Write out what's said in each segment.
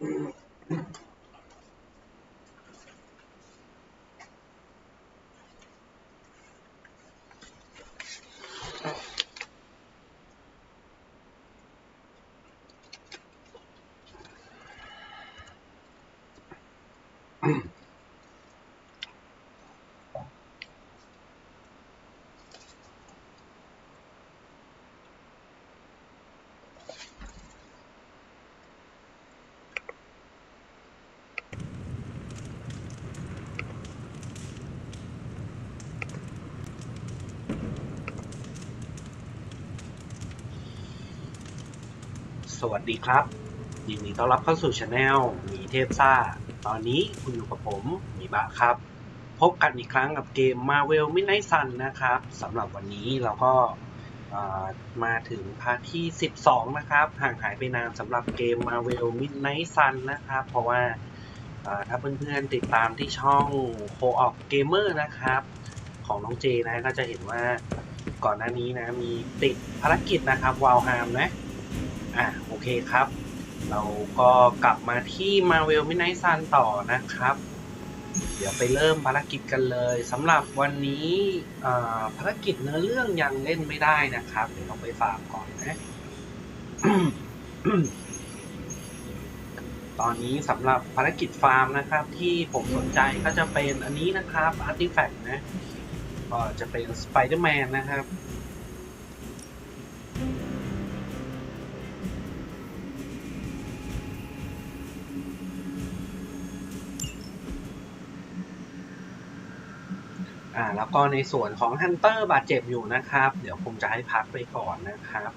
สวัสดีครับยินดีต้อนรับเข้าสู่ช anel มีเทพซ่าตอนนี้คุณอยู่กับผมมีบะครับพบกันอีกครั้งกับเกม Marvel Midnight Sun นะครับสำหรับวันนี้เราก็มาถึงพาร์ทที่12นะครับห่างหายไปนานสำหรับเกม Marvel Midnight Sun นะครับเพราะว่าถ้าเพื่อนๆติดตามที่ช่อง Co-op Gamer นะครับของน้องเจนะก็จะเห็นว่าก่อนหน้านี้นะมีติดภารกิจนะครับวาลฮามนะโอเคครับเราก็กลับมาที่ Marvel Midnight Sun ต่อนะครับเดี๋ยวไปเริ่มภารกิจกันเลยสำหรับวันนี้ภารกิจเนื้อเรื่องยังเล่นไม่ได้นะครับเดี๋ยวต้องไปฟาร์มก่อนนะ ตอนนี้สำหรับภารกิจฟาร์มนะครับที่ผมสนใจก็จะเป็นอันนี้นะครับอาร์ติแฟกต์นะก็จะเป็นสไปเดอร์แมนนะครับแล้วก็ในส่วนของฮันเตอร์บาดเจ็บอยู่นะครับเดี๋ยวผมจะให้พักไปก่อนนะครับ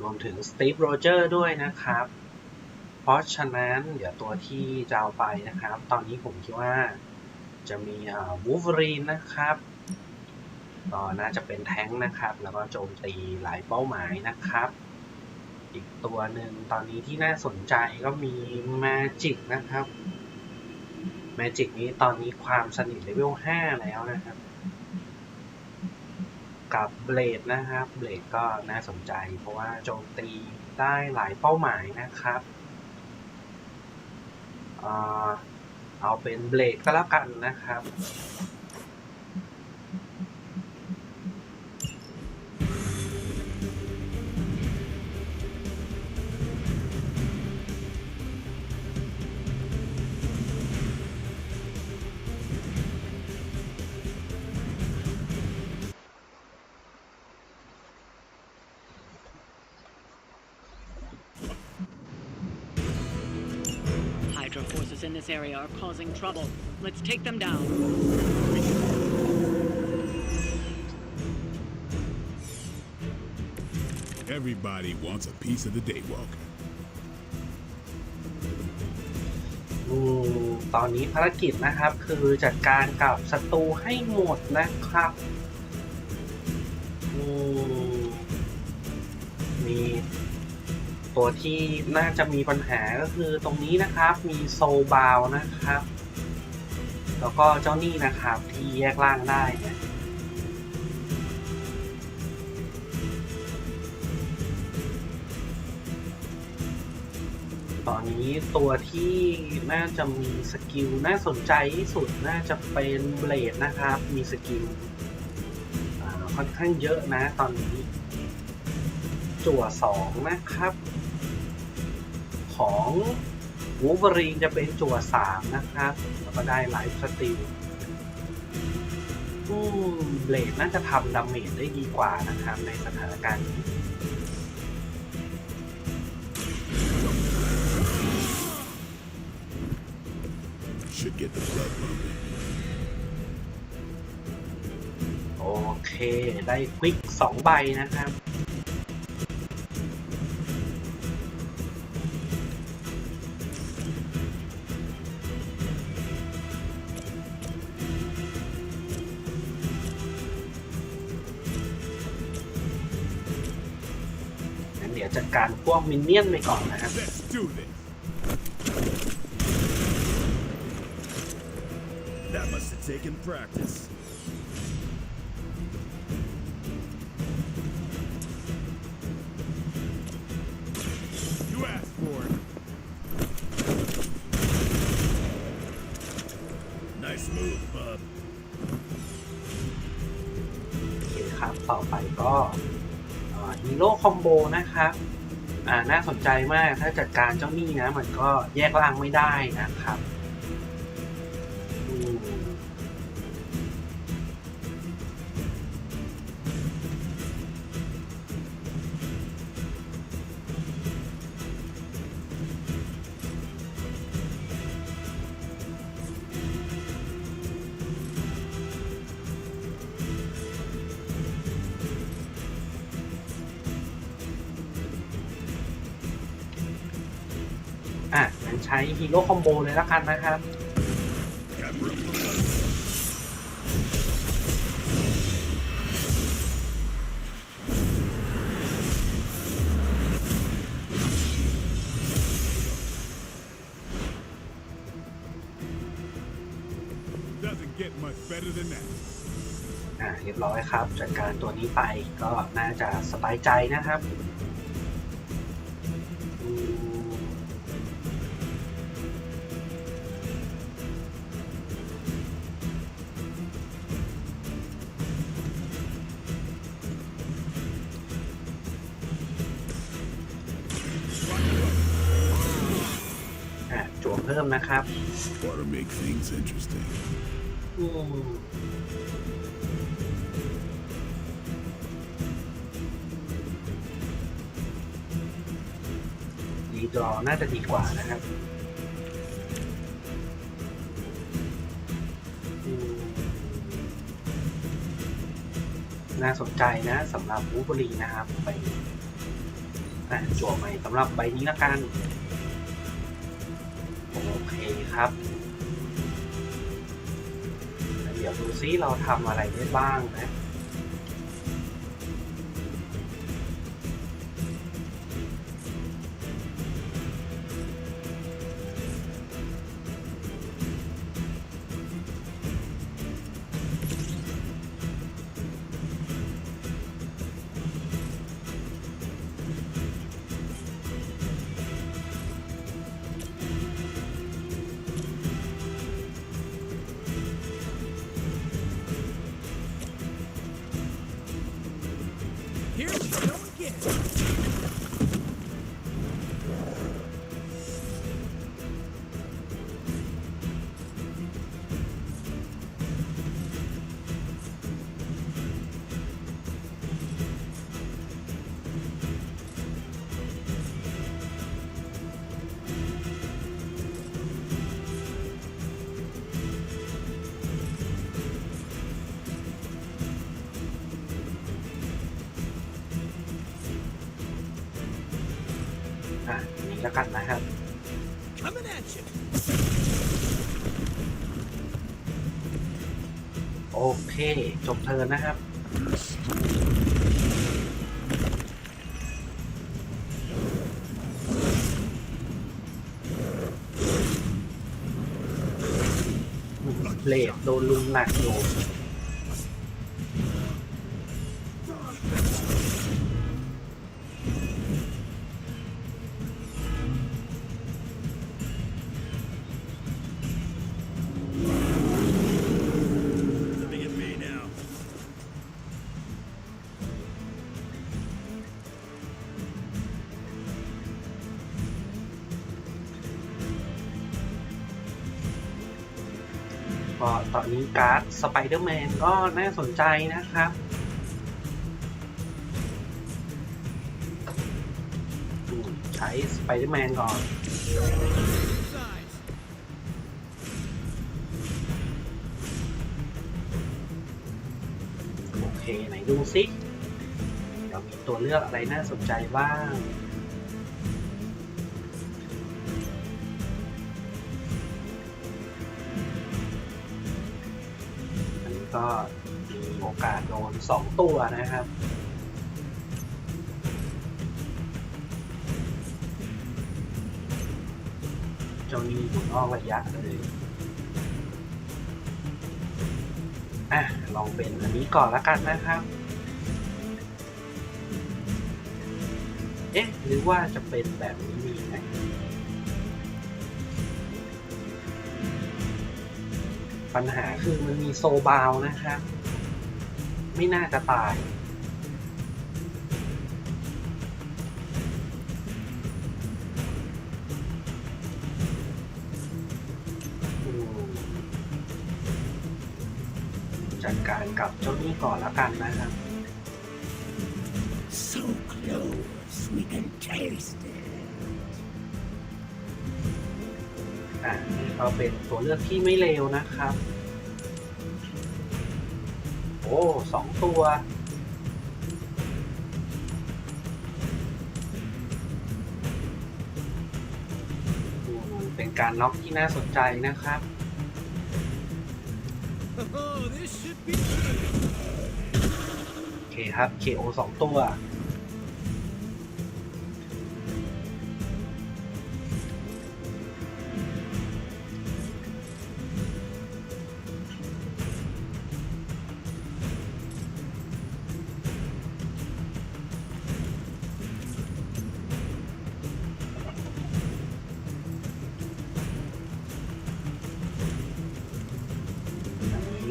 รวมถึงสตีฟโรเจอร์ด้วยนะครับเพราะฉะนั้นเดี๋ยวตัวที่จะเอาไปนะครับตอนนี้ผมคิดว่าจะมีวูล์ฟเวอรีนนะครับก็น่าจะเป็นแท้งนะครับแล้วก็โจมตีหลายเป้าหมายนะครับอีกตัวหนึ่งตอนนี้ที่น่าสนใจก็มีแมจิกนะครับแมจิกนี้ตอนนี้ความสนิทเลเวล 5 แล้วนะครับกับเบลดนะครับเบลดก็น่าสนใจเพราะว่าโจมตีได้หลายเป้าหมายนะครับเอาเป็นเบลดก็แล้วกันนะครับ Hydra forces in this area are causing trouble. Let's take them down. Everybody wants a piece of the Daywalker. ตอนนี้ภารกิจนะครับคือจัดการกับศัตรูให้หมดนะครับมีตัวที่น่าจะมีปัญหาก็คือตรงนี้นะครับมีโซบาวนะครับแล้วก็เจ้านี่นะครับที่แยกร่างได้เนี่ยตอนนี้ตัวที่น่าจะมีสกิลน่าสนใจที่สุดน่าจะเป็นเบลดนะครับมีสกิลค่อนข้างเยอะนะตอนนี้จั่ว2นะครับของวูล์ฟเวอรีนจะเป็นจั่ว3นะครับแล้วก็ได้หลายสติลเบลดน่าจะทำดาเมจได้ดีกว่านะครับในสถานการณ์นี้ Should get the blood pumping. โอเคได้ควิก2ใบนะครับงั้นเดี๋ยวจัดการพวกมินเนี่ยนไปก่อนนะครับ Let's do this. That must have taken practice. You asked for it. อไปก็ฮีโร่คอมโบนะครับน่าสนใจมากถ้าจัดการเจ้านี่นะมันก็แยกร่างไม่ได้นะครับงั้นใช้ฮีโร่คอมโบเลยแล้วกันนะครับ Doesn't get much better than that. เรียบร้อยครับจัดการตัวนี้ไปก็น่าจะสบายใจนะครับจั่วเพิ่มนะครับ Ought to make things interesting. รีดรอน่าจะดีกว่านะครับน่าสนใจนะสำหรับวูล์ฟเวอรีนนะครับไปจั่วใหม่สำหรับใบนี้ละกันโอเคครับเดี๋ยวดูซิเราทำอะไรได้บ้างนะนี่แล้วกันนะครับโอเคจบเทิร์นนะครับเลดโดนลุมหนักอยู่ก็ตอนนี้การ์ดสไปเดอร์แมนก็น่าสนใจนะครับใช้สไปเดอร์แมนก่อนโอเคไหนดูซิเดี๋ยวมีตัวเลือกอะไรน่าสนใจบ้างก็มีโอกาสโดน2ตัวนะครับเจ้านี่อยู่นอกระยะเลยลองเป็นอันนี้ก่อนละกันนะครับหรือว่าจะเป็นแบบนี้ดีไหมปัญหาคือมันมีโซบาวนะครับไม่น่าจะตาย จัดการกับเจ้านี่ก่อนแล้วกันนะครับ So close, we can taste it. นี่ก็เป็นตัวเลือกที่ไม่เลวนะครับโอ้2 ตัวเป็นการน็อกที่น่าสนใจนะครับ โอเคครับ KO 2 ตัว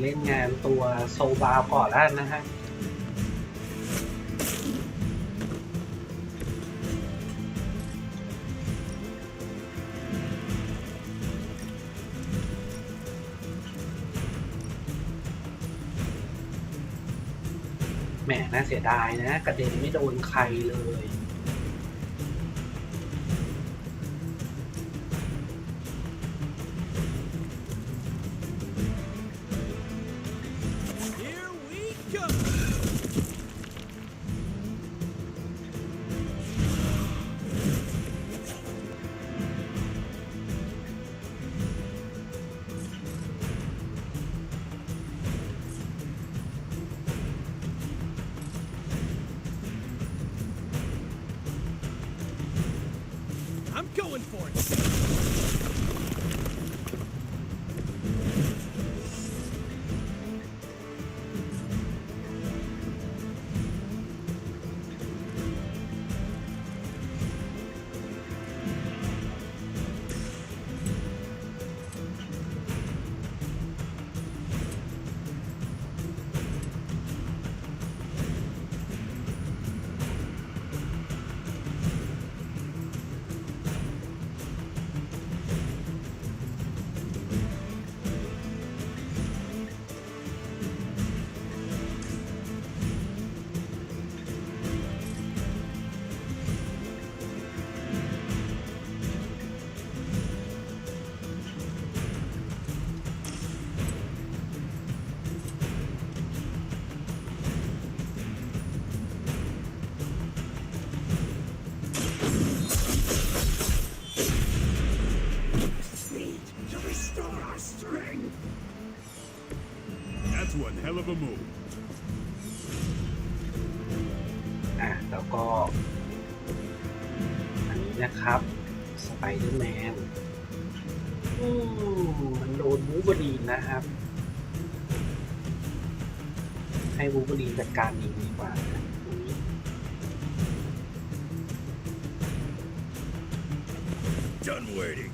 เล่นงานตัวโซบาวก่อนแล้วนะฮะแหมน่าเสียดายนะกระเด็นไม่โดนใครเลย I'm going for it. That's one hell of a move. แล้วก็อันนี้นะครับสไปเดอร์แมนมันโดนวูล์ฟเวอรีนนะครับให้วูล์ฟเวอรีนจัดการเองดีกว่านะตรงนี้ Done waiting.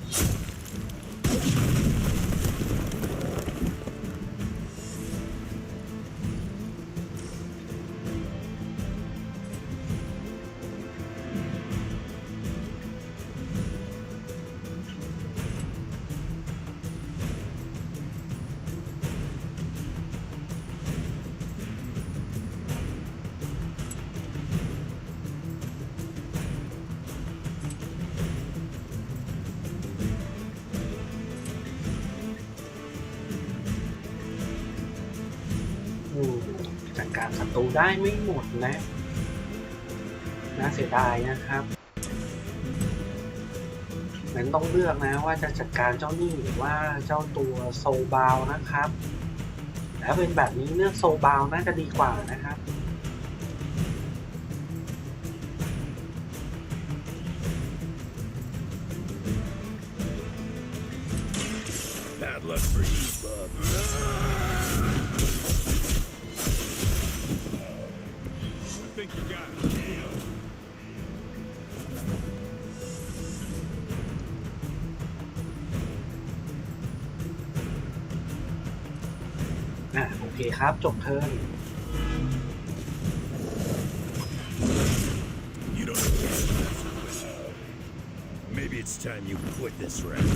จัดการศัตรูได้ไม่หมดนะน่าเสียดายนะครับงั้นต้องเลือกนะว่าจะจัดการเจ้านี่หรือว่าเจ้าตัวโซบาวนะครับแล้วเป็นแบบนี้เลือกโซบาวน่าจะดีกว่านะครับ Bad luck for you, bub. I think you got it. โอเคครับจบเทิร์น You don't have to. Maybe it's time you quit this round.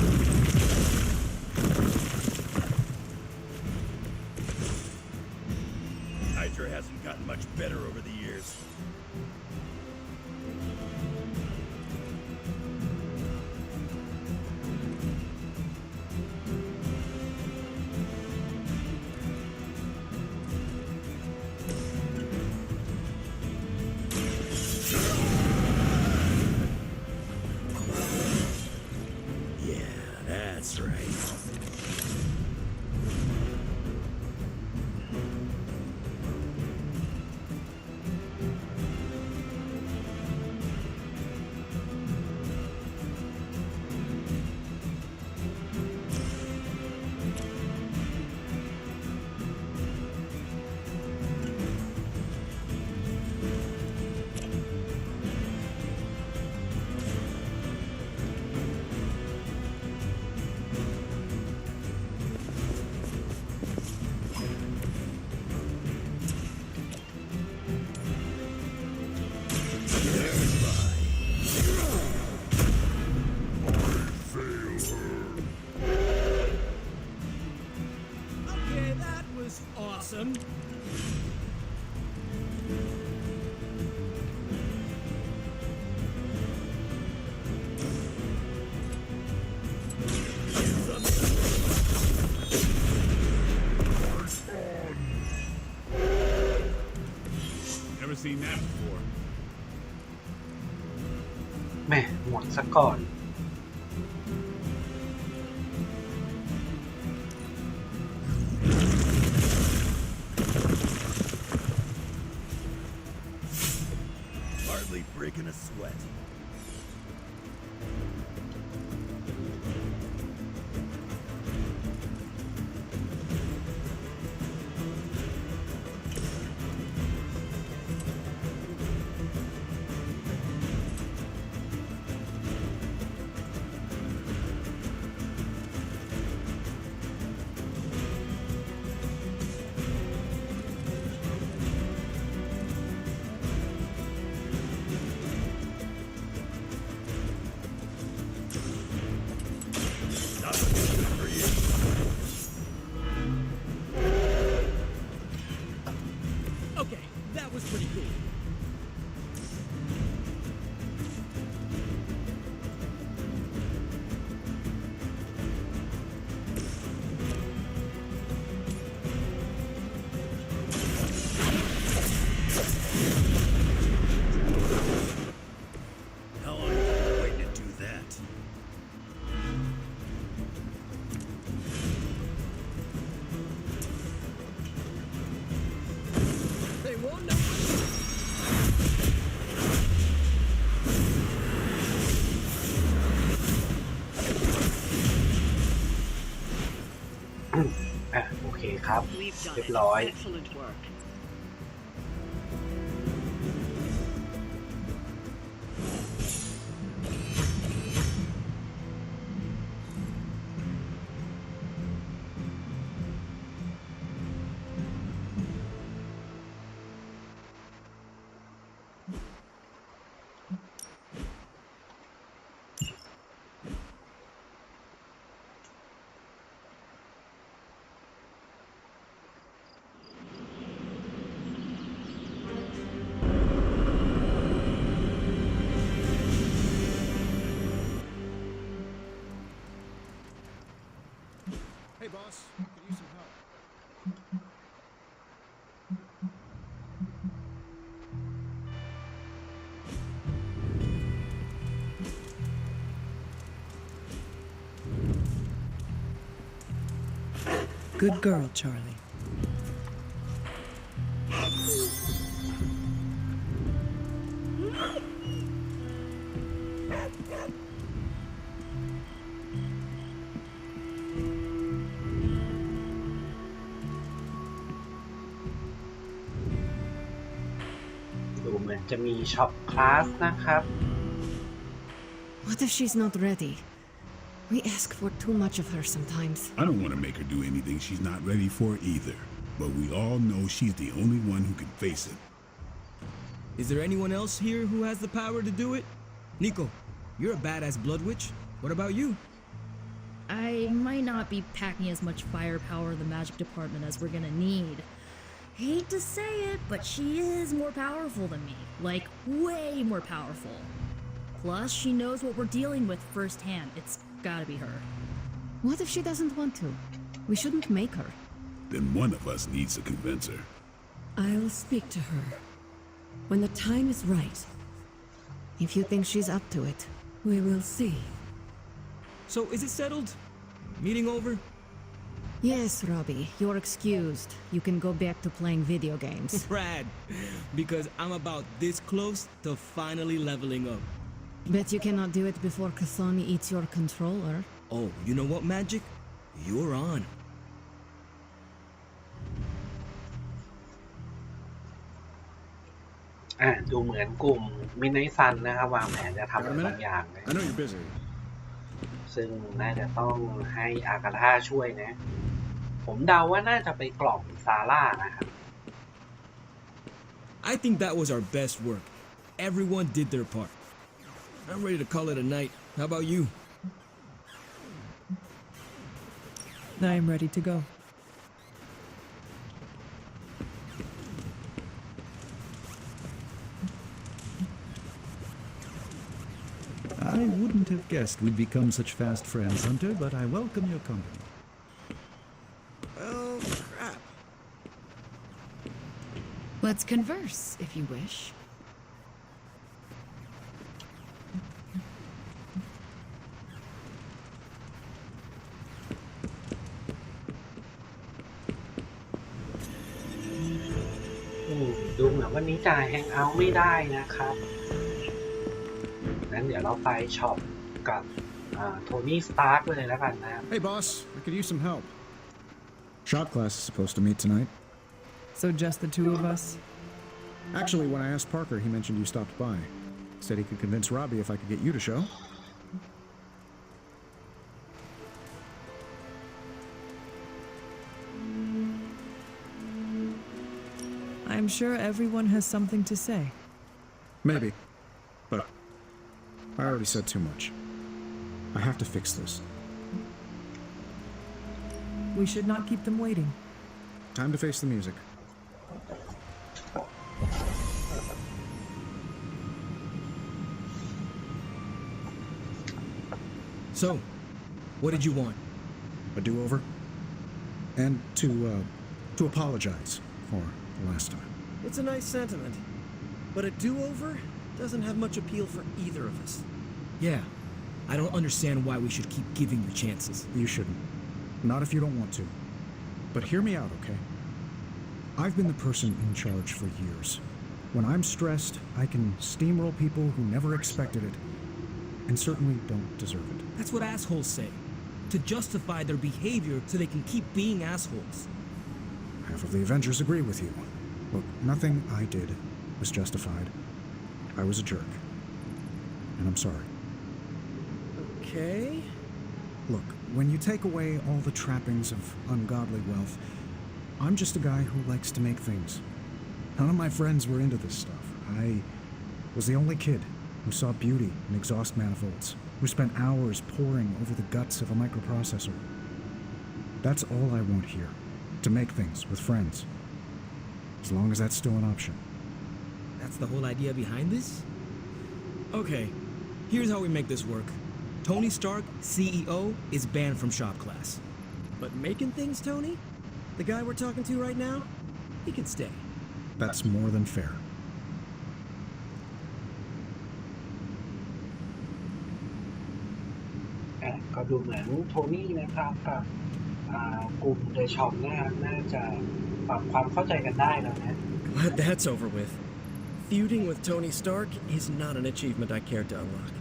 โ Never seen that before. แม่หมดซะก่อน Hardly breaking a sweat. Okay, that was pretty cool. How long have you been waiting to do that? They won't know. โอเคครับ We've done เรียบ it. ร้อย Excellent work. Hey, boss. Could use some help. Good girl, Charlie.ดูเหมือนจะมีช็อปคลาสนะครับ What if she's not ready? We ask for too much of her sometimes. I don't want to make her do anything she's not ready for either. But we all know she's the only one who can face it. Is there anyone else here who has the power to do it? Nico, you're a badass blood witch. What about you? I might not be packing as much firepower in the magic department as we're gonna need. Hate to say it, but she is more powerful than me. Like, way more powerful. Plus, she knows what we're dealing with firsthand. It's gotta be her. What if she doesn't want to? We shouldn't make her. Then one of us needs to convince her. I'll speak to her. When the time is right. If you think she's up to it, we will see. So, is it settled? Meeting over? Yes, Robbie, you're excused. You can go back to playing video games. Rad. Because I'm about this close to finally leveling up. Bet you cannot do it before Cathoni eats your controller. Oh, you know what, Magic? You're on. ดูเหมือนกลุ่มมินไนซันนะครับวางแผนจะทำ Got อะ a ไร minute? บางอย่างนะ I know you're busy. ซึ่งน่าจะต้องให้อากาธาช่วยนะ ผมเดาว่าน่าจะไปกล่อมซาร่านะครับ I think that was our best work. Everyone did their part. I'm ready to call it a night. How about you? I am ready to go. I wouldn't have guessed we'd become such fast friends, Hunter, but I welcome your company. Oh, crap. Let's converse, if you wish. ดูเหมือนวันนี้จะแฮงเอาท์ไม่ได้นะครับงั้นเดี๋ยวเราไปช็อปกับโทนี่สตาร์กเลยแล้วกันนะครับ Hey, boss. I could use some help. Shop class is supposed to meet tonight. So just the two of us? Actually, when I asked Parker, he mentioned you stopped by. Said he could convince Robbie if I could get you to show. I'm sure everyone has something to say. Maybe. But I already said too much. I have to fix this. We should not keep them waiting. Time to face the music. So, what did you want? A do-over? And to apologize for the last time. It's a nice sentiment. But a do-over doesn't have much appeal for either of us. Yeah, I don't understand why we should keep giving you chances. You shouldn't. Not if you don't want to. But hear me out, okay? I've been the person in charge for years. When I'm stressed, I can steamroll people who never expected it, and certainly don't deserve it. That's what assholes say. To justify their behavior so they can keep being assholes. Half of the Avengers agree with you. Look, nothing I did was justified. I was a jerk. And I'm sorry. Okay. Look, when you take away all the trappings of ungodly wealth, I'm just a guy who likes to make things. None of my friends were into this stuff. I was the only kid who saw beauty in exhaust manifolds, who spent hours poring over the guts of a microprocessor. That's all I want here, to make things with friends. As long as that's still an option. That's the whole idea behind this? Okay, here's how we make this work. Tony Stark, CEO, is banned from shop class. But making things, Tony? The guy we're talking to right now? He can stay. That's more than fair. ก็ดูเหมือนโทนี่นะครับกับกลุ่มเดอะช็อปนะครับน่าจะปรับความเข้าใจกันได้แล้วนะ Glad that's over with. Feuding with Tony Stark is not an achievement I care to unlock.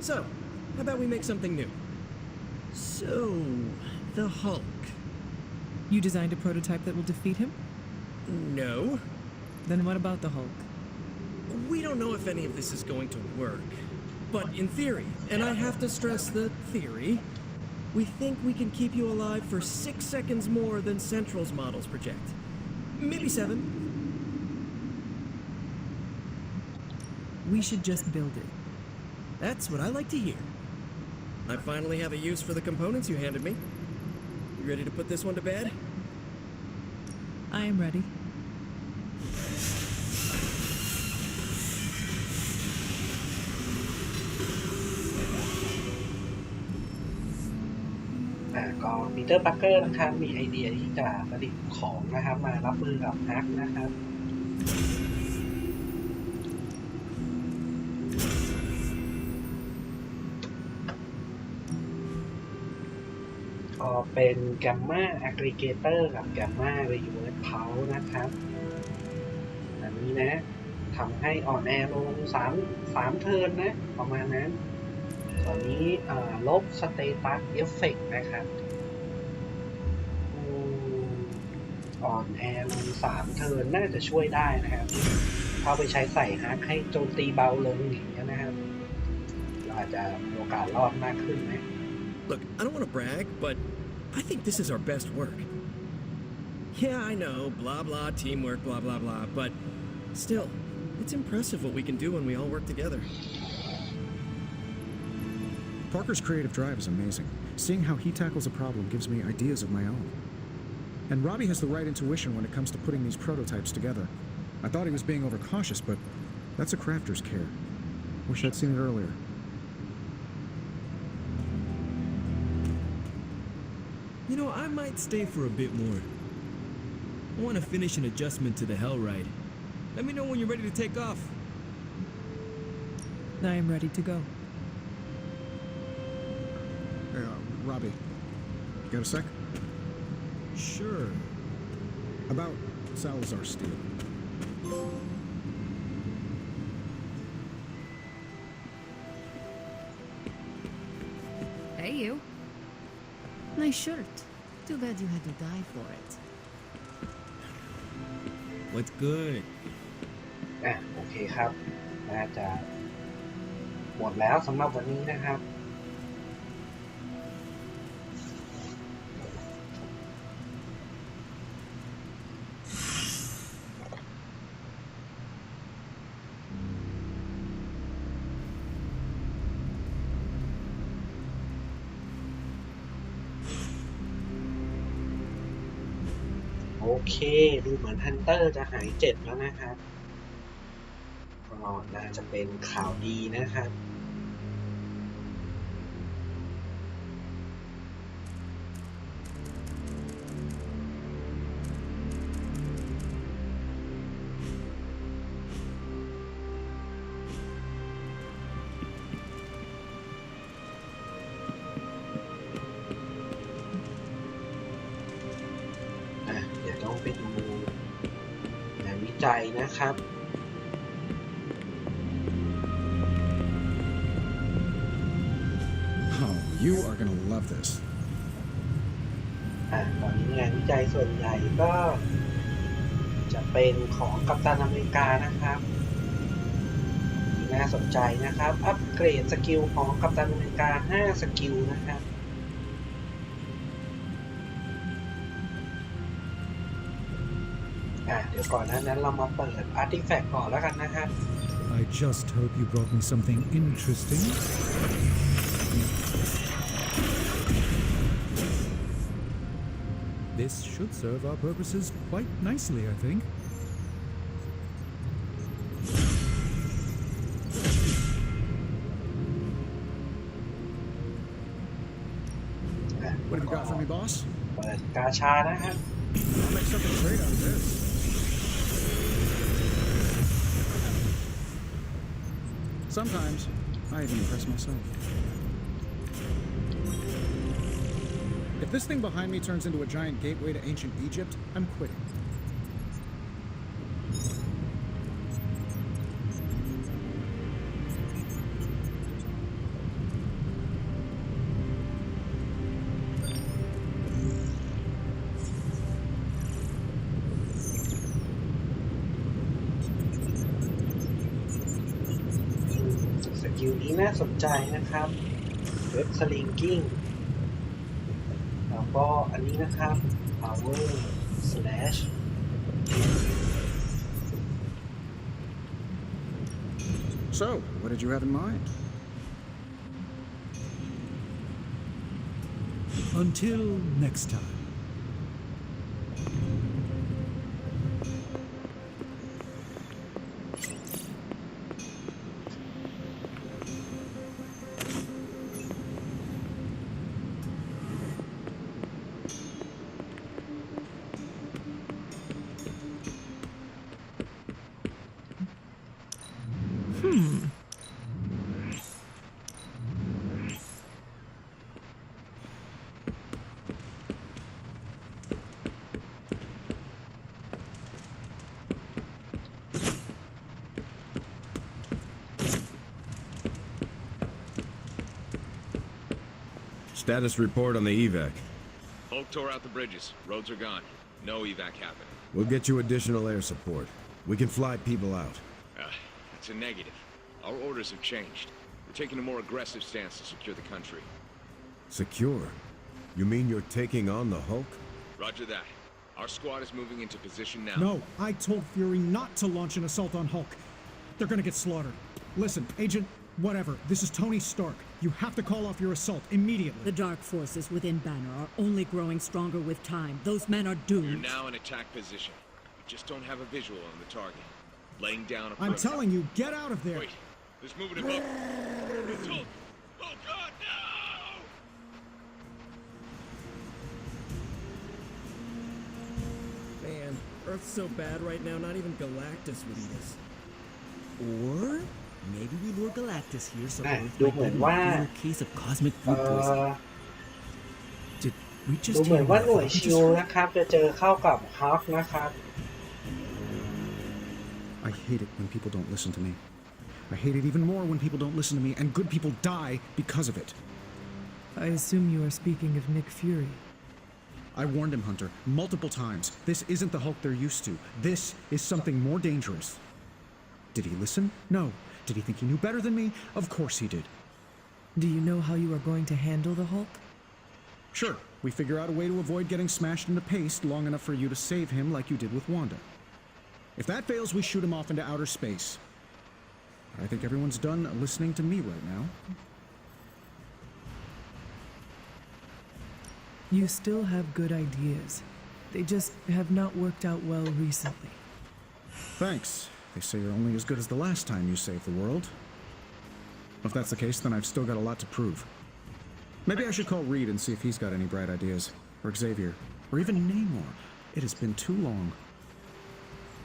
So, how about we make something new? So, the Hulk. You designed a prototype that will defeat him? No. Then what about the Hulk? We don't know if any of this is going to work. But in theory, and I have to stress the theory, we think we can keep you alive for 6 seconds more than Central's models project. Maybe 7. We should just build it. That's what I like to hear. I finally have a use for the components you handed me. You ready to put this one to bed? I am ready.ก็ปีเตอร์ปาร์เกอร์นะครับมีไอเดียที่จะประดิษฐ์ของนะครับมารับมือกับฮักนะครับก็เป็นแกมมาแอ g กริเกเตอร์กับแกมมารีเวิร์สเพานะครับอันนี้นะทำให้อ่อนแอลง3เทิร์นนะประมาณนั้นตอนนี้ลบสเตตัสเอฟเฟกต์นะครับอ่อนแอลง3เทิร์นน่าจะช่วยได้นะครับเข้าไปใช้ใส่ฮักให้โจมตีเบาลงอย่างเงี้ยนะครับเราอาจจะมีโอกาสรอดมากขึ้นไหม Look, I don't want to brag, but I think this is our best work. Yeah, I know, blah blah, teamwork, blah blah blah, but still, it's impressive what we can do when we all work together. Parker's creative drive is amazing. Seeing how he tackles a problem gives me ideas of my own. And Robbie has the right intuition when it comes to putting these prototypes together. I thought he was being overcautious, but that's a crafter's care. Wish I'd seen it earlier. You know, I might stay for a bit more. I want to finish an adjustment to the Hell Ride. Let me know when you're ready to take off. I am ready to go. Robbie, you got a sec? Sure. About Salazar Steel. Hey, you. Nice shirt. Too bad you had to die for it. What's good? โอเคครับน่าจะหมดแล้วสำหรับวันนี้นะครับ โอเคดูเหมือนฮันเตอร์จะหายเจ็บแล้วนะครับก็น่าจะเป็นข่าวดีนะครับเดี๋ยวต้องไปดูงานวิจัยนะครับ Oh, you are gonna love this. ตอนนี้งานวิจัยส่วนใหญ่ก็จะเป็นของกัปตันอเมริกานะครับน่าสนใจนะครับอัปเกรดสกิลของกัปตันอเมริกา5สกิลนะครับเดี๋ยวก่อนนั้นเรามาเปิดอาร์ติแฟกต์ก่อนแล้วกันนะครับ I just hope you brought me something interesting. This should serve our purposes quite nicely, I think. What have you got for me, boss? เปิดกาชานะครับ I'll make something great out of this. Sometimes, I even impress myself. If this thing behind me turns into a giant gateway to ancient Egypt, I'm quitting.สกิลนี้น่าสนใจนะครับเว็บสลิงกิ้งแล้วก็อันนี้นะครับ power slash So, what did you have in mind? Until next time. Status report on the evac. Hulk tore out the bridges. Roads are gone. No evac happening. We'll get you additional air support. We can fly people out. That's a negative. Our orders have changed. We're taking a more aggressive stance to secure the country. Secure? You mean you're taking on the Hulk? Roger that. Our squad is moving into position now. No, I told Fury not to launch an assault on Hulk. They're gonna get slaughtered. Listen, Agent, whatever, this is Tony Stark. You have to call off your assault immediately. The dark forces within Banner are only growing stronger with time. Those men are doomed. You're now in attack position. We just don't have a visual on the target. Laying down a I'm perimeter. telling you, get out of there. Wait, there's movement above. It's Hulk! Oh God, no! Man, Earth's so bad right now, not even Galactus would eat us. Or maybe we lure Galactus here so ดู Earth เหมื might อน get ว่า a fatal case of cosmic food poisoning. Did we ดู just เหมือน hear ว่า what หน่วย I thought we ชิล just heard? นะครับจะเจอเข้ากับฮอคนะครับ I hate it when people don't listen to me. I hate it even more when people don't listen to me and good people die because of it. I assume you are speaking of Nick Fury. I warned him, Hunter, multiple times. This isn't the Hulk they're used to. This is something more dangerous. Did he listen? No. Did he think he knew better than me? Of course he did. Do you know how you are going to handle the Hulk? Sure, we figure out a way to avoid getting smashed into paste long enough for you to save him like you did with Wanda. If that fails, we shoot him off into outer space. I think everyone's done listening to me right now. You still have good ideas. They just have not worked out well recently. Thanks. They say you're only as good as the last time you saved the world. If that's the case, then I've still got a lot to prove. Maybe I should call Reed and see if he's got any bright ideas. Or Xavier. Or even Namor. It has been too long.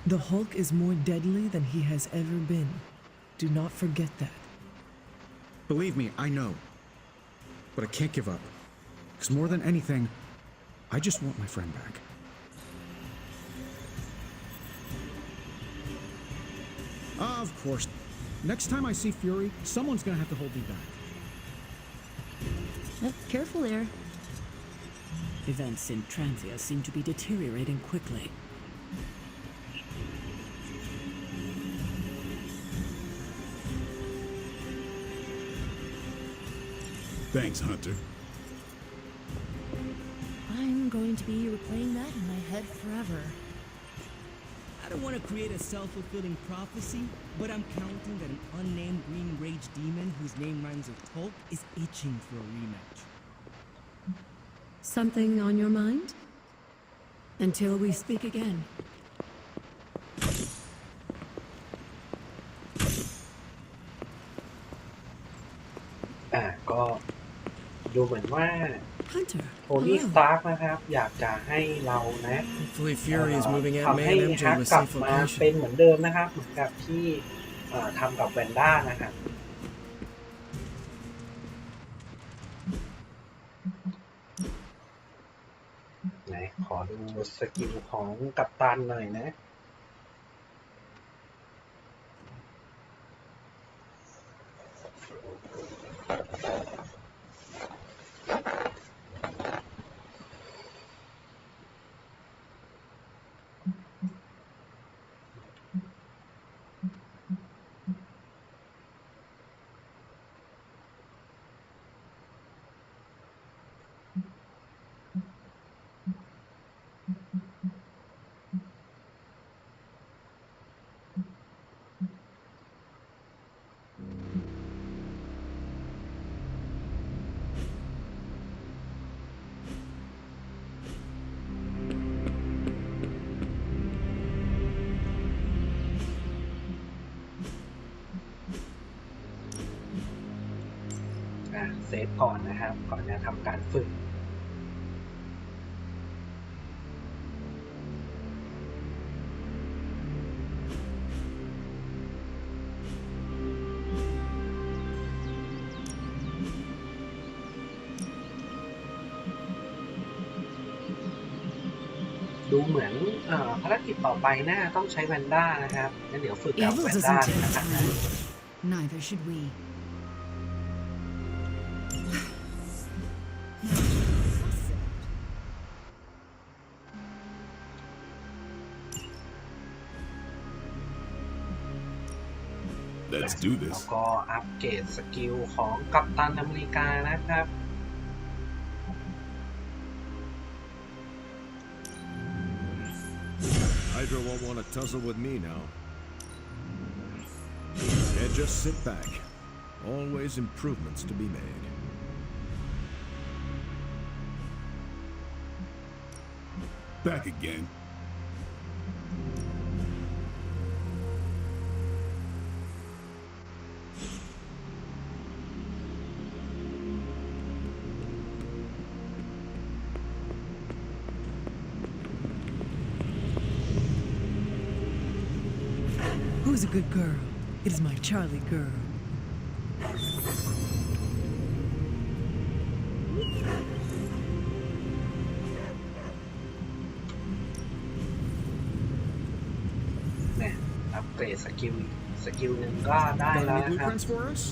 The Hulk is more deadly than he has ever been. Do not forget that. Believe me, I know. But I can't give up. Because more than anything, I just want my friend back. Of course. Next time I see Fury, someone's gonna have to hold me back. Careful there. Events in Transia seem to be deteriorating quickly. Thanks, Hunter. I'm going to be replaying that in my head forever. I don't want to create a self-fulfilling prophecy, but I'm counting that an unnamed green rage demon whose name rhymes with Hulk is itching for a rematch. Something on your mind? Until we speak again. ก็ดูเหมือนว่า Hunter, โทนี่ ส hello. ตาร์กนะครับ อยากจะให้เรานะ Hopefully Fury is moving Aunt ทำ May ให้ and ฮั MJ ก to a กลับ safe มาเป็น location. เหมือนเดิมนะครับ เหมือนกับที่ทำกับแวนด้านะครับไหนขอดูสกิลของกัปตันหน่อยนะ เซฟก่อนนะครับ ก่อนจะทำการฝึก ดูเหมือนภารกิจต่อไปน่าต้องใช้แวนด้านะครับงั้นเดี๋ยวฝึกกับ Evil แวนด้า doesn't นะ take ครับ time. Neither should we. Let's do แล้ว this. ก็อัปเกรดสกิลของกัปตันอเมริกานะครับ Hydra won't want to tussle with me now. And just sit back. Always improvements to be made. Back again. Who's a good girl? It is my Charlie girl. เนี่ยอัปเกรดสกิลหนึ่งก็ได้แล้ว Got any นะครับ blueprints for us?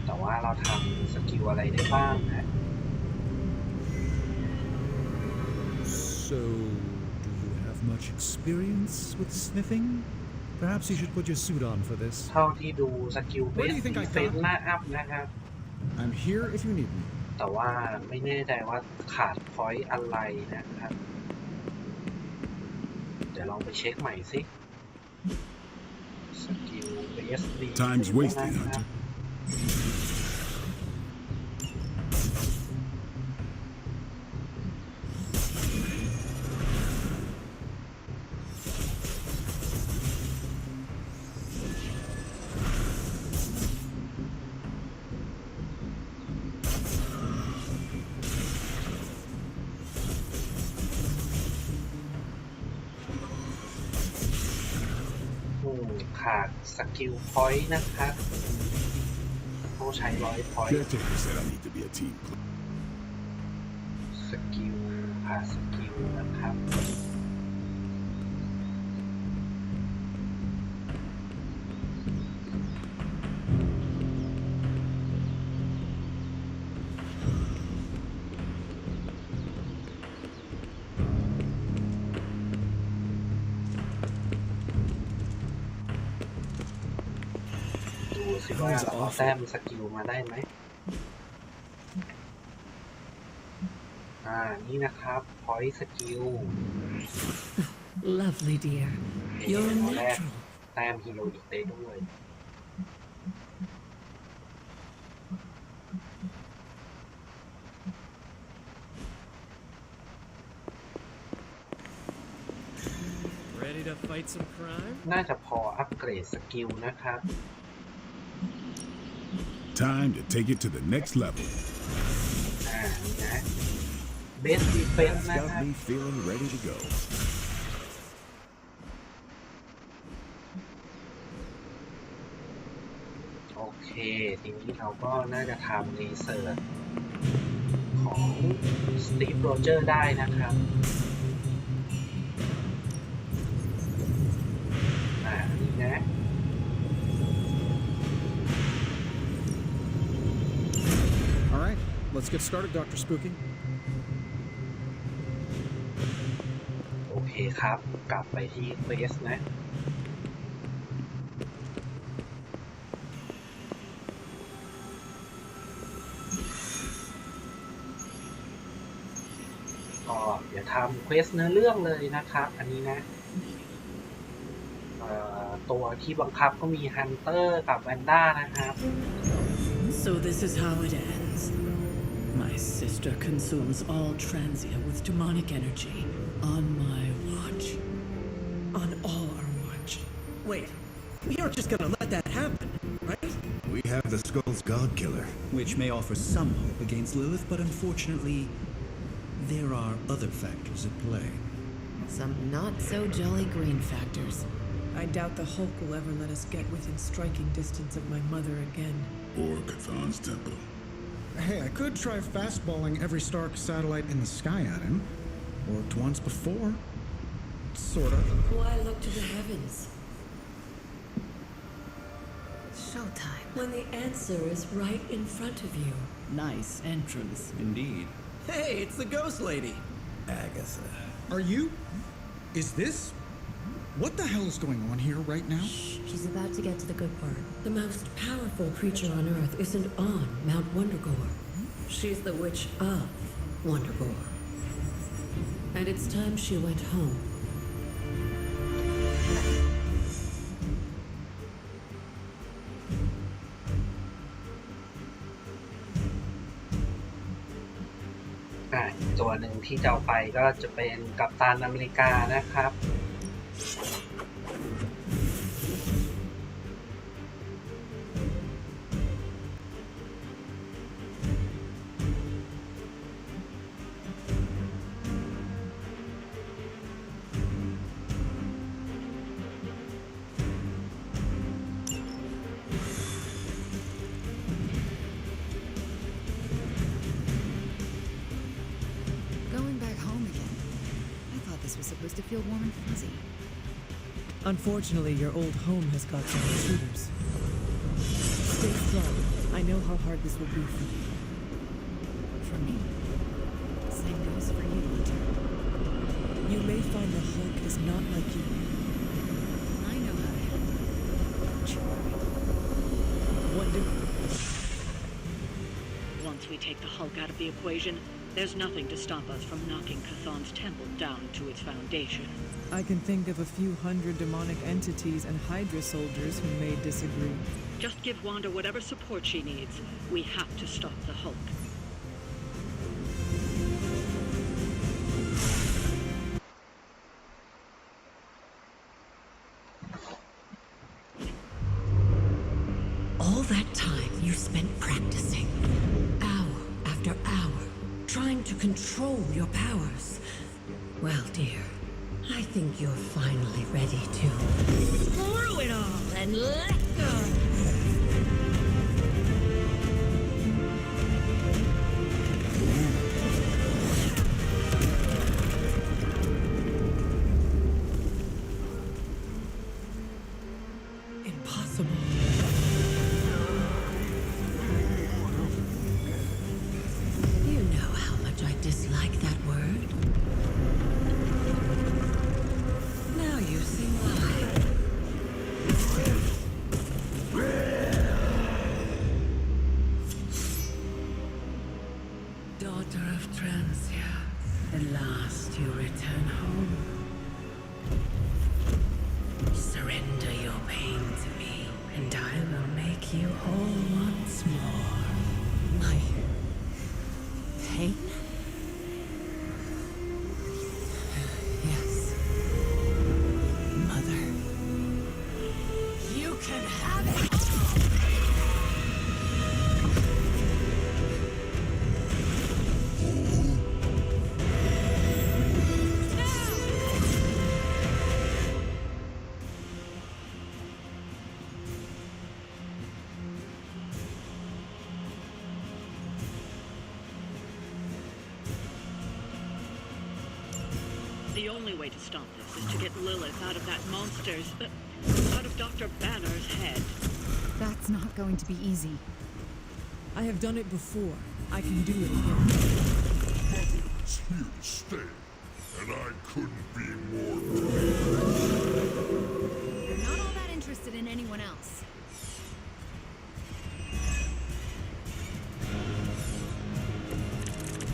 แต่ว่าเราทำสกิลอะไรได้บ้างนะ So, do you have much experience with sniffing? Perhaps you should put your suit on for this. เท่าที่ดูสกิลเบ Where do ส you think I เฟน got? หน้าอัพนะครับ I'm here if you need me. แต่ว่าไม่แน่ใจว่าขาดพอยต์อะไรนะครับ เดี๋ยวลองไปเช็คใหม่สิสกิลเบสดี Time's wasting, นะครั Hunter. บขาดสกิลพอยต์นะครับต้องใช้100 พอยต์ Caretaker said I need to be a team player. สกิลขาดสกิลนะครับดูสิว่าเอาแต้มสกิลมาได้ไหมนี่นะครับ point skill Lovely, dear. เดี๋ยว You're แรก natural. แต้มฮีโร่อีกได้ด้วยReady to fight some crime? น่าจะพออัปเกรดสกิลนะครับ Time to take it to the next level. นี่นะ best defense That's นะค got รับ me feeling ready to go. โอเค ทีนี้เราก็น่าจะทำรีเสิร์ชของสตีฟโรเจอร์ได้นะครับนี่นะ All right, let's get started, Dr. Spooky. โอเคครับ กลับไปที่เควสนะก็เดี๋ยวทำเควสเนื้อเรื่องเลยนะครับ อันนี้นะตัวที่บังคับก็มีฮันเตอร์กับแวนด้านะครับ So this is how it ends. My sister consumes all Transia with demonic energy on my watch. On all our watch. Wait, we aren't just gonna let that happen, right? We have the Skull's God Killer. Which may offer some hope against Lilith, but unfortunately, there are other factors at play. Some not so jolly green factors. I doubt the Hulk will ever let us get within striking distance of my mother again. Or Cthulhu's temple. Hey, I could try fastballing every Stark satellite in the sky at him. Worked once before. Sort of. Why look to the heavens? Showtime. When the answer is right in front of you. Nice entrance. Indeed. Hey, it's the ghost lady. Agatha. Are you? Is this? What the hell is going on here right now? She's about to get to the good part. The most powerful creature on Earth isn't on Mount Wondergore. She's the witch of Wondergore. And it's time she went home. ตัวหนึ่งที่จะเอาไปก็จะเป็นกัปตันอเมริกานะครับ this was supposed to feel warm and fuzzy. Unfortunately, your old home has got some intruders. Stay strong. I know how hard this will be for you. For me. Same goes for you, Hunter. You may find the Hulk is not like you. I know how to handle it. Don't you worry. Wonderful. Once we take the Hulk out of the equation, there's nothing to stop us from knocking Chthon's temple down to its foundation. I can think of a few hundred demonic entities and Hydra soldiers who may disagree. Just give Wanda whatever support she needs. We have to stop the Hulk. All that time you spent practicing, hour after hour, trying to control your powers. Well, dear, I think you're finally ready to screw it all and let go. Impossible. You know how much I dislike that word. Now you see why. Daughter of Transia, at last you return home. Surrender your pain to me, and I will make you whole once more. My pain? Yes. Mother. You can have it! The only way to stop this is to get Lilith out of that out of Dr. Banner's head. That's not going to be easy. I have done it before. I can do it again. It's here to stay, and I couldn't be more You're not all that interested in anyone else.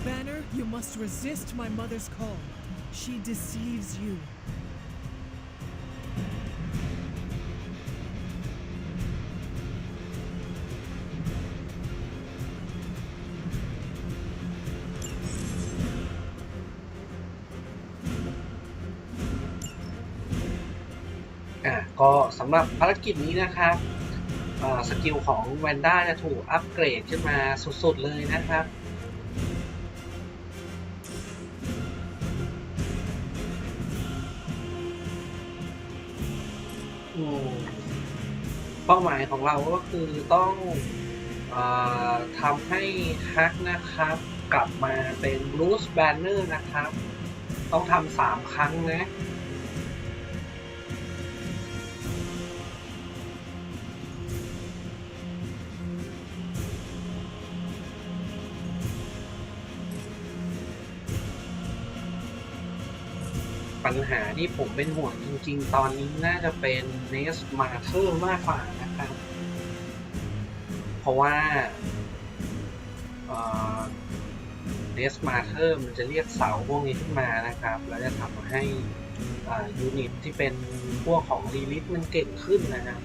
Banner, you must resist my mother's call. She deceives you.ก็สำหรับภารกิจนี้นะครับสกิลของแวนด้าจะถูกอัปเกรดขึ้นมาสุดๆเลยนะครับเป้าหมายของเราก็คือต้องทำให้ฮักนะครับกลับมาเป็นบรูซแบนเนอร์นะครับต้องทำ3 ครั้งนะปัญหาที่ผมเป็นห่วงจริงๆตอนนี้น่าจะเป็นเนสมาเธอร์มากกว่านะครับเพราะว่าเนสมาเธอร์มันจะเรียกเสาพวกนี้ขึ้นมานะครับแล้วจะทำให้ยูนิตที่เป็นพวกของลีลิทมันเก่งขึ้นนะครับ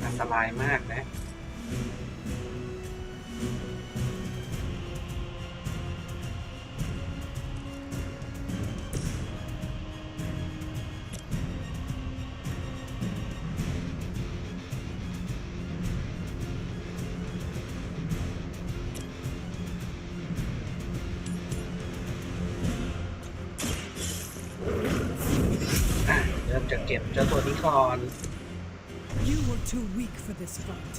อันตรายมากนะเริ่มจะเก็บเจ้าตัวนี้ก่อน You were too weak for this fight.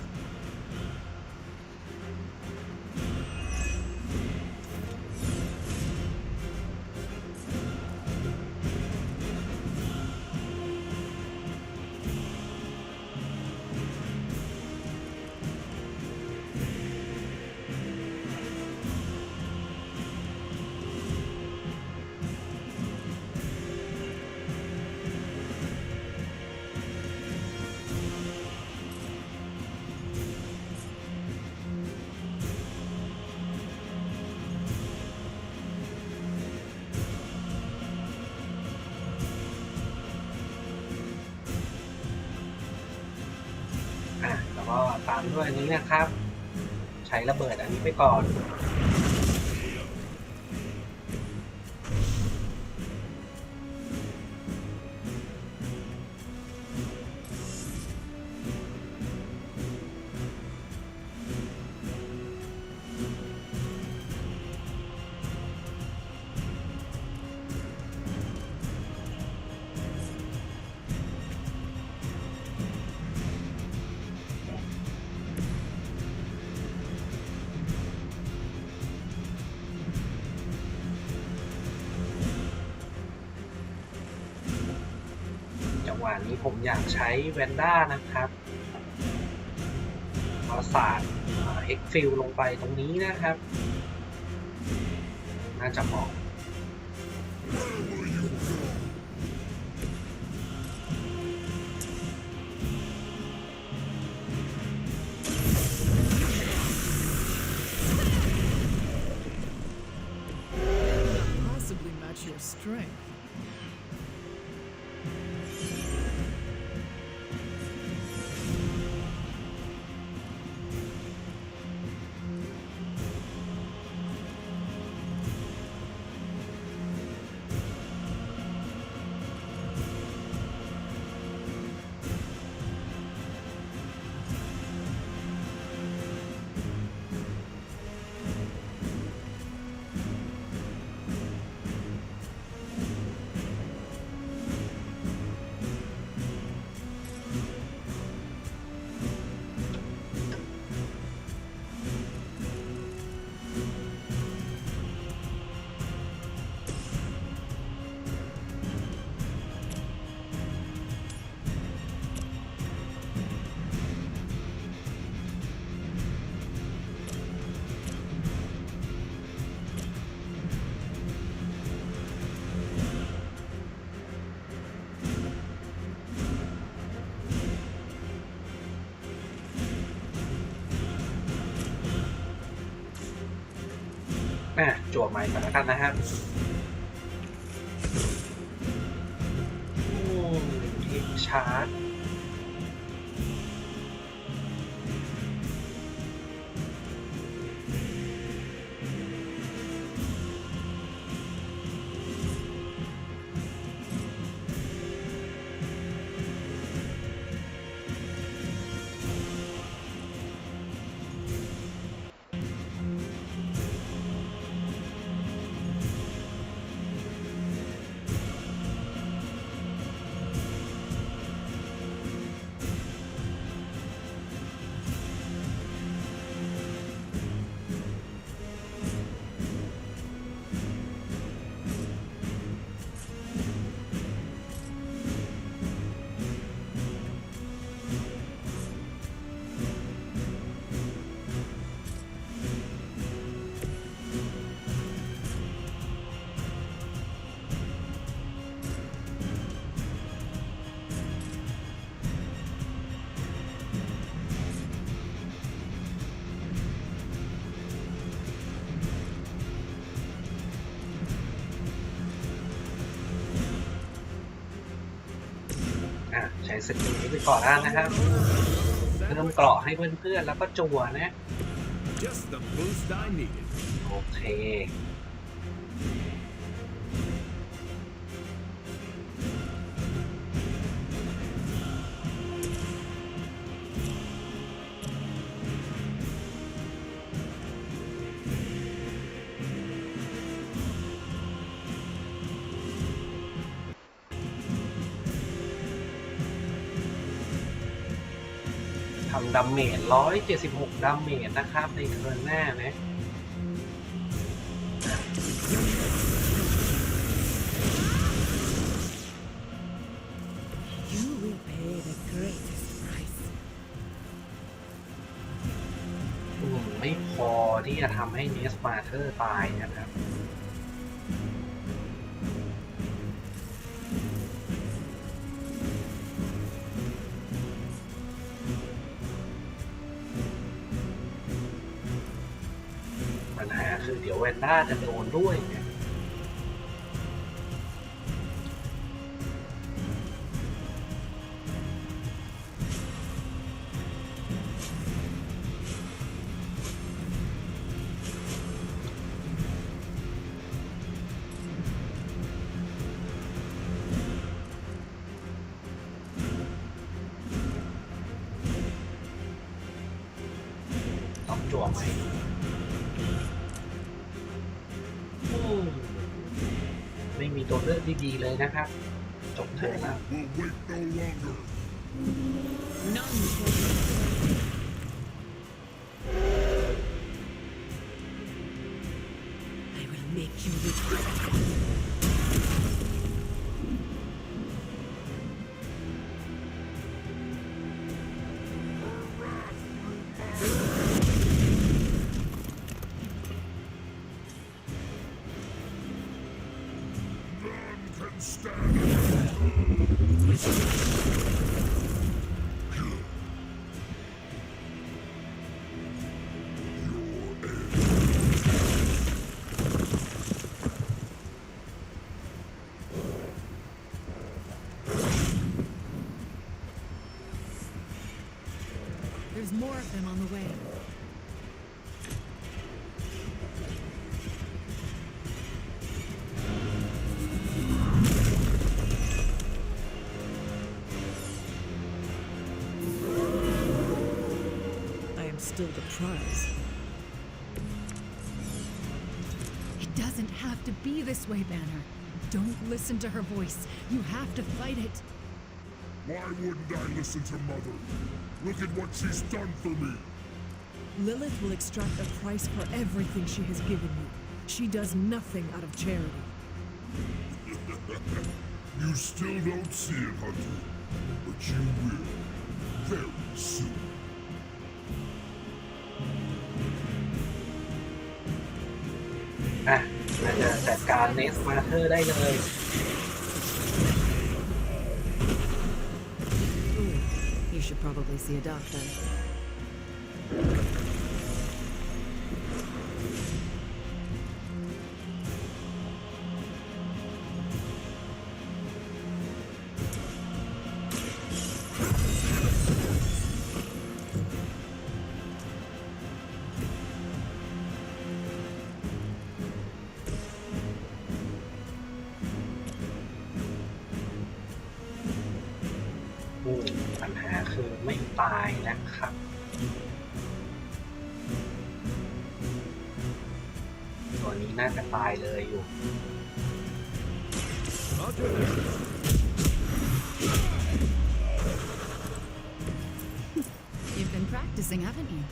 แล้วก็ตามด้วยอันนี้นะครับ ใช้ระเบิดอันนี้ไปก่อนจังหวะนี้ผมอยากใช้แวนด้านะครับเอาสาดเอ็กฟิลลงไปตรงนี้นะครับ น่าจะเหมาะPossibly match your strength.จั่วใหม่ก่อนแล้วกันนะครับทิปชาร์จใช้สกิลนี้ไปก่อนแล้วนะครับเพิ่มเกราะให้เพื่อนๆแล้วก็จั่วนะ Just the boost I needed. โอเคทำดาเมจ176ดาเมจนะครับในเทิร์นหน้านะ You will pay the greatest price. ไม่พอที่จะทำให้เนสมาเธอร์ตายนะครับปัญหาคือเดี๋ยวแวนด้าจะโดนด้วยเนี่ย จั่วไหมไม่มีตัวเลือกดีๆเลยนะครับจบเทิร์นแล้ว I will make you regret. There's more of them on the way. I am still the prize. It doesn't have to be this way, Banner. Don't listen to her voice. You have to fight it. Why wouldn't I listen to Mother? Look at what she's done for me. Lilith will extract a price for everything she has given you. She does nothing out of charity. You still don't see it, Hunter. But you will. Very soon. อ่ะเราจะจัดการเนสมาเธอร์ได้เลย You should probably see a doctor.ปัญหาคือไม่ตายนะครับตัวนี้น่าจะตายเลยอยู่ You've been practicing, haven't you?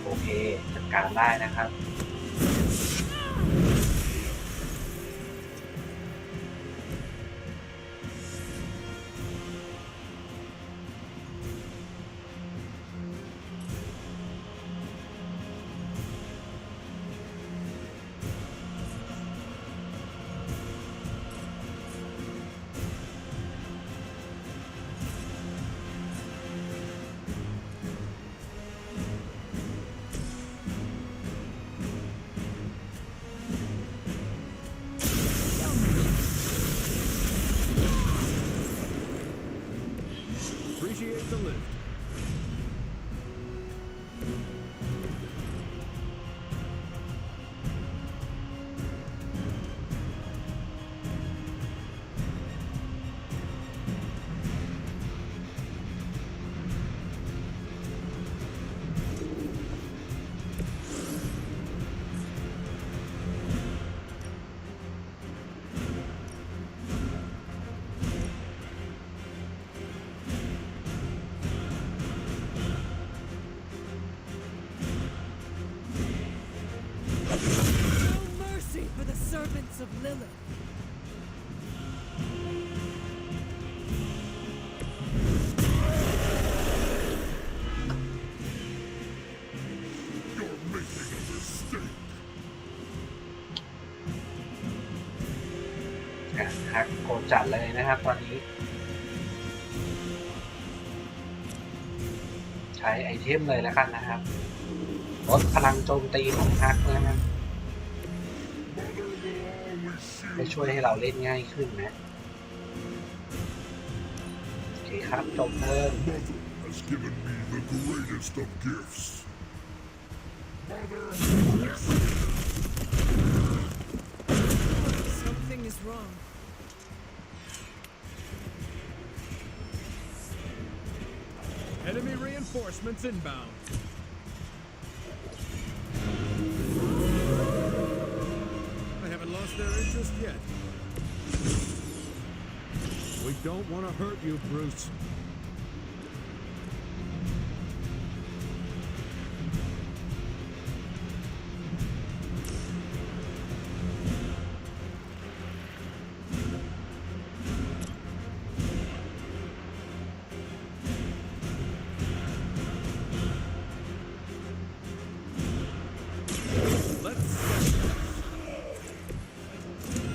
โอเคจัดการได้นะครับ Appreciate the lift. No mercy for the servants of Lilith. You're making a mistake. หักโกจัดเลยนะครับตอนนี้ ช้ไอเทมเลยแล้วกันนะครับลดพลังโจมตีของฮักนะครับจะช่วยให้เราเล่นง่ายขึ้นนะโอเคครับจบเทิร์น has given me the greatest of gifts. Something is wrong. Enemy reinforcements inbound. I haven't lost their interest yet. We don't want to hurt you, Bruce.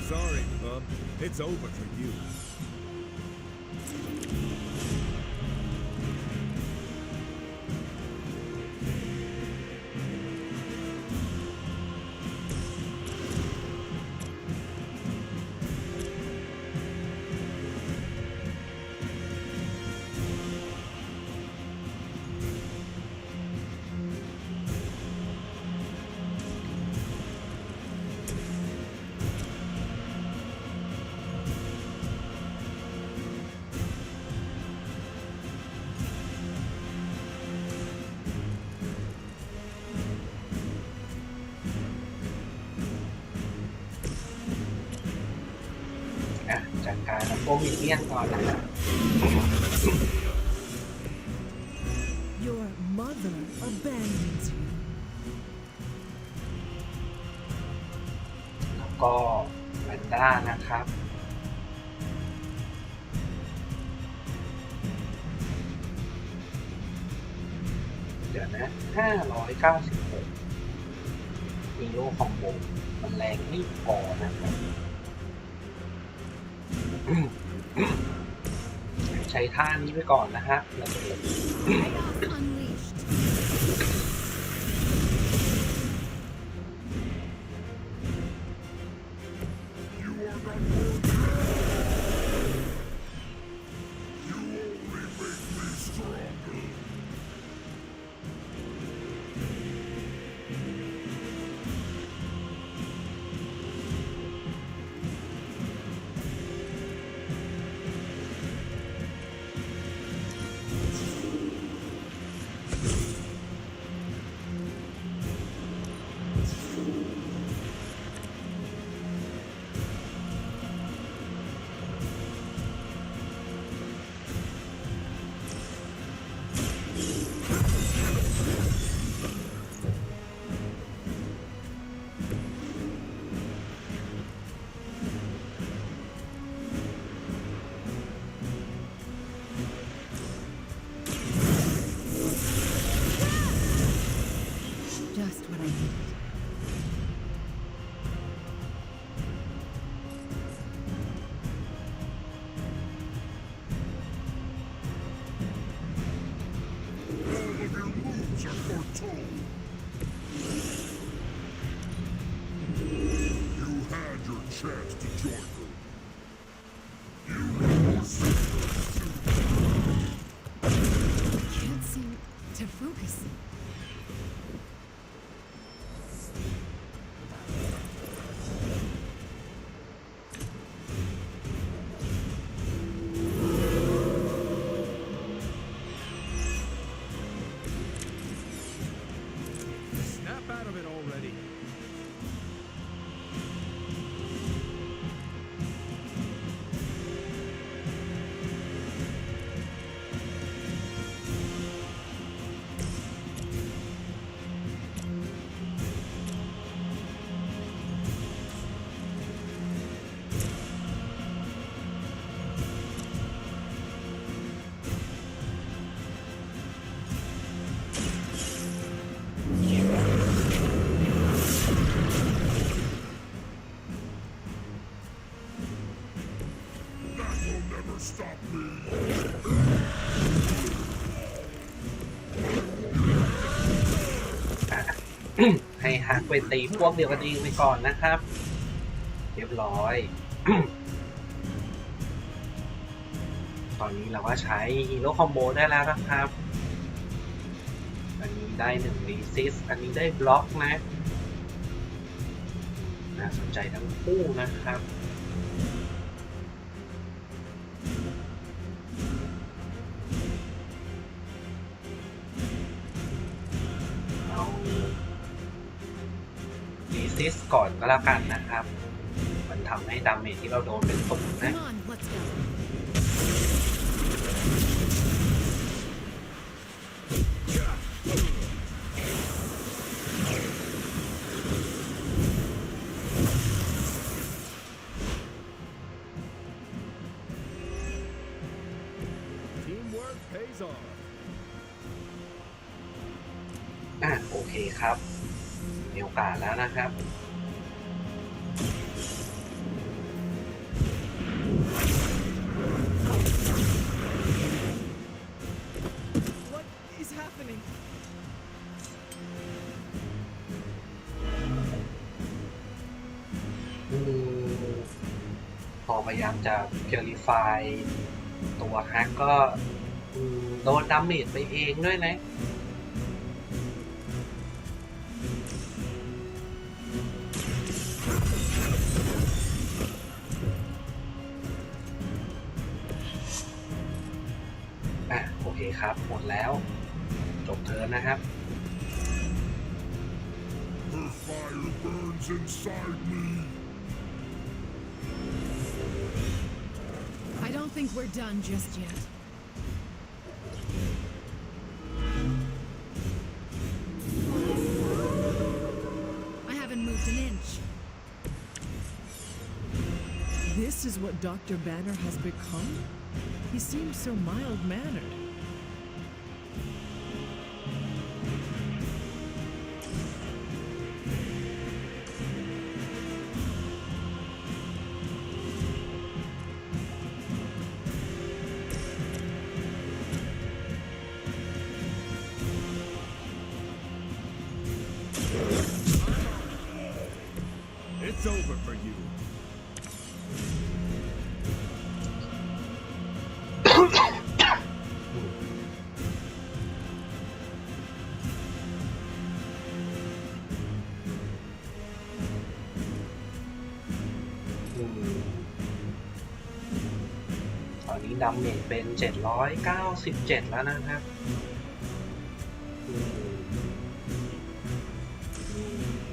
Sorry, bub. It's over for you.จัดการกับพวกมินเนี่ยนก่อนนะครับ Your mother abandons you. แล้วก็แวนด้านะครับเดี๋ยวนะ596มีโลของโบมันแรงไม่พอนะครับใช้ท่านี้ไปก่อนนะฮะแล้วก็chance to join her. Can't seem to focus. Snap out of it already. Stop me! ให้ฮักไปตีพวกเดียวกันเองไปก่อนนะครับ เรียบร้อย ตอนนี้เราก็ใช้ฮีโร่คอมโบได้แล้วนะครับ อันนี้ได้1รีซิสอันนี้ได้บล็อกนะน่าสนใจทั้งคู่นะครับเอารีซิสก่อนก็แล้วกันนะครับมันทำให้ดาเมจที่เราโดนเป็นศูนย์นะ Teamwork pays off. โอเคครับมีโอกาสแล้วนะครับ What is happening? พอพยายามจะ purify ตัวแฮกก็โดนดาเมจไปเองด้วยนะโอเคครับหมดแล้วจบเทิร์นนะครับ Her fire burns inside me. I don't think we're done just yet. I haven't moved an inch. This is what Dr. Banner has become? He seems so mild-mannered. It's over for you. ตอนนี้ดาเมจเป็น797แล้วนะครับ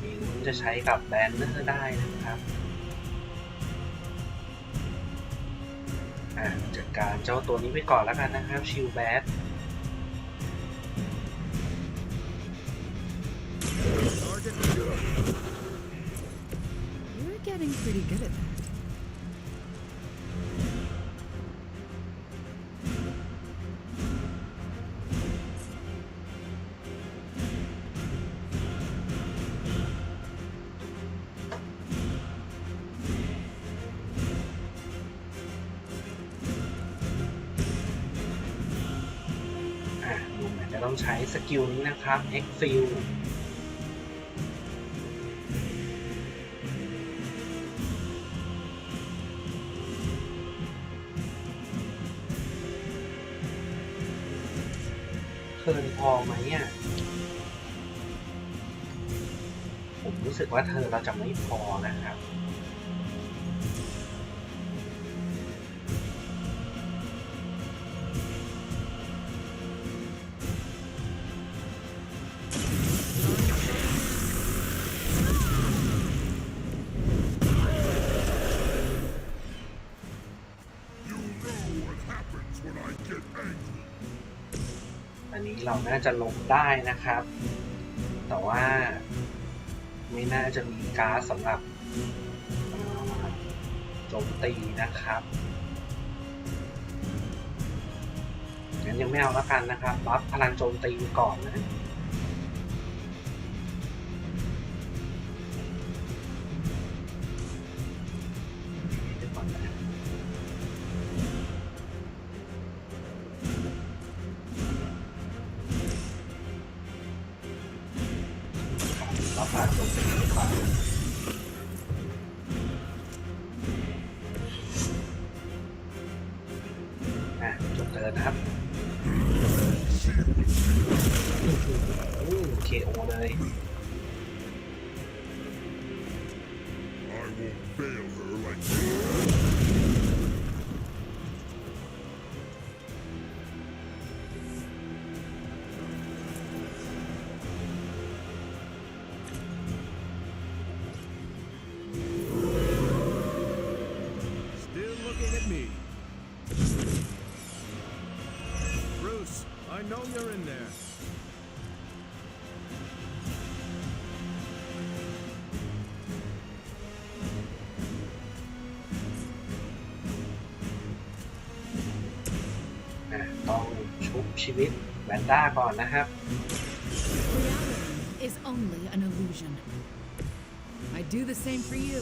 มีลุ้นจะใช้กับแบนเนอร์ได้นะครับจัดการเจ้าตัวนี้ไปก่อนแล้วกันนะครับชิลแบด You're getting pretty good at that.ดูเหมือนจะต้องใช้สกิลนี้นะครับ Exfil เทิร์นพอไหมผมรู้สึกว่าเทิร์นเราจะไม่พอนะครับอันนี้เราน่าจะลงได้นะครับแต่ว่าไม่น่าจะมีการ์ดสำหรับโจมตีนะครับงั้นยังไม่เอาละกันนะครับบัฟพลังโจมตีก่อนนะ เดินนะครับเคโอเลย I won't fail her like this. ต้องชุบชีวิตแวนด้าก่อนนะครับ Reality is only an illusion. I do the same for you.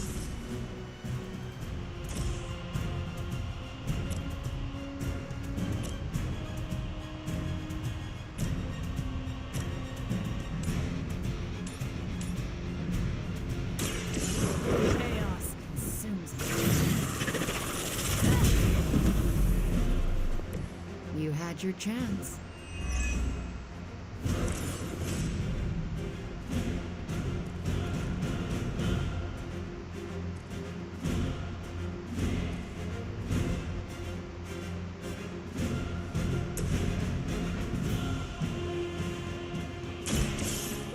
Chaos consumes me. You had your chance.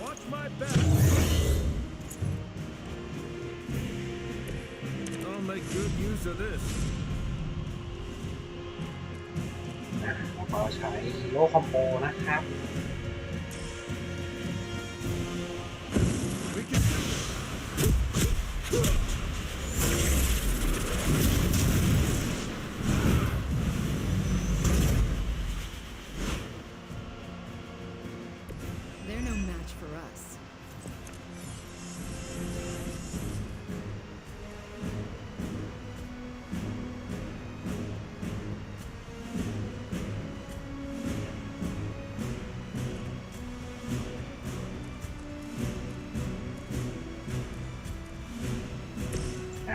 Watch my back. I'll make good use of this. แล้วก็ใช้ฮีโร่คอมโบนะครับ We can do this. They're no match for us.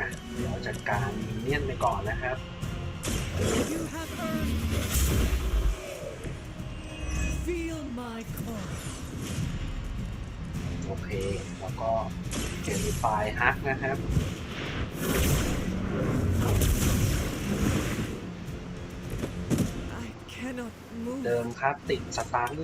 À, เดี๋ยวจัดการมินเนี่ยนไปก่อนนะครับ You have earned this. Feel my call. โอเค แล้วก็เกมไฟล์ฮักนะครับ I cannot move. เดิมครับติดสตาร์ท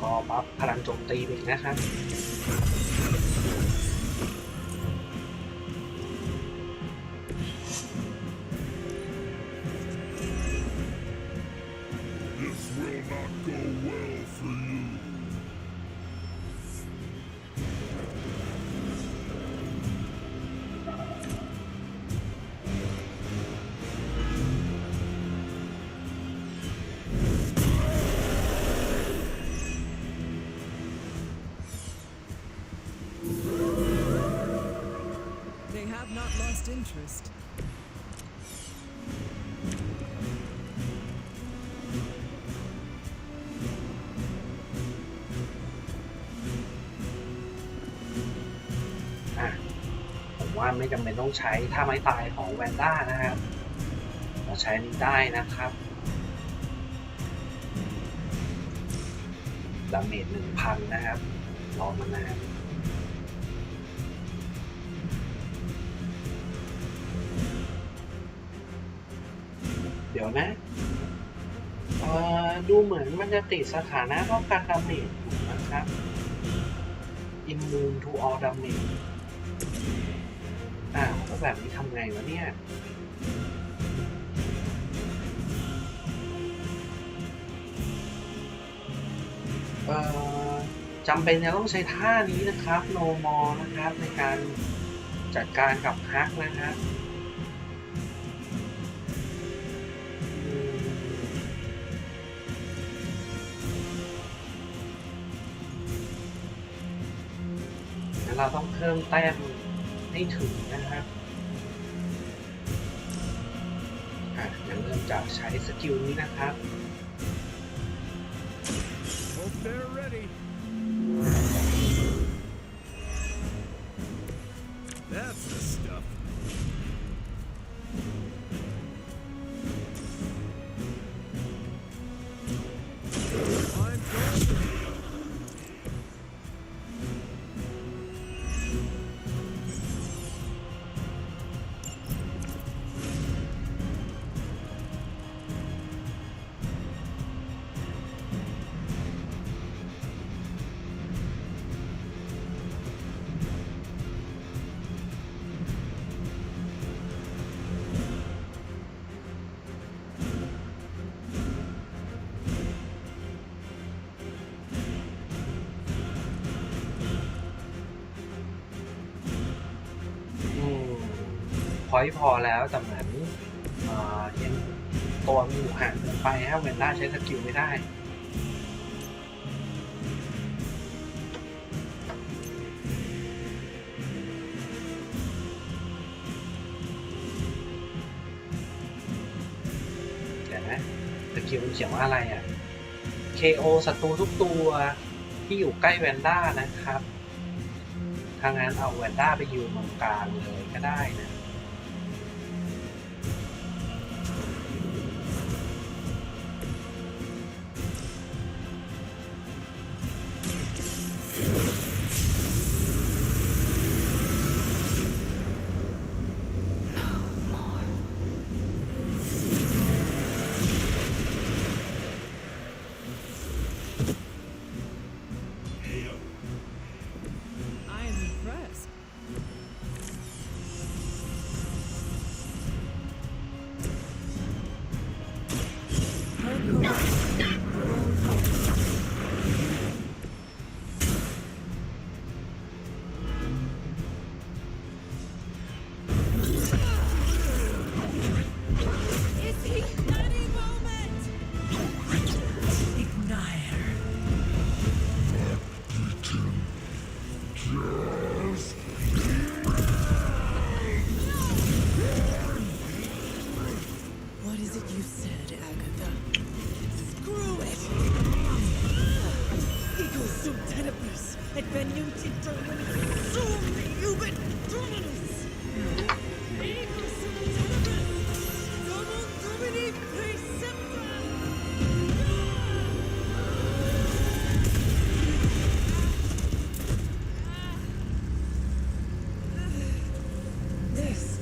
ก็บัฟพลังโจมตีอีกนะครับ This will not go well for you. 'They have not lost interest. À, ผมว่าไม่จำเป็นต้องใช้ท่าไม้ตายของแวนด้านะครับเราใช้นี้ได้นะครับดาเมจ 1,000 นะครับรอมานานเดี๋ยวนะดูเหมือนมันจะติดสถานะป้องกันดาเมจอยู่นะครับ Immune to all damage แล้วแบบนี้ทำไงวะเนี่ยจำเป็นจะต้องใช้ท่านี้นะครับ No more นะครับในการจัดการกับฮักนะครับเราต้องเพิ่มแต้มให้ถึงนะครับ จะเริ่มจากใช้สกิลนี้นะครับ Hope they're ready. That's the stuff. I'm going. พอยต์พอแล้วแต่เหมือนยังตัวมันอยู่ห่างเกินไปฮะเวนด้าใช้สกิลไม่ได้เดี๋ยวนะสกิลมันเขียนว่าอะไรอ่ะ KO ศัตรูทุกตัวที่อยู่ใกล้แวนด้านะครับถ้างั้นเอาแวนด้าไปยืนตรงกลางเลยก็ได้นะ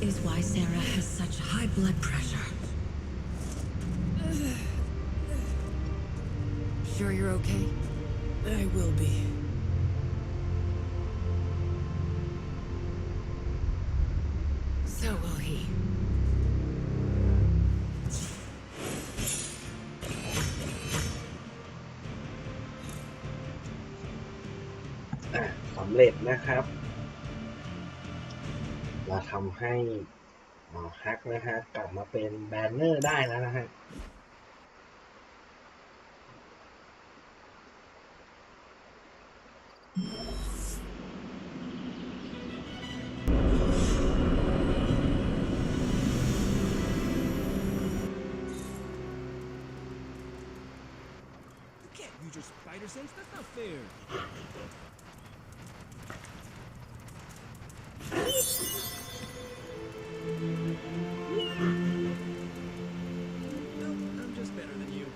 Is why Sarah has such high blood pressure. Sure you're okay? I will be. So will he. สำเร็จนะครับเราทำให้แฮกนะฮะกลับมาเป็นแบนเนอร์ได้แล้วนะฮะUse your spider sense? That's not fair. I'm just better than you.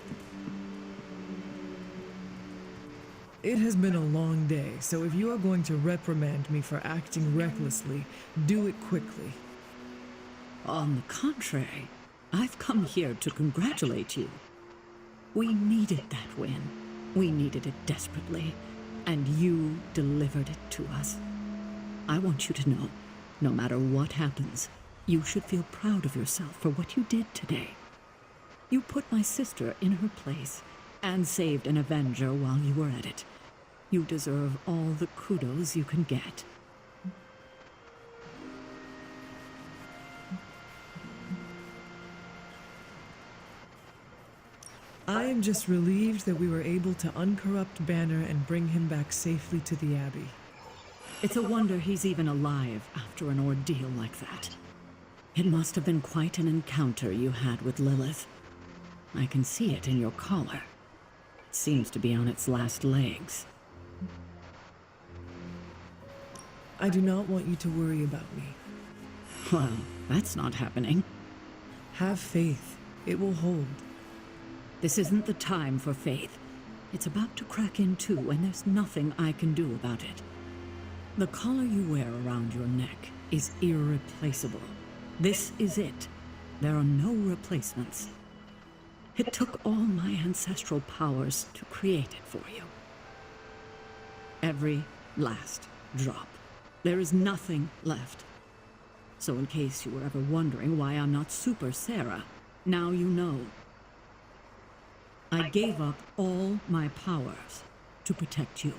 It has been a long day, so if you are going to reprimand me for acting recklessly, do it quickly. On the contrary, I've come here to congratulate you. We needed that win. We needed it desperately, and you delivered it to us. I want you to know, no matter what happens, you should feel proud of yourself for what you did today. You put my sister in her place and saved an Avenger while you were at it. You deserve all the kudos you can get. I am just relieved that we were able to uncorrupt Banner and bring him back safely to the Abbey. It's a wonder he's even alive after an ordeal like that. It must have been quite an encounter you had with Lilith. I can see it in your collar. It seems to be on its last legs. I do not want you to worry about me. Well, that's not happening. Have faith. It will hold. This isn't the time for faith. It's about to crack in too, and there's nothing I can do about it. The collar you wear around your neck is irreplaceable. This is it. There are no replacements. It took all my ancestral powers to create it for you. Every last drop. There is nothing left. So in case you were ever wondering why I'm not Super Sarah, now you know. I gave up all my powers to protect you.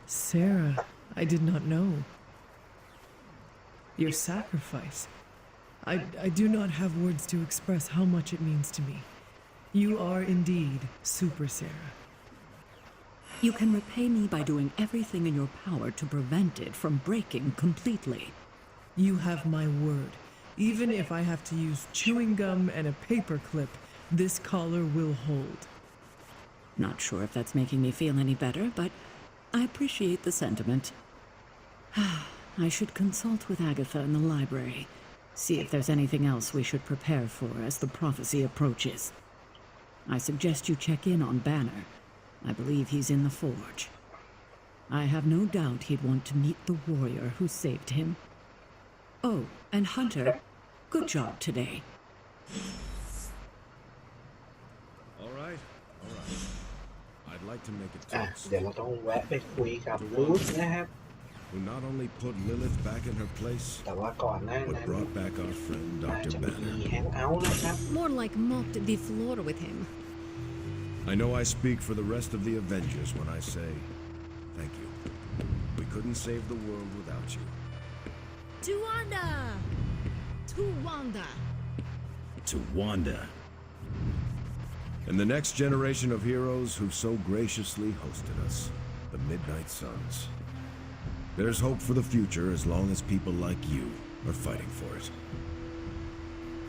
Sarah, I did not know. Your sacrifice. I do not have words to express how much it means to me. You are indeed Super Sarah. You can repay me by doing everything in your power to prevent it from breaking completely. You have my word. Even if I have to use chewing gum and a paper clip, this collar will hold. Not sure if that's making me feel any better, but I appreciate the sentiment. I should consult with Agatha in the library, see if there's anything else we should prepare for as the prophecy approaches. I suggest you check in on Banner. I believe he's in the forge. I have no doubt he'd want to meet the warrior who saved him. Oh, and Hunter, good job today. All right. I'd like to make a อ่ะ toast. เดี๋ยวเราต้องแวะไปคุยกับรูธนะครับ Who not only put Lilith back in her place, แต่ว่าก่อนหน้า but นั้น brought back our friend น่า Dr. จะมี Banner. แฮงเอาท์นะครับ More like mopped the floor with him. I know I speak for the rest of the Avengers when I say thank you. We couldn't save the world without you. To Wanda! To Wanda! To Wanda. And the next generation of heroes who so graciously hosted us, the Midnight Suns. There's hope for the future as long as people like you are fighting for it.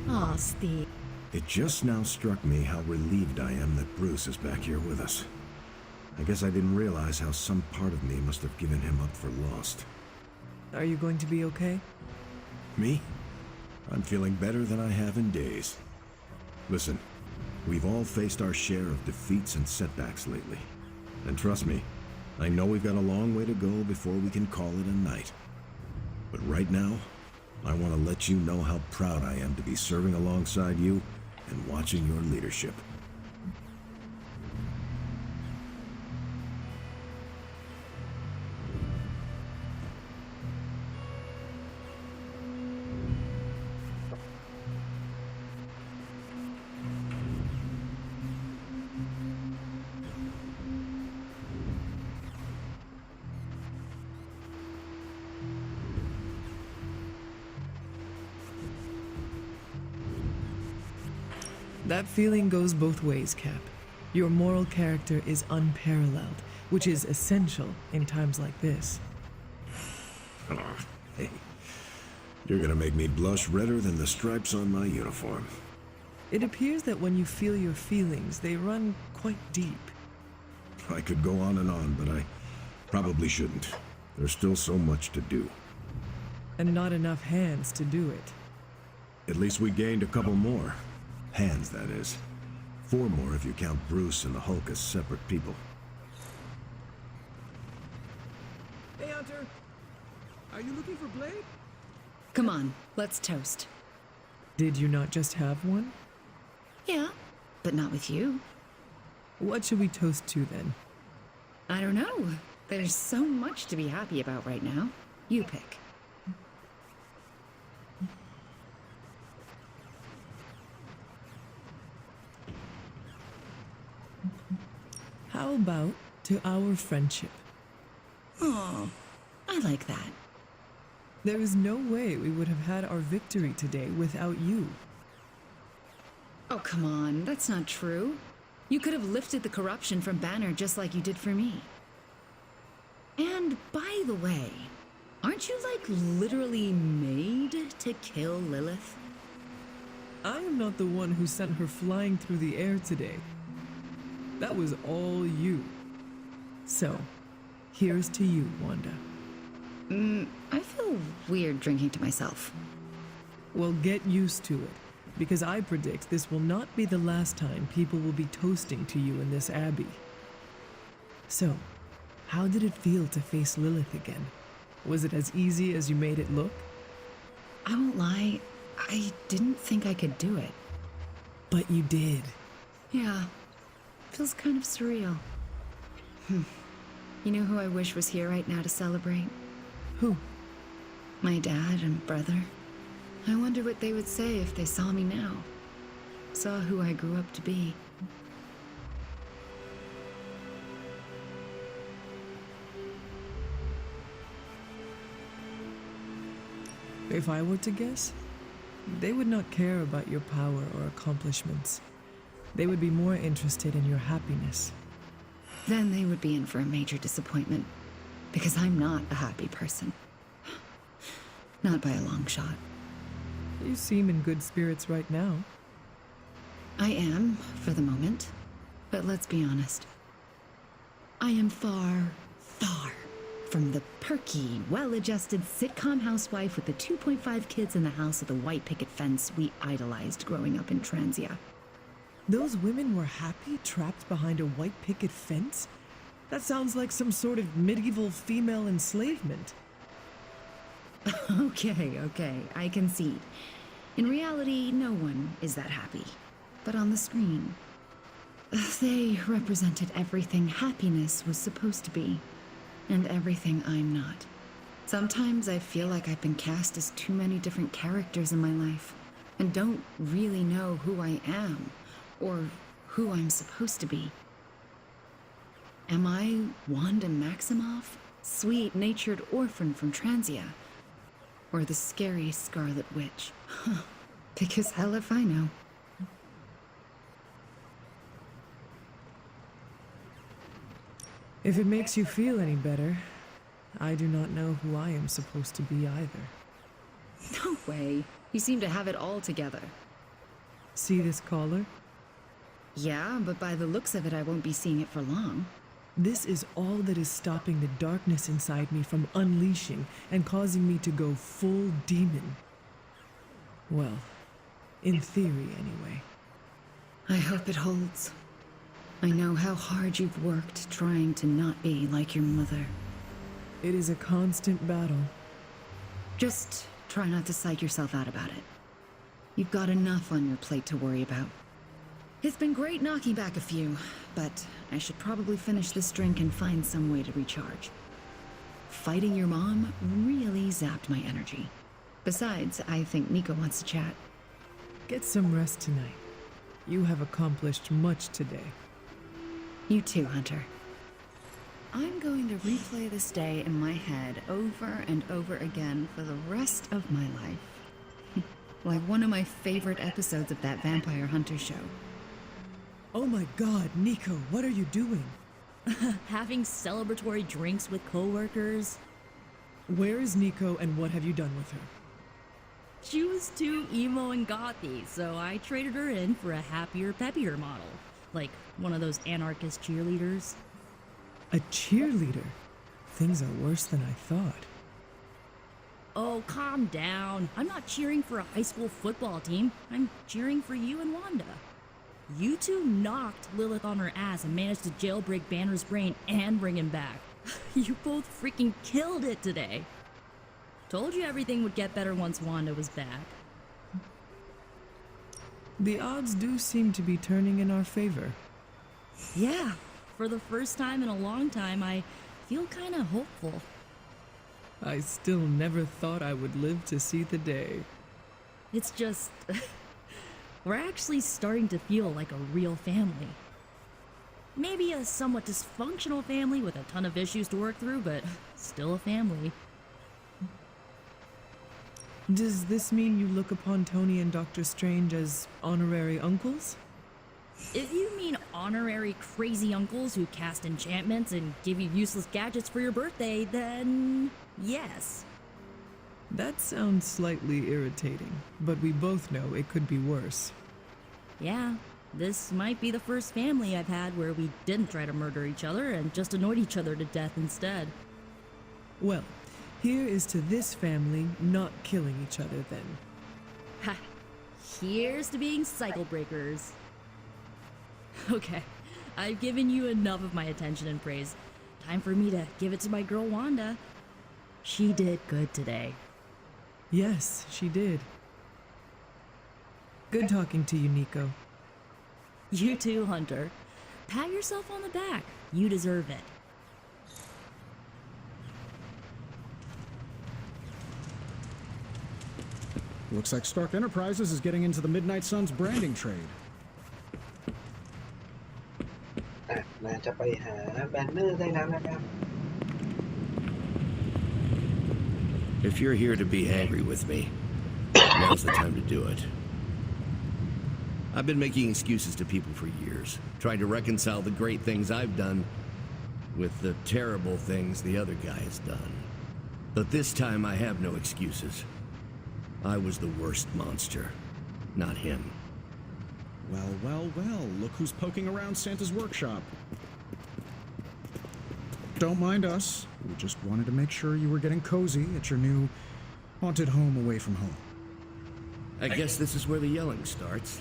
Aw, Steve. It just now struck me how relieved I am that Bruce is back here with us. I guess I didn't realize how some part of me must have given him up for lost. Are you going to be okay? Me? I'm feeling better than I have in days. Listen, we've all faced our share of defeats and setbacks lately. And trust me, I know we've got a long way to go before we can call it a night. But right now, I want to let you know how proud I am to be serving alongside you and watching your leadership. That feeling goes both ways, Cap. Your moral character is unparalleled, which is essential in times like this. Oh, hey. You're gonna make me blush redder than the stripes on my uniform. It appears that when you feel your feelings, they run quite deep. I could go on, but I probably shouldn't. There's still so much to do. And not enough hands to do it. At least we gained a couple more. Hands, that is. 4 more if you count Bruce and the Hulk as separate people. Hey, Hunter. Are you looking for Blade? Come on, let's toast. Did you not just have one? Yeah, but not with you. What should we toast to then? I don't know. There's so much to be happy about right now. You pick. How about to our friendship? Oh, I like that. There is no way we would have had our victory today without you. Oh, come on. That's not true. You could have lifted the corruption from Banner just like you did for me. And by the way, aren't you like literally made to kill Lilith? I am not the one who sent her flying through the air today. That was all you. So, here's to you, Wanda. I feel weird drinking to myself. Well, get used to it, because I predict this will not be the last time people will be toasting to you in this abbey. So, how did it feel to face Lilith again? Was it as easy as you made it look? I won't lie, I didn't think I could do it. But you did. Yeah, feels kind of surreal. You know who I wish was here right now to celebrate? Who? My dad and brother. I wonder what they would say if they saw me now. Saw who I grew up to be. If I were to guess, they would not care about your power or accomplishments. They would be more interested in your happiness. Then they would be in for a major disappointment, because I'm not a happy person. Not by a long shot. You seem in good spirits right now. I am, for the moment. But let's be honest. I am far, far from the perky, well-adjusted sitcom housewife with the 2.5 kids in the house with the white picket fence we idolized growing up in Transia. Those women were happy trapped behind a white picket fence? That sounds like some sort of medieval female enslavement. Okay, I concede. In reality, no one is that happy. But on the screen, they represented everything happiness was supposed to be, and everything I'm not. Sometimes I feel like I've been cast as too many different characters in my life, and don't really know who I am, or who I'm supposed to be. Am I Wanda Maximoff, sweet-natured orphan from Transia? Or the scary Scarlet Witch? Because hell if I know. If it makes you feel any better, I do not know who I am supposed to be either. No way. You seem to have it all together. See this collar? Yeah, but by the looks of it, I won't be seeing it for long. This is all that is stopping the darkness inside me from unleashing and causing me to go full demon. Well, in theory anyway. I hope it holds. I know how hard you've worked trying to not be like your mother. It is a constant battle. Just try not to psych yourself out about it. You've got enough on your plate to worry about. It's been great knocking back a few, but I should probably finish this drink and find some way to recharge. Fighting your mom really zapped my energy. Besides, I think Nico wants to chat. Get some rest tonight. You have accomplished much today. You too, Hunter. I'm going to replay this day in my head over and over again for the rest of my life. Like one of my favorite episodes of that Vampire Hunter show. Oh my god, Nico, what are you doing? Having celebratory drinks with coworkers. Where is Nico and what have you done with her? She was too emo and gothy, so I traded her in for a happier, peppier model. Like one of those anarchist cheerleaders. A cheerleader? Things are worse than I thought. Oh, calm down. I'm not cheering for a high school football team. I'm cheering for you and Wanda. You two knocked Lilith on her ass and managed to jailbreak Banner's brain and bring him back. You both freaking killed it today. Told you everything would get better once Wanda was back. The odds do seem to be turning in our favor. Yeah, for the first time in a long time, I feel kind of hopeful. I still never thought I would live to see the day. It's just... we're actually starting to feel like a real family. Maybe a somewhat dysfunctional family with a ton of issues to work through, but still a family. Does this mean you look upon Tony and Dr. Strange as honorary uncles? If you mean honorary crazy uncles who cast enchantments and give you useless gadgets for your birthday, then yes. That sounds slightly irritating, but we both know it could be worse. Yeah, this might be the first family I've had where we didn't try to murder each other and just annoyed each other to death instead. Well, here is to this family not killing each other then. Ha! Here's to being cycle breakers. Okay, I've given you enough of my attention and praise. Time for me to give it to my girl Wanda. She did good today. Yes, she did. Good talking to you, Nico. You too, Hunter. Pat yourself on the back. You deserve it. Looks like Stark Enterprises is getting into the Midnight Suns branding trade. น่าจะไปหาแบนเนอร์ได้แล้วนะครับ If you're here to be angry with me, now's the time to do it. I've been making excuses to people for years, trying to reconcile the great things I've done with the terrible things the other guy has done. But this time I have no excuses. I was the worst monster, not him. Well, well, well, look who's poking around Santa's workshop. Don't mind us. We just wanted to make sure you were getting cozy at your new haunted home away from home. I guess this is where the yelling starts.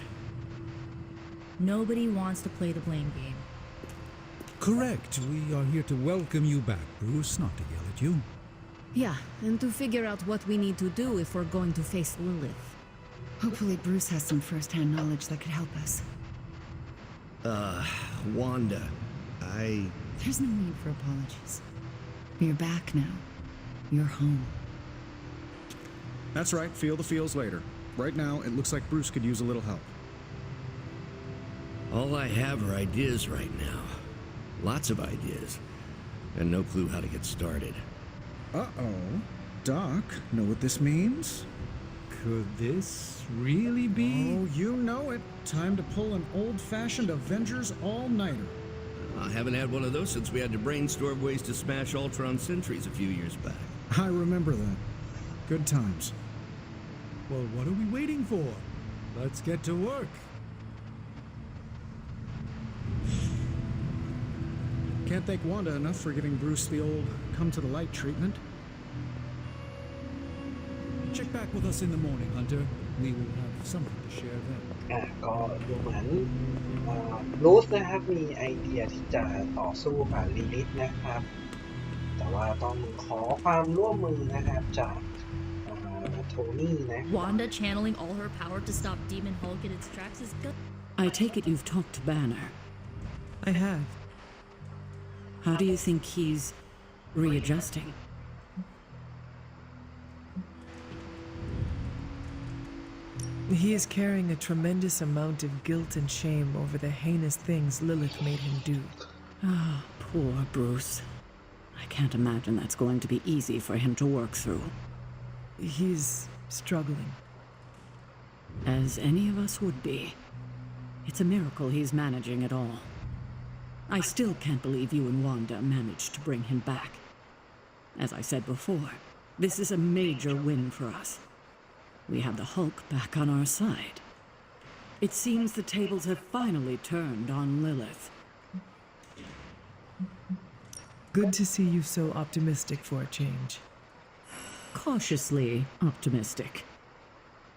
Nobody wants to play the blame game. Correct. We are here to welcome you back, Bruce, not to yell at you. Yeah, and to figure out what we need to do if we're going to face Lilith. Hopefully Bruce has some first-hand knowledge that could help us. Wanda, There's no need for apologies. You're back now. You're home. That's right, feel the feels later. Right now, it looks like Bruce could use a little help. All I have are ideas right now. Lots of ideas. And no clue how to get started. Uh-oh. Doc, know what this means? Could this really be? Oh, you know it. Time to pull an old-fashioned Avengers all-nighter. I haven't had one of those since we had to brainstorm ways to smash Ultron sentries a few years back. I remember that. Good times. Well, what are we waiting for? Let's get to work. Can't thank Wanda enough for giving Bruce the old come-to-the-light treatment. Check back with us in the morning, Hunter. We will have something to share then. ก็ดูเหมือนรูสนะครับมีไอเดียที่จะต่อสู้กับลิลิธนะครับแต่ว่าต้องขอความร่วมมือนะครับจากโทนี่นะ Wanda channeling all her power to stop Demon Hulk in its tracks is good. I take it you've talked to Banner. I have. How do you think he's readjusting? He is carrying a tremendous amount of guilt and shame over the heinous things Lilith made him do. Ah, poor Bruce. I can't imagine that's going to be easy for him to work through. He's struggling. As any of us would be. It's a miracle he's managing it all. I still can't believe you and Wanda managed to bring him back. As I said before, this is a major win for us. We have the Hulk back on our side. It seems the tables have finally turned on Lilith. Good to see you so optimistic for a change. Cautiously optimistic.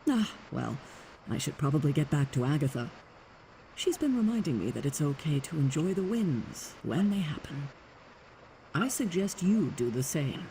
Ah, well, I should probably get back to Agatha. She's been reminding me that it's okay to enjoy the wins when they happen. I suggest you do the same.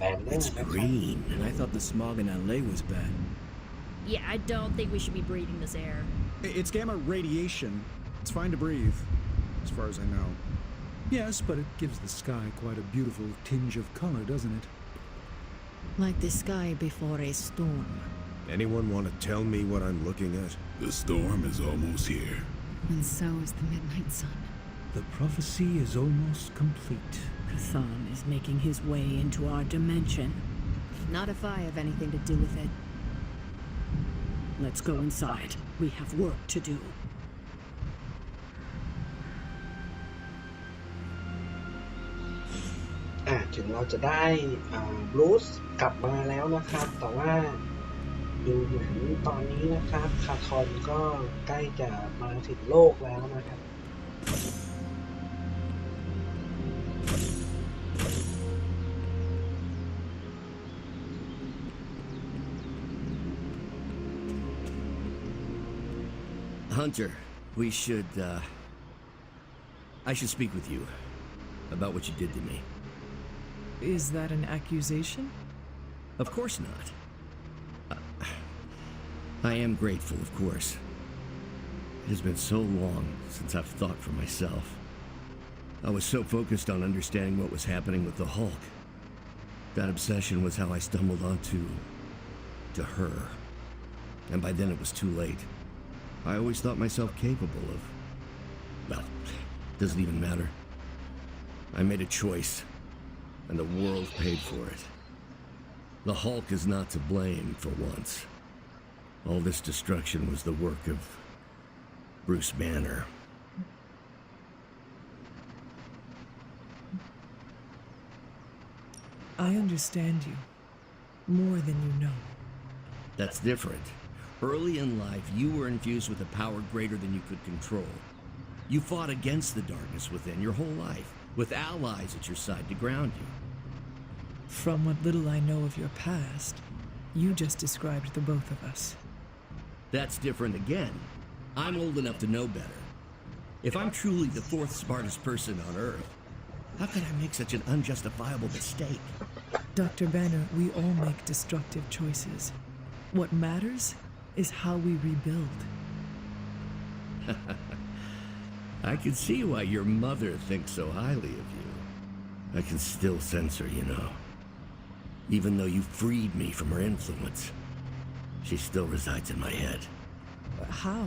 แบนเนอ It's ร์นะครับ green. And I thought the smog in LA was bad. Yeah, I don't think we should be breathing this air. It's gamma radiation. It's fine to breathe, as far as I know. Yes, but it gives the sky quite a beautiful tinge of color, doesn't it? Like the sky before a storm. Anyone want to tell me what I'm looking at? The storm is almost here. And so is the midnight sun. The prophecy is almost complete. Chthon is making his way into our dimension. Not if I have anything to do with it. Let's go inside. We have work to do. ถึงเราจะได้บรูซกลับมาแล้วนะครับแต่ว่าดูเหมือนตอนนี้นะครับคาทอนก็ใกล้จะมาถึงโลกแล้วนะครับ Hunter, we should, I should speak with you about what you did to me. Is that an accusation? Of course not. I am grateful, of course. It has been so long since I've thought for myself. I was so focused on understanding what was happening with the Hulk. That obsession was how I stumbled onto her. And by then it was too late. I always thought myself capable of... well, doesn't even matter. I made a choice, and the world paid for it. The Hulk is not to blame for once. All this destruction was the work of Bruce Banner. I understand you. More than you know. That's different. Early in life, you were infused with a power greater than you could control. You fought against the darkness within your whole life, with allies at your side to ground you. From what little I know of your past, you just described the both of us. That's different again. I'm old enough to know better. If I'm truly the fourth smartest person on Earth, how could I make such an unjustifiable mistake? Dr. Banner, we all make destructive choices. What matters is how we rebuild. I can see why your mother thinks so highly of you. I can still sense her, you know. Even though you freed me from her influence, she still resides in my head. How?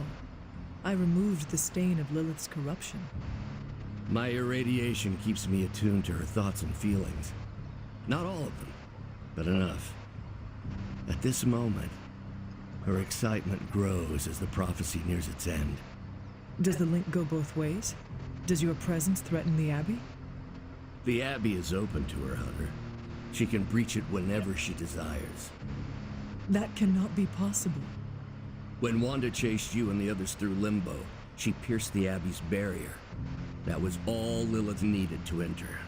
I removed the stain of Lilith's corruption. My irradiation keeps me attuned to her thoughts and feelings. Not all of them, but enough. At this moment, her excitement grows as the prophecy nears its end. Does the link go both ways? Does your presence threaten the Abbey? The Abbey is open to her, Hunter. She can breach it whenever she desires. That cannot be possible. When Wanda chased you and the others through Limbo, she pierced the Abbey's barrier. That was all Lilith needed to enter.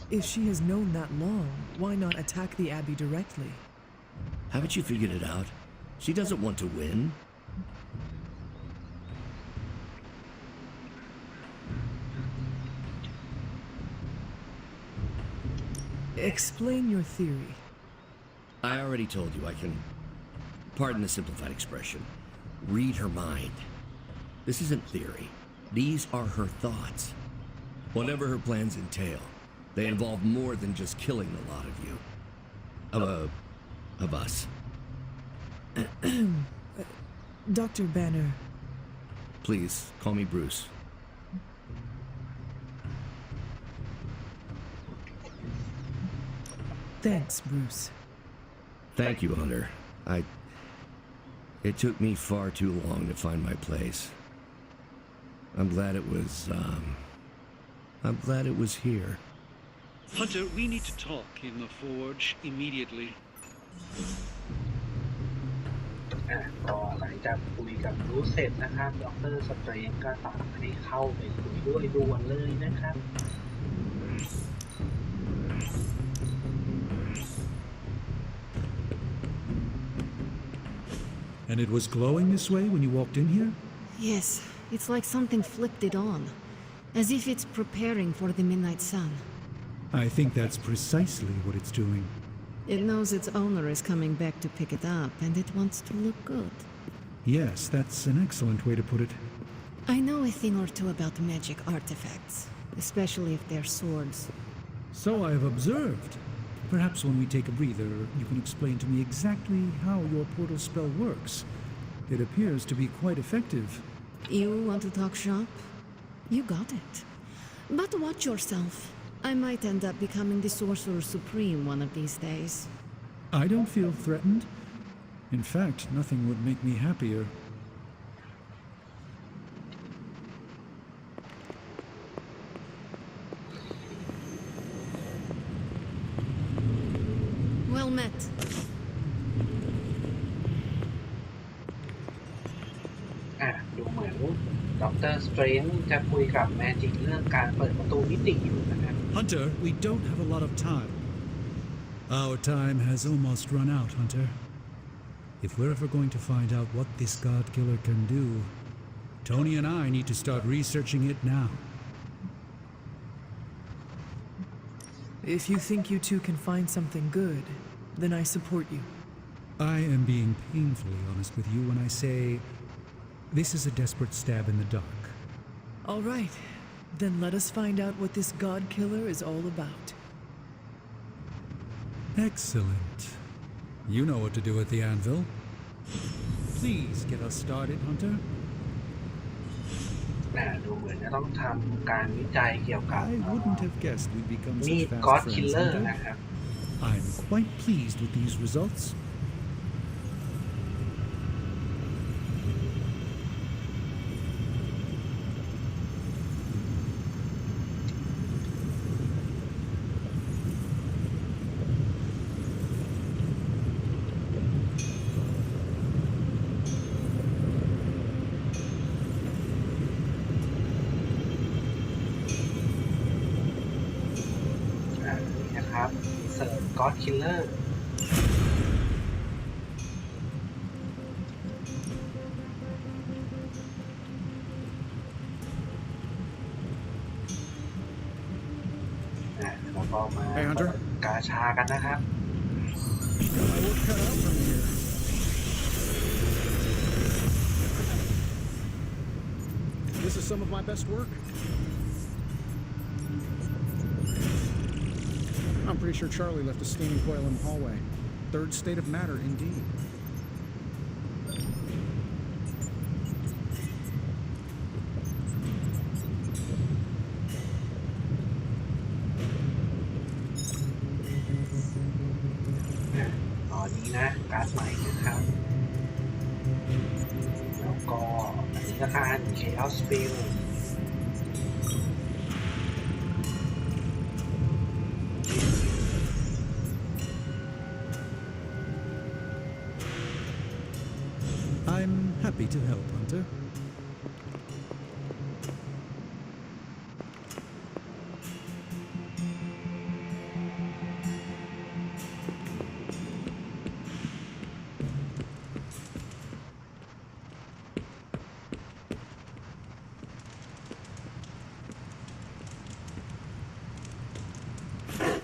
If she has known that long, why not attack the Abbey directly? Haven't you figured it out? She doesn't want to win. Explain your theory. I already told you I can, pardon the simplified expression, read her mind. This isn't theory. These are her thoughts. Whatever her plans entail, they involve more than just killing a lot of you. Of us. Dr. Banner. Please, call me Bruce. Thanks, Bruce. Thank you, Hunter. It took me far too long to find my place. I'm glad it was here. Hunter, we need to talk in the forge immediately. ก็หลังจากคุยกับบรูซเสร็จนะครับดร.สเตรนจ์ก็สั่งให้เข้าไปคุยด้วยด่วนเลยนะครับ And it was glowing this way when you walked in here? Yes, it's like something flipped it on. As if it's preparing for the midnight sun. I think that's precisely what it's doing. It knows its owner is coming back to pick it up, and it wants to look good. Yes, that's an excellent way to put it. I know a thing or two about magic artifacts, especially if they're swords. So I have observed. Perhaps when we take a breather, you can explain to me exactly how your portal spell works. It appears to be quite effective. You want to talk shop? You got it. But watch yourself. I might end up becoming the Sorcerer Supreme one of these days. I don't feel threatened. In fact, nothing would make me happier. Well met. ดูเหมือนด็อกเตอร์สเตรนจ์จะคุยกับแมจิกเรื่องการเปิดประตูมิติอยู่นะครับ Hunter, we don't have a lot of time. Our time has almost run out, Hunter. If we're ever going to find out what this god killer can do, Tony and I need to start researching it now. If you think you two can find something good, then I support you. I am being painfully honest with you when I say this is a desperate stab in the dark. All right, then let us find out what this god killer is all about. Excellent. You know what to do at the anvil. Please get us started, Hunter. ดูเหมือนจะต้องทำการวิจัยเกี่ยวกับ I wouldn't have guessed we'd become มีด such ก็อด fast คิล friends, เลอร์ Hunter. นะครับ I'm quite pleased with these results. God Killer แล้วก็มาเปิดกาชากันนะครับ This is some of my best work. I'm pretty sure Charlie left a steaming coil in the hallway. Third state of matter, indeed. Chaos Field I'm happy to help, Hunter.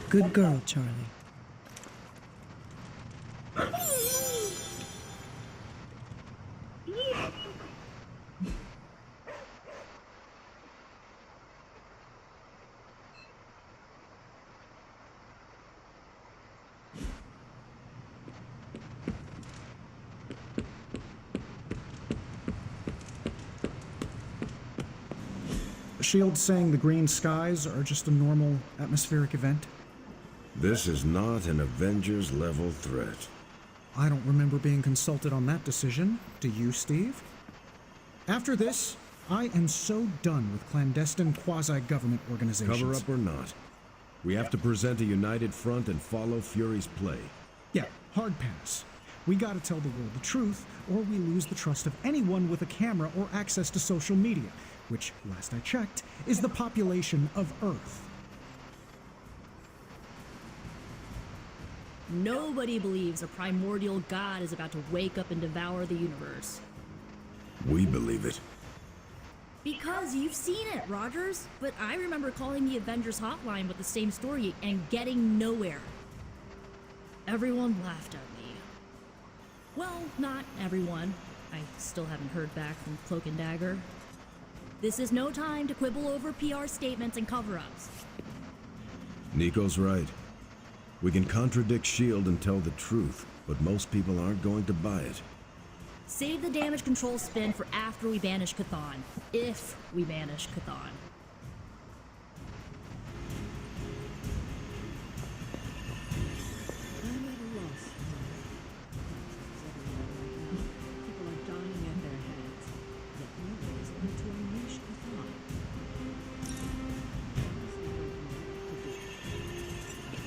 Good girl, Charlie. Shield saying the green skies are just a normal atmospheric event? This is not an Avengers-level threat. I don't remember being consulted on that decision. Do you, Steve? After this, I am so done with clandestine quasi-government organizations. Cover up or not, we have to present a united front and follow Fury's play. Yeah, hard pass. We gotta tell the world the truth, or we lose the trust of anyone with a camera or access to social media, which, last I checked, is the population of Earth. Nobody believes a primordial god is about to wake up and devour the universe. We believe it. Because you've seen it, Rogers. But I remember calling the Avengers hotline with the same story and getting nowhere. Everyone laughed at me. Well, not everyone. I still haven't heard back from Cloak and Dagger. This is no time to quibble over PR statements and cover-ups. Nico's right. We can contradict S.H.I.E.L.D. and tell the truth, but most people aren't going to buy it. Save the damage control spin for after we banish Chthon. If we banish Chthon. I'm at a loss. People are dying at their hands, yet no one is going to unleash Chthon.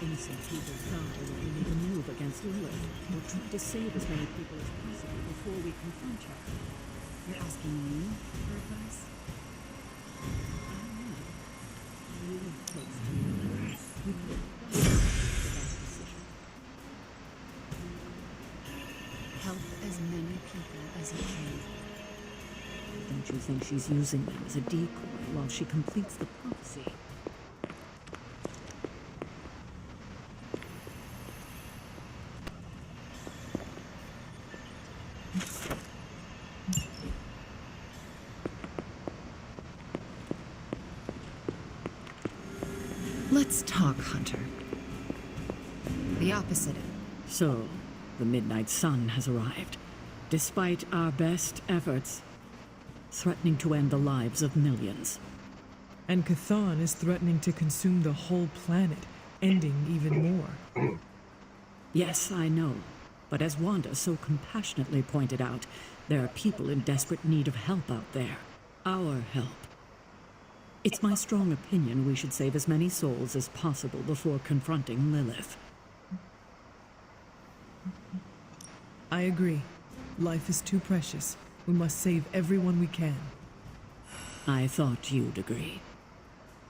Innocent people die when we make a move against Lilith. We'll try to save as many people as possible before we confront her. You're asking me for advice? Lilith takes time. We put the best decision. Help as many people as you can. Don't you think she's using them as a decoy while she completes the prophecy? Let's talk, Hunter. The opposite. So, the Midnight Sun has arrived, despite our best efforts, threatening to end the lives of millions. And Chthon is threatening to consume the whole planet, ending even more. Yes, I know. But as Wanda so compassionately pointed out, there are people in desperate need of help out there. Our help. It's my strong opinion we should save as many souls as possible before confronting Lilith. I agree. Life is too precious. We must save everyone we can. I thought you'd agree.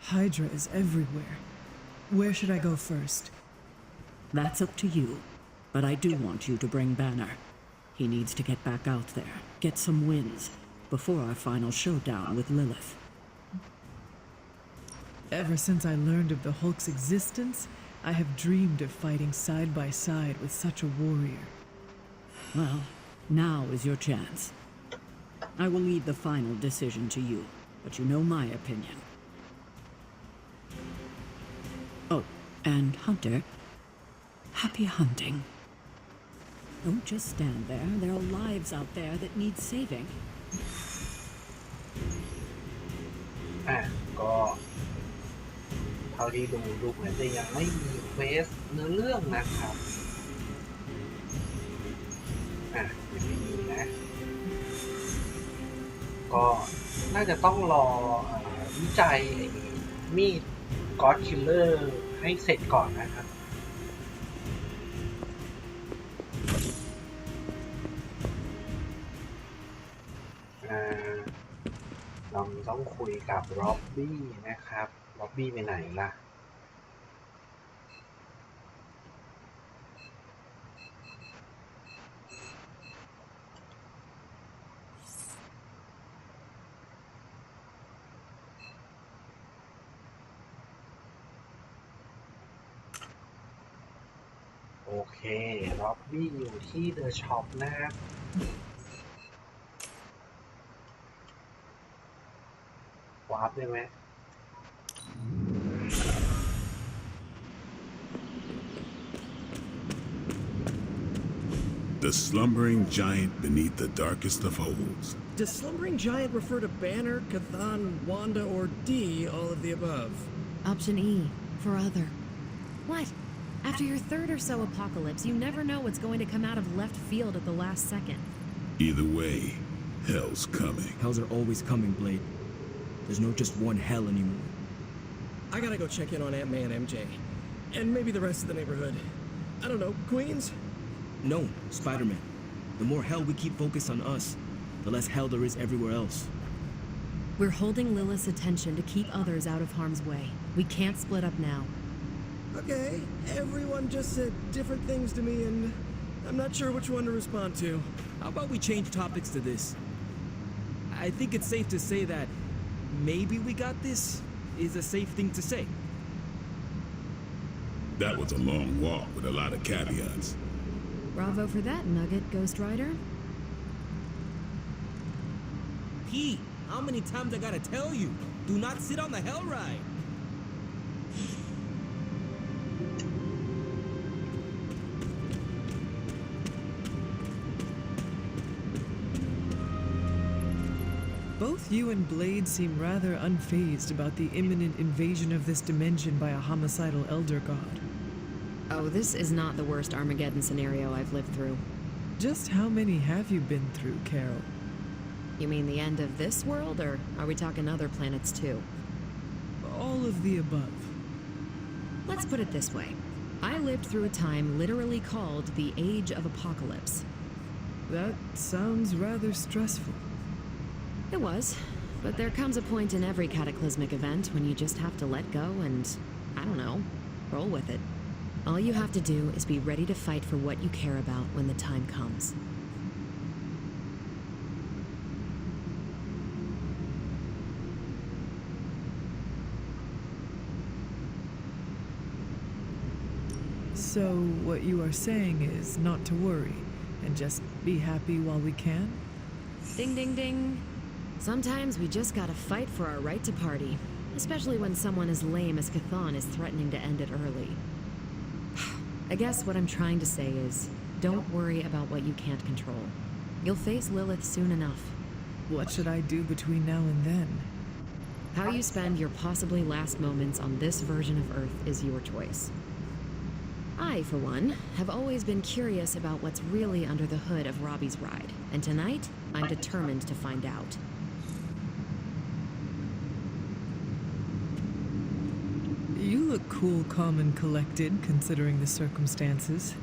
Hydra is everywhere. Where should I go first? That's up to you. But I do want you to bring Banner. He needs to get back out there, get some wins, before our final showdown with Lilith. Ever since I learned of the Hulk's existence, I have dreamed of fighting side by side with such a warrior. Well, now is your chance. I will leave the final decision to you, but you know my opinion. Oh, and Hunter, happy hunting. Don't just stand there. There are lives out there that need saving. ก็เท่าที่ดูเหมือนจะยังไม่มีเควสเนื้อเรื่องนะครับยังไม่มีนะ ก็น่าจะต้องรอวิจัยมีดก็อดคิลเลอร์ให้เสร็จก่อนนะครับเราต้องคุยกับร็อบบี้นะครับร็อบบี้ไปไหนล่ะโอเคร็อบบี้อยู่ที่เดอะช็อปนะครับวาร์ปได้ไหม The slumbering giant beneath the darkest of holes. Does slumbering giant refer to Banner, Chthon, Wanda, or D, all of the above? Option E, for other. What? After your third or so apocalypse, you never know what's going to come out of left field at the last second. Either way, hell's coming. Hells are always coming, Blade. There's no just one hell anymore. I gotta go check in on Aunt May and MJ. And maybe the rest of the neighborhood. I don't know, Queens? No, Spider-Man. The more hell we keep focused on us, the less hell there is everywhere else. We're holding Lilith's attention to keep others out of harm's way. We can't split up now. Okay, everyone just said different things to me, and I'm not sure which one to respond to. How about we change topics to this? I think it's safe to say that maybe we got this is a safe thing to say. That was a long walk with a lot of caveats. Bravo for that nugget, Ghost Rider. Pete, how many times I gotta tell you? Do not sit on the hell ride. Both you and Blade seem rather unfazed about the imminent invasion of this dimension by a homicidal Elder God. Oh, this is not the worst Armageddon scenario I've lived through. Just how many have you been through, Carol? You mean the end of this world, or are we talking other planets too? All of the above. Let's put it this way. I lived through a time literally called the Age of Apocalypse. That sounds rather stressful. It was, but there comes a point in every cataclysmic event when you just have to let go and, I don't know, roll with it. All you have to do is be ready to fight for what you care about when the time comes. So what you are saying is not to worry and just be happy while we can? Ding ding ding. Sometimes we just gotta fight for our right to party, especially when someone as lame as Chthon is threatening to end it early. I guess what I'm trying to say is, don't worry about what you can't control. You'll face Lilith soon enough. What should I do between now and then? How you spend your possibly last moments on this version of Earth is your choice. I, for one, have always been curious about what's really under the hood of Robbie's ride, and tonight, I'm determined to find out. You look cool, calm, and collected, considering the circumstances.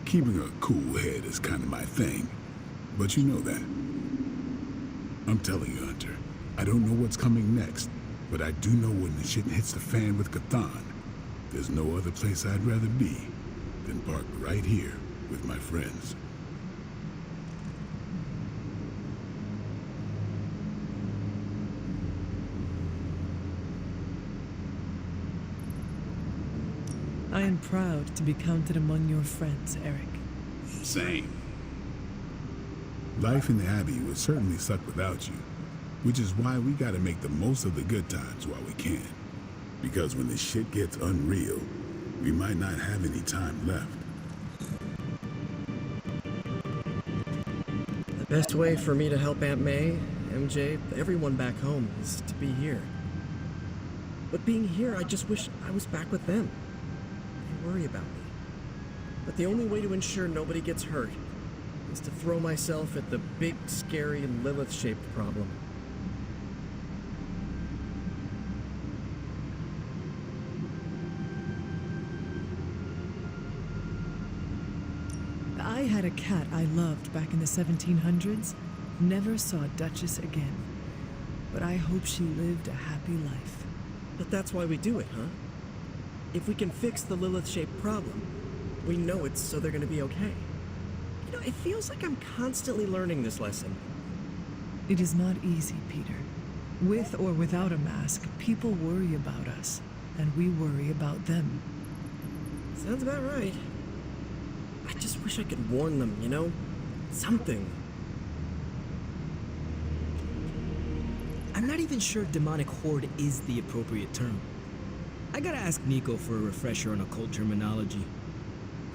Keeping a cool head is kind of my thing, but you know that. I'm telling you, Hunter, I don't know what's coming next, but I do know when the shit hits the fan with Chthon, there's no other place I'd rather be than parked right here with my friends. I am proud to be counted among your friends, Eric. Same. Life in the Abbey would certainly suck without you, which is why we gotta make the most of the good times while we can. Because when the shit gets unreal, we might not have any time left. The best way for me to help Aunt May, MJ, everyone back home is to be here. But being here, I just wish I was back with them. They worry about me. But the only way to ensure nobody gets hurt is to throw myself at the big, scary, Lilith-shaped problem. I had a cat I loved back in the 1700s. Never saw Duchess again. But I hope she lived a happy life. But that's why we do it, huh? If we can fix the Lilith-shaped problem, we know it's so they're gonna be okay. You know, it feels like I'm constantly learning this lesson. It is not easy, Peter. With or without a mask, people worry about us, and we worry about them. Sounds about right. I just wish I could warn them, you know? Something. I'm not even sure demonic horde is the appropriate term. I gotta ask Nico for a refresher on occult terminology.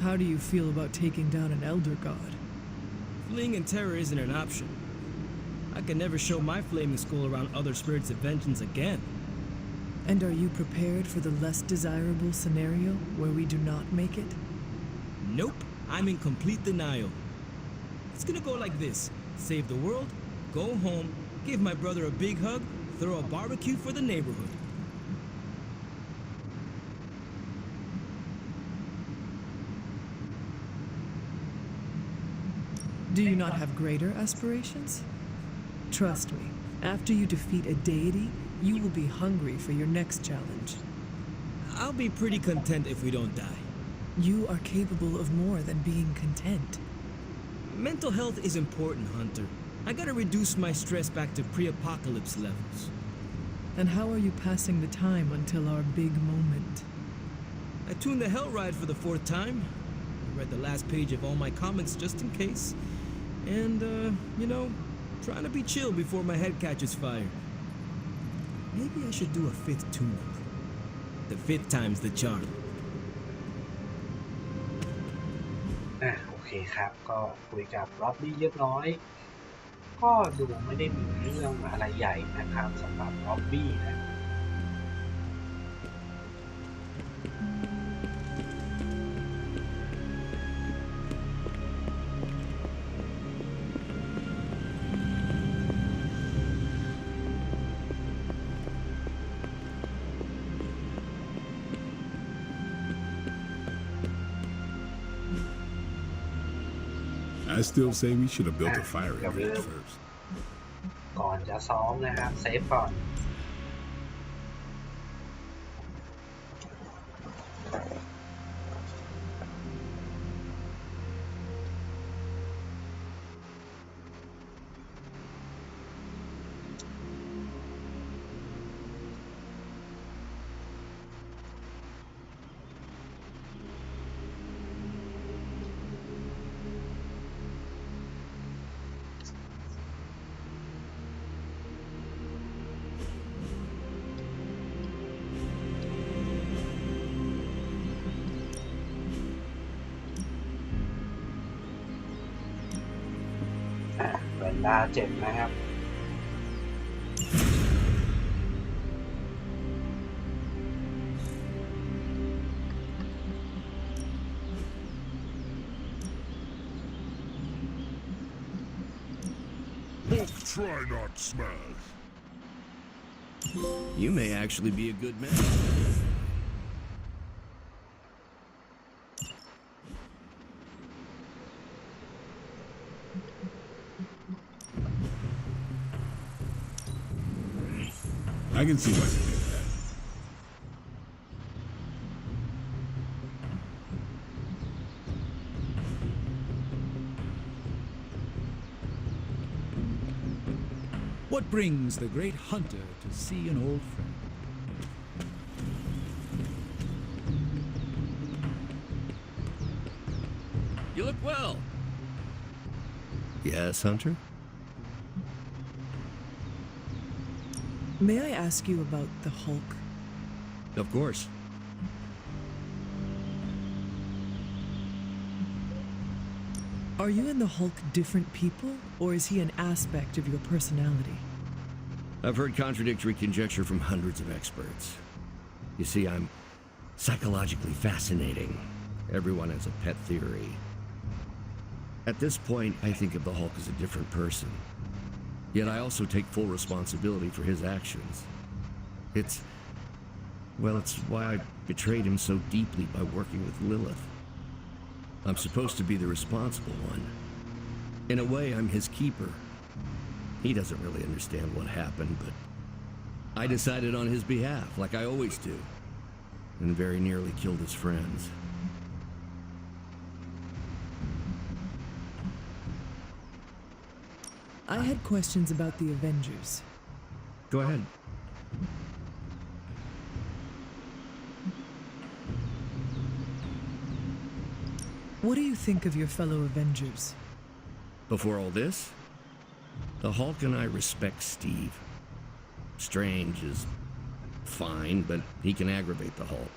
How do you feel about taking down an elder god? Fleeing in terror isn't an option. I can never show my flaming skull around other spirits of vengeance again. And are you prepared for the less desirable scenario where we do not make it? Nope, I'm in complete denial. It's gonna go like this. Save the world, go home, give my brother a big hug, throw a barbecue for the neighborhood. Do you not have greater aspirations? Trust me, after you defeat a deity, you will be hungry for your next challenge. I'll be pretty content if we don't die. You are capable of more than being content. Mental health is important, Hunter. I gotta reduce my stress back to pre-apocalypse levels. And how are you passing the time until our big moment? I tuned the Hell Ride for the 4th time. I read the last page of all my comics just in case. And, you know, trying to be chill before my head catches fire. Maybe I should do a 5th tune-up. The 5th time's the charm. โอเคครับก็คุยกับล็อบบี้เรียบร้อยก็ดูไม่ได้มีเรื่องอะไรใหญ่นะครับสำหรับล็อบบี้นะI still say we should have built a firing range first. ก่อนจะซ้อมนะครับเซฟก่อนเวนด้าเจ็บนะครับ Hulk, try not smash. You may actually be a good man. I can see why you did that. What brings the great hunter to see an old friend? You look well. Yes, Hunter? May I ask you about the Hulk? Of course. Are you and the Hulk different people, or is he an aspect of your personality? I've heard contradictory conjecture from hundreds of experts. You see, I'm psychologically fascinating. Everyone has a pet theory. At this point, I think of the Hulk as a different person. Yet I also take full responsibility for his actions. It's why I betrayed him so deeply by working with Lilith. I'm supposed to be the responsible one. In a way, I'm his keeper. He doesn't really understand what happened, but I decided on his behalf, like I always do, and very nearly killed his friends. I had questions about the Avengers. Go ahead. What do you think of your fellow Avengers? Before all this, the Hulk and I respect Steve. Strange is fine, but he can aggravate the Hulk.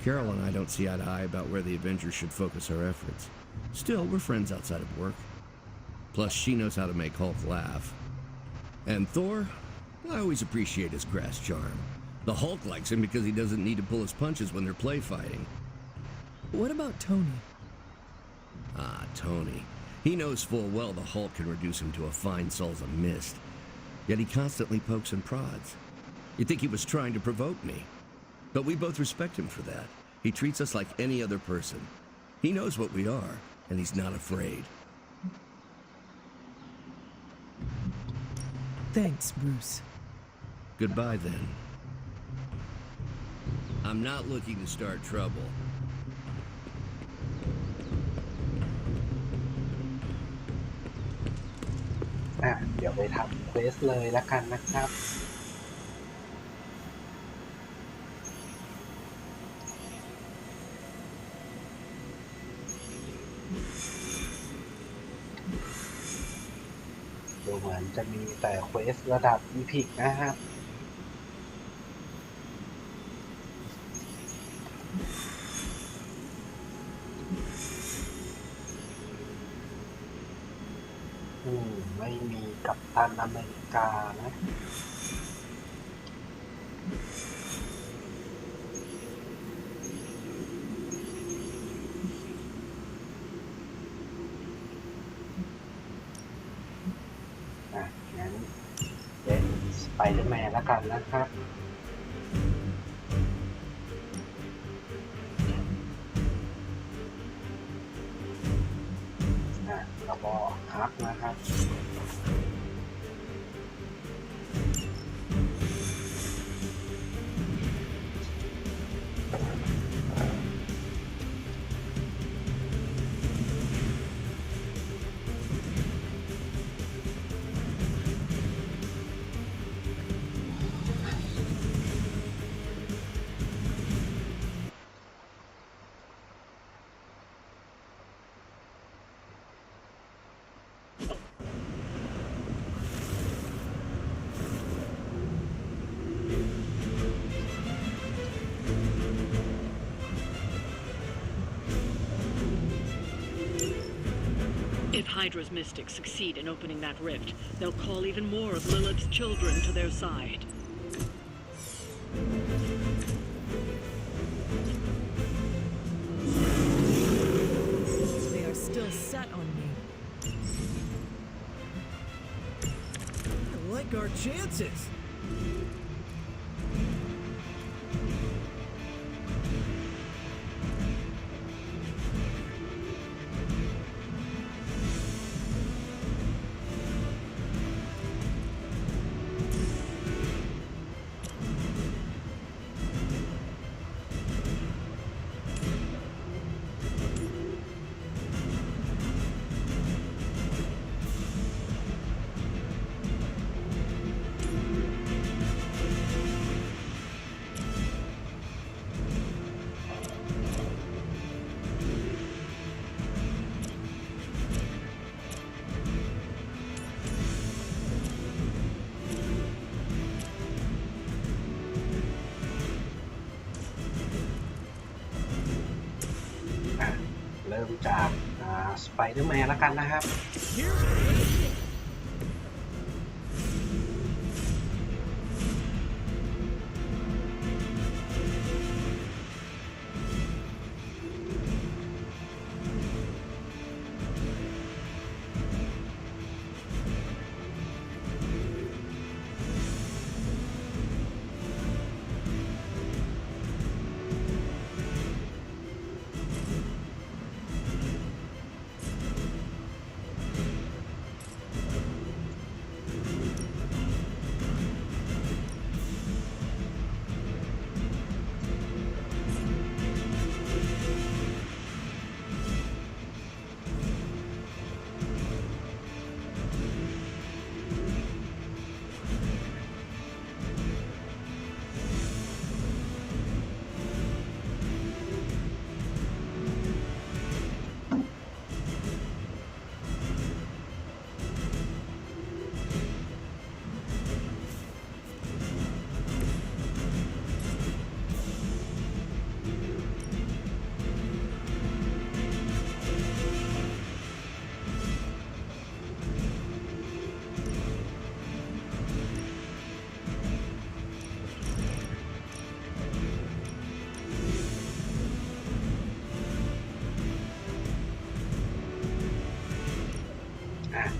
Carol and I don't see eye to eye about where the Avengers should focus our efforts. Still, we're friends outside of work. Plus, she knows how to make Hulk laugh. And Thor, I always appreciate his crass charm. The Hulk likes him because he doesn't need to pull his punches when they're play fighting. What about Tony? Ah, Tony. He knows full well the Hulk can reduce him to a fine salsa mist. Yet he constantly pokes and prods. You'd think he was trying to provoke me. But we both respect him for that. He treats us like any other person. He knows what we are, and he's not afraid. Thanks, Bruce. Goodbye, then. I'm not looking to start trouble. Ah, เดี๋ยวไปทำเควสเลยละกันนะครับ ดูเหมือนจะมีแต่เควสระดับอีพิกนะครับไม่มีกัปตันอเมริกานะงั้นเป็นสไปเดอร์แมนแล้วกันนะครับแล้วก็ฮักนะครับIf Hydra's mystics succeed in opening that rift, they'll call even more of Lilith's children to their side. They are still set on me. I like our chances.เริ่มจากสไปเดอร์แมนแล้วกันนะครับ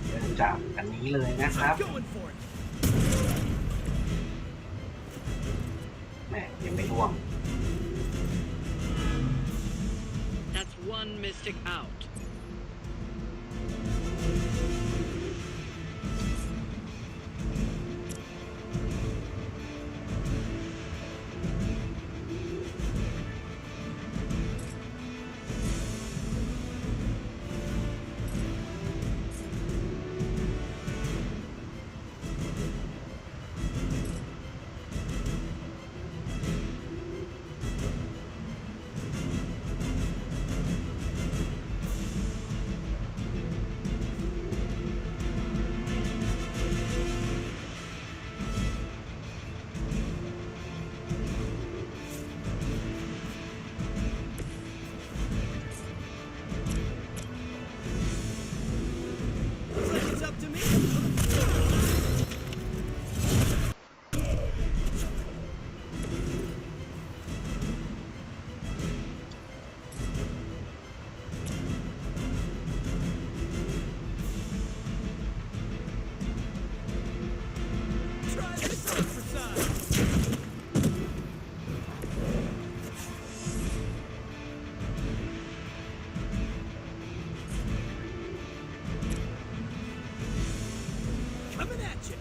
เริ่มจากอันนี้เลยนะครับแหมยังไม่ร่วง That's one mystic out. Coming at you.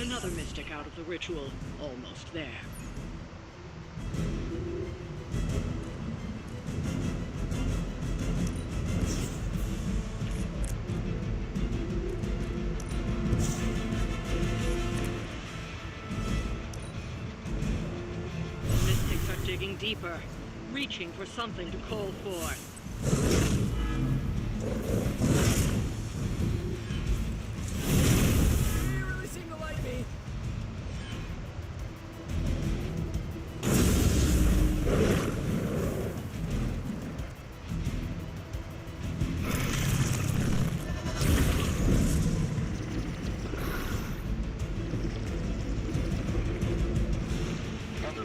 Another mystic out of the ritual. Almost there. Mystics are digging deeper, reaching for something to call forth.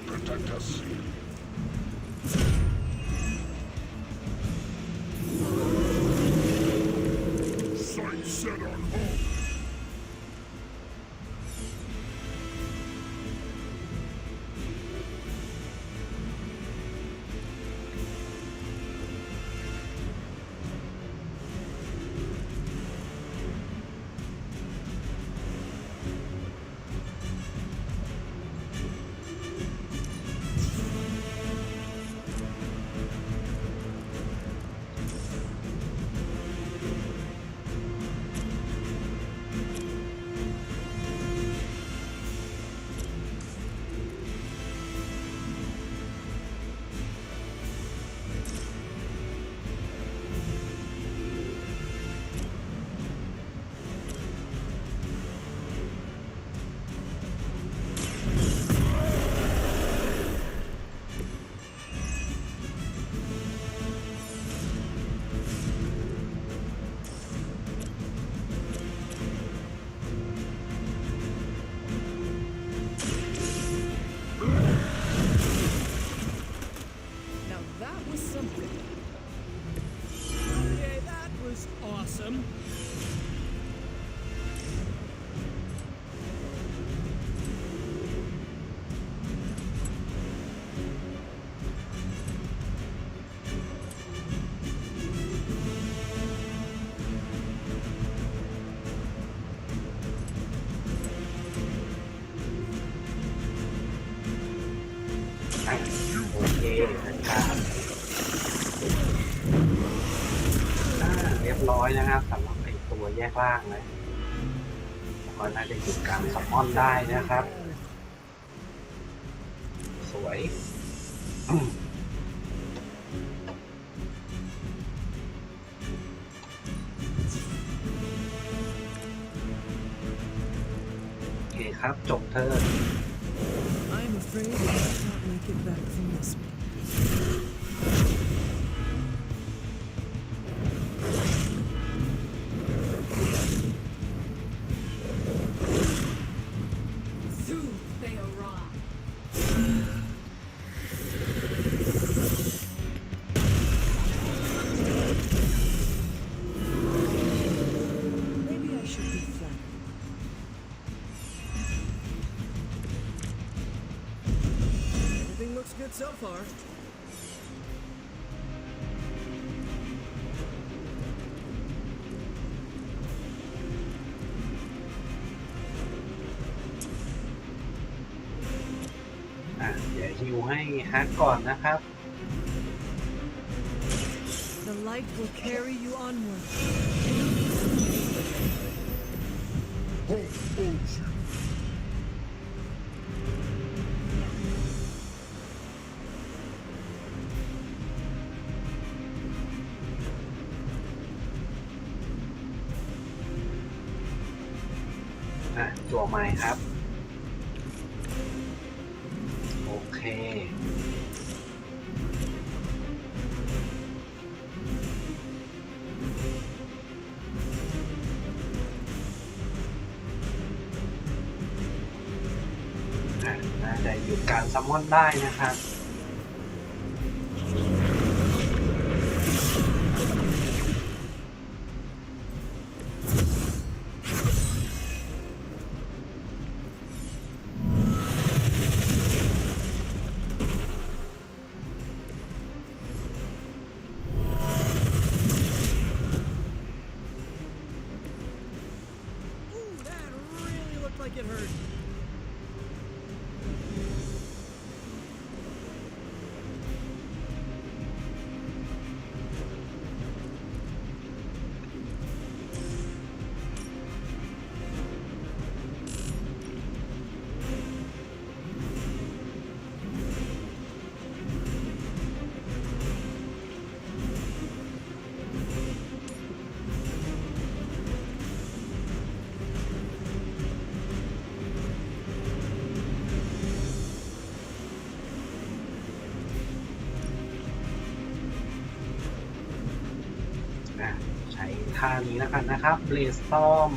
Protect us. Sight set on home. จัดการเรียบร้อยนะครับสำหรับไอตัวแยกล่างนะก็น่าจะหยุดการซัมมอนได้นะครับสวยโอเคครับจบเทิร์น I'm afraid I can't make it back from this one. Maybe I should be flattered. Everything looks good so far. À, เดี๋ยวฮิวให้ฮักก่อนนะครับ The light will carry you onward. À, จั่วใหม่ครับ โอเค น่าจะหยุดการซัมมอนได้นะครับ Ooh, that really looked like it hurt.ใช้ท่านี้แล้วกันนะครับเบลสตอม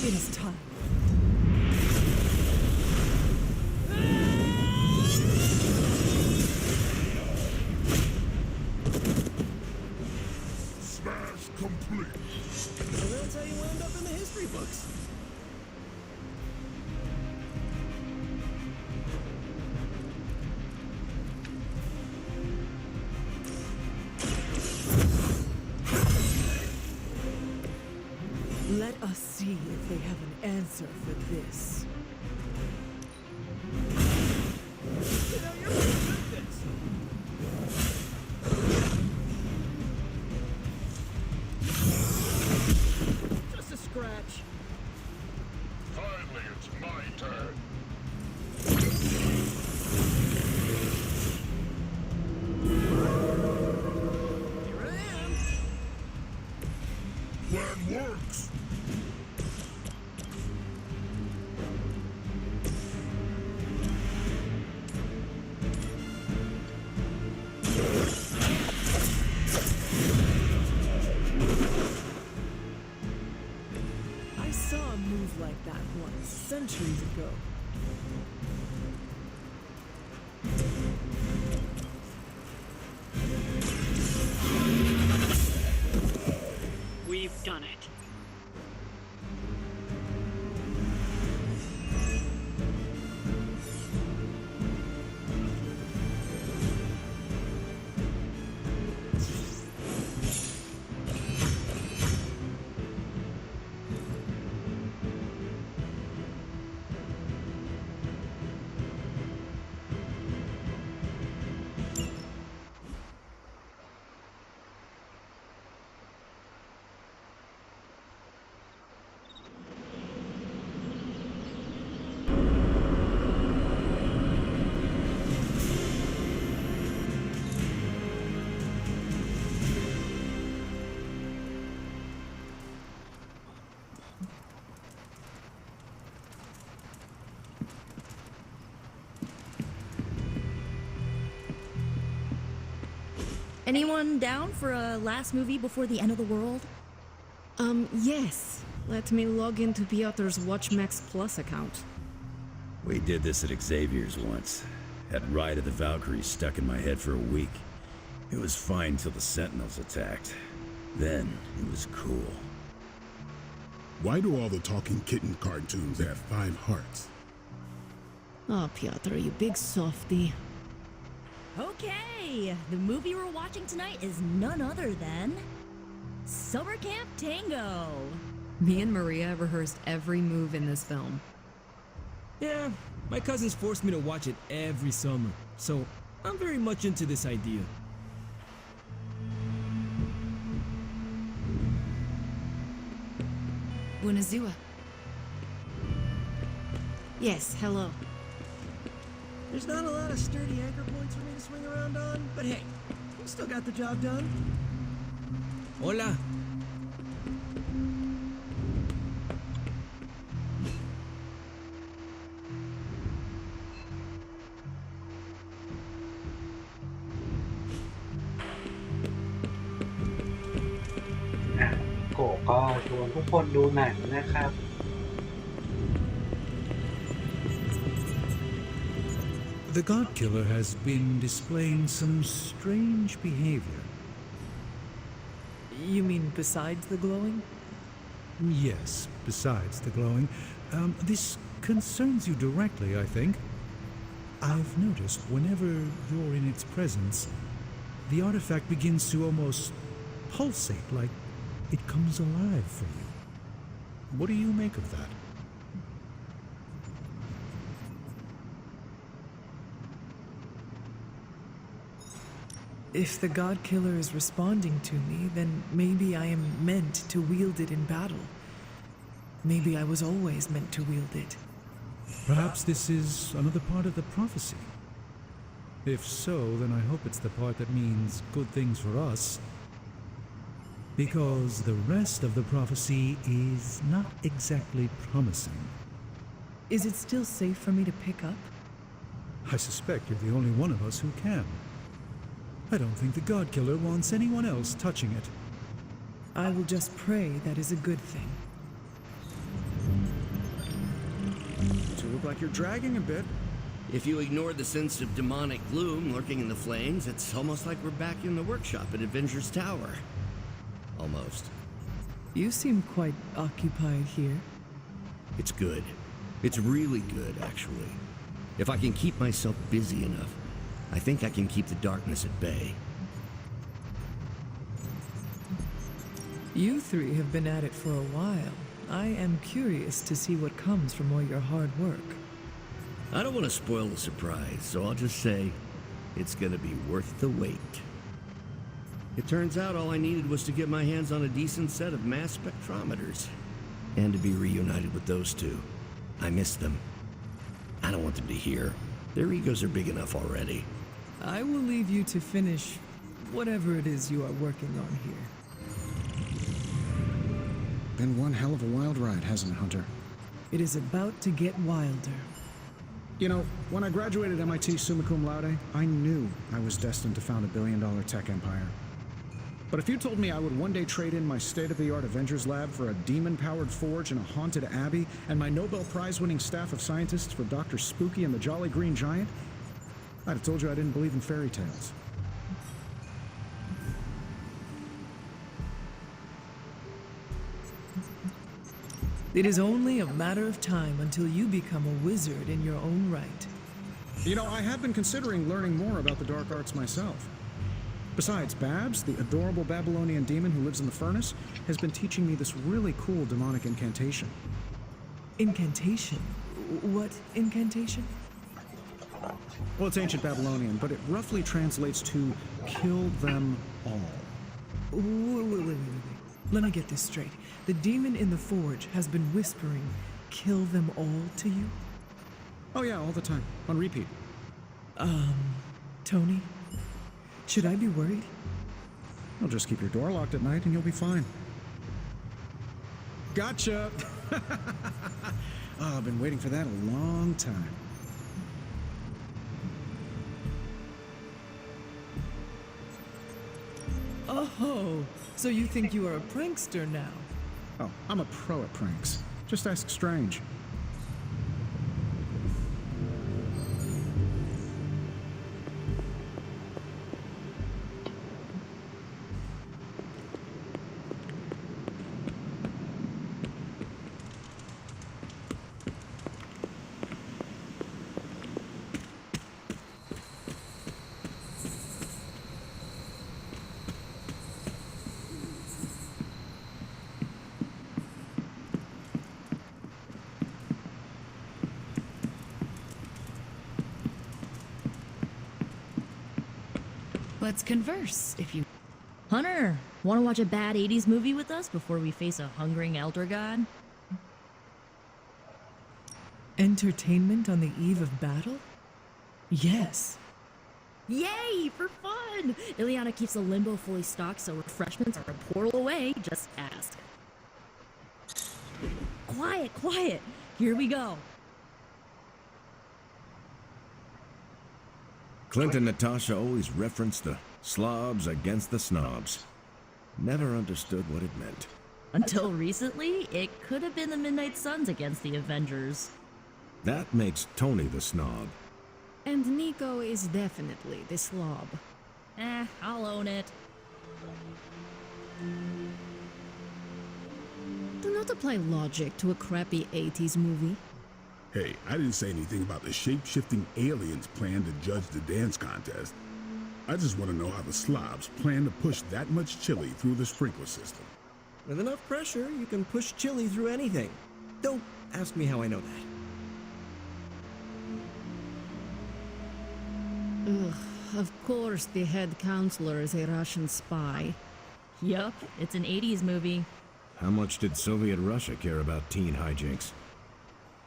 It is time. Smash complete. And that's how you wound up in the history books. Let us see if they have an answer for this. You know, you're pretty good at this. Just a scratch. Finally, it's my turn. Here I am. Plan works. I saw a move like that once, centuries ago. We've done it. Anyone down for a last movie before the end of the world? Yes. Let me log into Piotr's WatchMax Plus account. We did this at Xavier's once. Had Ride of the Valkyries stuck in my head for a week. It was fine till the Sentinels attacked. Then it was cool. Why do all the talking kitten cartoons have 5 hearts? Oh, Piotr, you big softy. Okay, the movie we're watching tonight is none other than Summer Camp Tango. Me and Maria rehearsed every move in this film. Yeah, my cousins forced me to watch it every summer, so I'm very much into this idea. MheelnwZa. Yes, hello. There's not a lot of sturdy anchor points for me to swing around on, but hey, we still got the job done. Hola.โกก็ชวนทุกคนดูหนังนะครับ The God Killer has been displaying some strange behavior. You mean besides the glowing? Yes, besides the glowing. This concerns you directly, I think. I've noticed whenever you're in its presence, the artifact begins to almost pulsate, like it comes alive for you. What do you make of that? If the God Killer is responding to me, then maybe I am meant to wield it in battle. Maybe I was always meant to wield it. Perhaps this is another part of the prophecy. If so, then I hope it's the part that means good things for us. Because the rest of the prophecy is not exactly promising. Is it still safe for me to pick up? I suspect you're the only one of us who can. I don't think the God Killer wants anyone else touching it. I will just pray that is a good thing. You look like you're dragging a bit. If you ignore the sense of demonic gloom lurking in the flames, it's almost like we're back in the workshop at Avengers Tower. Almost. You seem quite occupied here. It's good. It's really good, actually. If I can keep myself busy enough, I think I can keep the darkness at bay. You three have been at it for a while. I am curious to see what comes from all your hard work. I don't want to spoil the surprise, so I'll just say it's gonna be worth the wait. It turns out all I needed was to get my hands on a decent set of mass spectrometers. And to be reunited with those two. I miss them. I don't want them to hear. Their egos are big enough already. I will leave you to finish whatever it is you are working on here. Been one hell of a wild ride, hasn't it, Hunter? It is about to get wilder. You know, when I graduated MIT summa cum laude, I knew I was destined to found a billion-dollar tech empire. But if you told me I would one day trade in my state-of-the-art Avengers lab for a demon-powered forge and a haunted abbey, and my Nobel Prize-winning staff of scientists for Dr. Spooky and the Jolly Green Giant, I'd have told you I didn't believe in fairy tales. It is only a matter of time until you become a wizard in your own right. You know, I have been considering learning more about the dark arts myself. Besides, Babs, the adorable Babylonian demon who lives in the furnace, has been teaching me this really cool demonic incantation. Incantation? What incantation? Well, it's ancient Babylonian, but it roughly translates to kill them all. Wait. Let me get this straight. The demon in the forge has been whispering, "Kill them all" to you? Oh yeah, all the time. On repeat. Tony? Should I be worried? Well, just keep your door locked at night and you'll be fine. Gotcha! Oh, I've been waiting for that a long time. Oh, so you think you are a prankster now? Oh, I'm a pro at pranks. Just ask Strange. Let's converse, if you... Hunter, want to watch a bad 80s movie with us before we face a hungering elder god? Entertainment on the eve of battle? Yes. Yay, for fun! Ileana keeps the limbo fully stocked, so refreshments are a portal away. Just ask. Quiet, quiet. Here we go. Clint and Natasha always referenced the slobs against the snobs. Never understood what it meant. Until recently, it could have been the Midnight Suns against the Avengers. That makes Tony the snob. And Nico is definitely the slob. I'll own it. Do not apply logic to a crappy 80s movie. Hey, I didn't say anything about the shape-shifting aliens plan to judge the dance contest. I just want to know how the slobs plan to push that much chili through the sprinkler system. With enough pressure, you can push chili through anything. Don't ask me how I know that. Ugh, of course the head counselor is a Russian spy. Yup, it's an 80s movie. How much did Soviet Russia care about teen hijinks?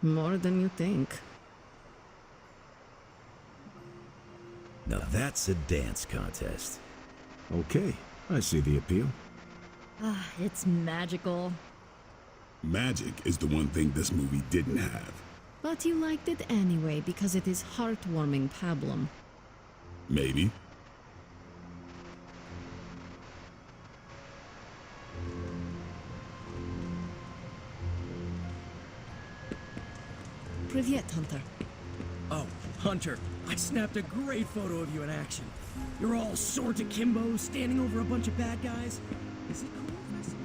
More than you think. Now that's a dance contest. Okay, I see the appeal. It's magical. Magic is the one thing this movie didn't have. But you liked it anyway because it is heartwarming pablum. Maybe. Привет, Hunter. Oh, Hunter, I snapped a great photo of you in action. You're all swords akimbo, standing over a bunch of bad guys. Is it cool if I say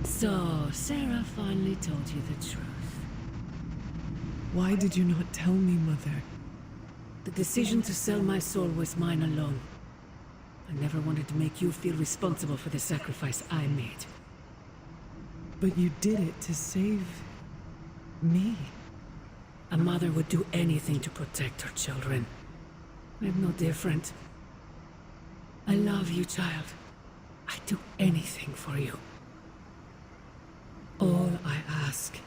So, Sarah finally told you the truth. Why did you not tell me, Mother? The decision to sell my soul was mine alone. I never wanted to make you feel responsible for the sacrifice I made. But you did it to save... me. A mother would do anything to protect her children. I'm no different. I love you, child. I'd do anything for you. All I ask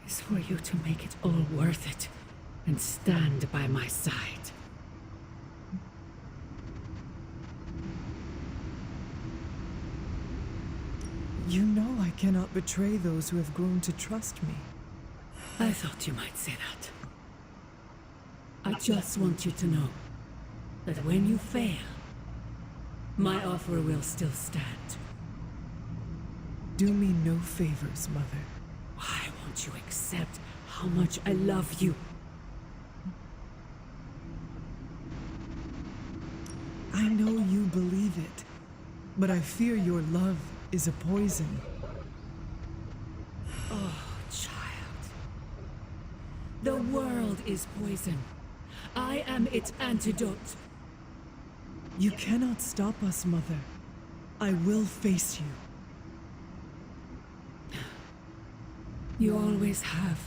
is for you to make it all worth it and stand by my side. You know I cannot betray those who have grown to trust me. I thought you might say that. I just want you to know that when you fail, my offer will still stand. Do me no favors, Mother. Why won't you accept how much I love you? I know you believe it, but I fear your love is a poison. Oh, child. The world is poison. I am its antidote. You cannot stop us, Mother. I will face you. You always have.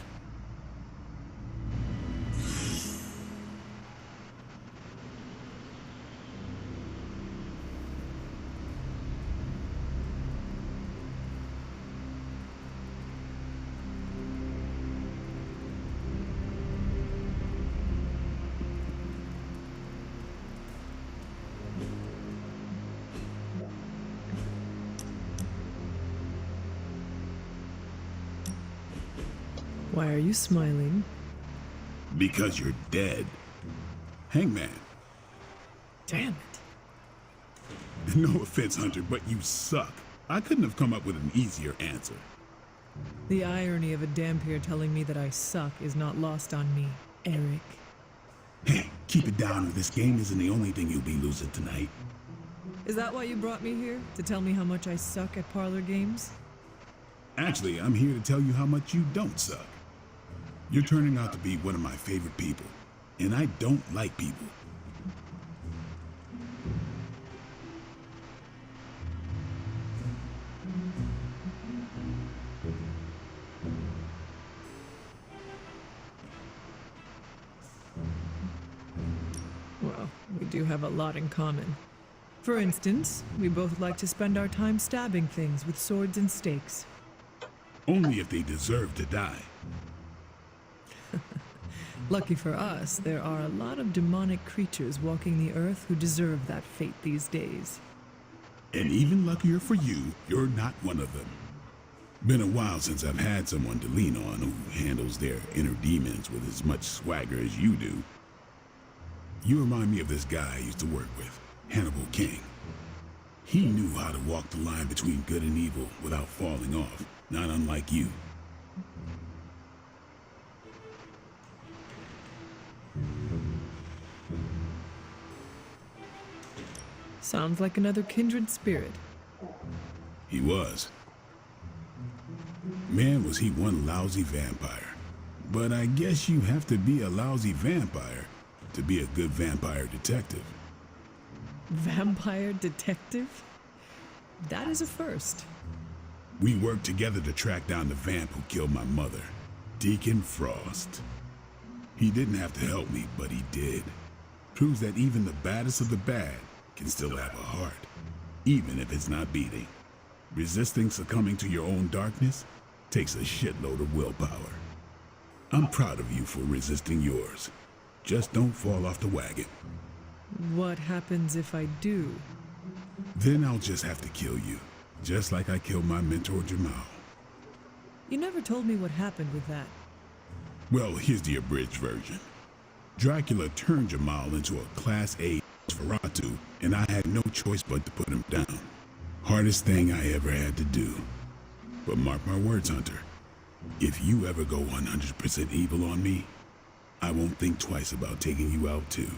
Why are you smiling? Because you're dead. Hangman. Damn it. No offense, Hunter, but you suck. I couldn't have come up with an easier answer. The irony of a Dampier telling me that I suck is not lost on me, Eric. Hey, keep it down, or this game isn't the only thing you'll be losing tonight. Is that why you brought me here? To tell me how much I suck at parlor games? Actually, I'm here to tell you how much you don't suck. You're turning out to be one of my favorite people, and I don't like people. Well, we do have a lot in common. For instance, we both like to spend our time stabbing things with swords and stakes. Only if they deserve to die. Lucky for us, there are a lot of demonic creatures walking the earth who deserve that fate these days. And even luckier for you, you're not one of them. Been a while since I've had someone to lean on who handles their inner demons with as much swagger as you do. You remind me of this guy I used to work with, Hannibal King. He knew how to walk the line between good and evil without falling off, not unlike you. Sounds like another kindred spirit. He was. Man, was he one lousy vampire. But I guess you have to be a lousy vampire to be a good vampire detective. Vampire detective? That is a first. We worked together to track down the vamp who killed my mother, Deacon Frost. He didn't have to help me, but he did. Proves that even the baddest of the bad can still have a heart, even if it's not beating. Resisting succumbing to your own darkness takes a shitload of willpower. I'm proud of you for resisting yours. Just don't fall off the wagon. What happens if I do? Then I'll just have to kill you, just like I killed my mentor Jamal. You never told me what happened with that. Well, here's the abridged version. Dracula turned Jamal into a Class A Nosferatu, and I had no choice but to put him down. Hardest thing I ever had to do. But mark my words, Hunter. If you ever go 100% evil on me, I won't think twice about taking you out too.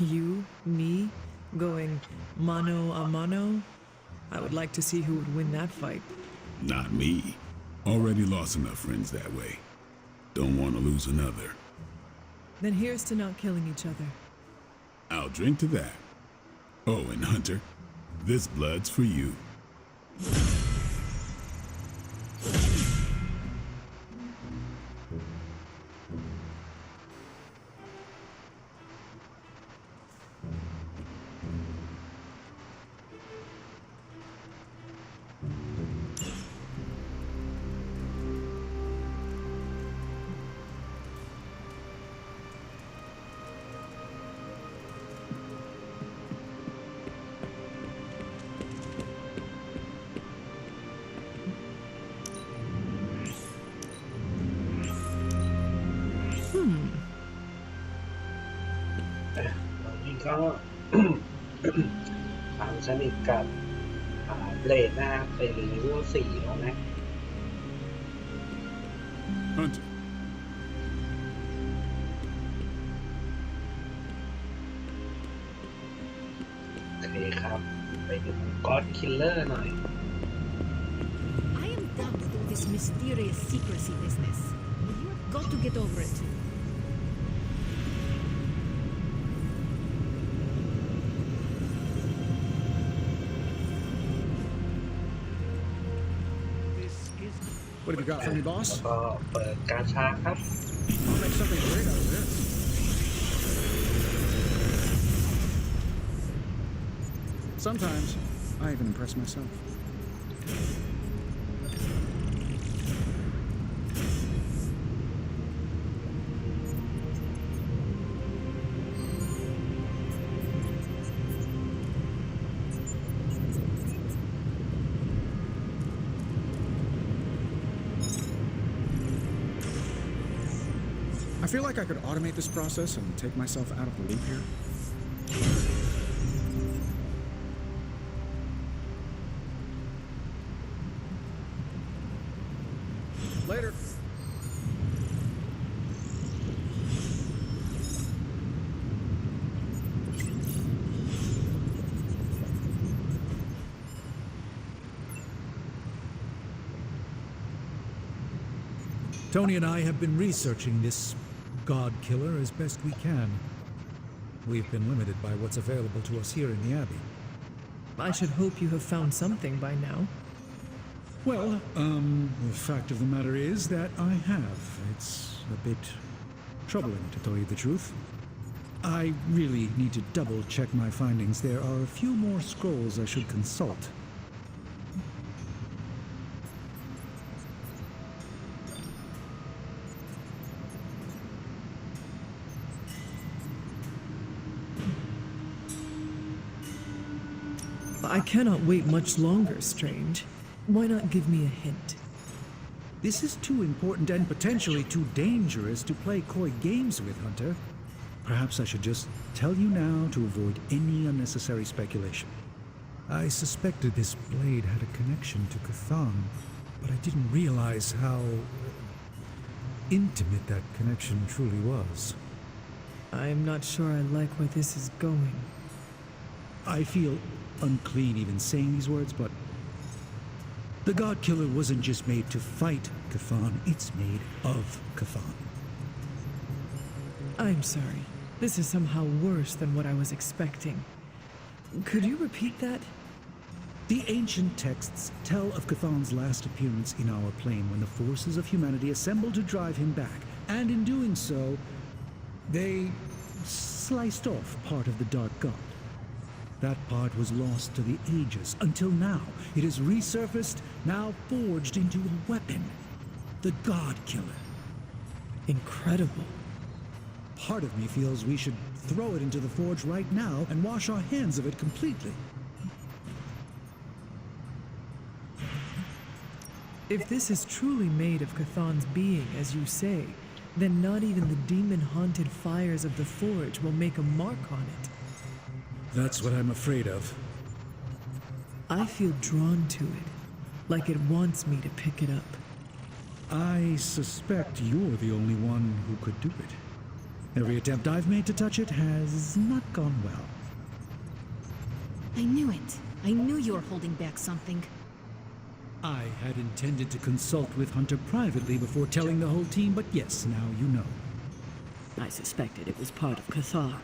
You, me, going mano a mano? I would like to see who would win that fight. Not me. Already lost enough friends that way. Don't want to lose another. Then here's to not killing each other. I'll drink to that. Oh, and Hunter, this blood's for you.ก็ ความสนิทกับเบลดนะครับเป็นเลเวล 4 แล้วนะ Hunter. โอเคครับ ไปดูก็อดคิลเลอร์หน่อย I am done with all this mysterious secrecy business. You have got to get over it. What have you got for me, boss? แล้วก็เปิดกาชาครับ I'll make something great out of this. Sometimes, I even impress myself. I feel like I could automate this process and take myself out of the loop here. Later. Tony and I have been researching this God Killer as best we can. We've been limited by what's available to us here in the Abbey. I should hope you have found something by now. Well, the fact of the matter is that I have. It's a bit troubling, to tell you the truth. I really need to double-check my findings. There are a few more scrolls I should consult. I cannot wait much longer, Strange. Why not give me a hint? This is too important and potentially too dangerous to play coy games with, Hunter. Perhaps I should just tell you now to avoid any unnecessary speculation. I suspected this blade had a connection to Chthon, but I didn't realize how intimate that connection truly was. I'm not sure I like where this is going. I feel unclean even saying these words, but the God Killer wasn't just made to fight Chthon, it's made of Chthon. I'm sorry. This is somehow worse than what I was expecting. Could you repeat that? The ancient texts tell of Chthon's last appearance in our plane when the forces of humanity assembled to drive him back, and in doing so, they sliced off part of the Dark God. That part was lost to the ages, until now. It has resurfaced, now forged into a weapon. The God Killer. Incredible. Part of me feels we should throw it into the forge right now and wash our hands of it completely. If this is truly made of Chthon's being, as you say, then not even the demon-haunted fires of the forge will make a mark on it. That's what I'm afraid of. I feel drawn to it, like it wants me to pick it up. I suspect you're the only one who could do it. Every attempt I've made to touch it has not gone well. I knew it. I knew you were holding back something. I had intended to consult with Hunter privately before telling the whole team, but yes, now you know. I suspected it was part of Chthon.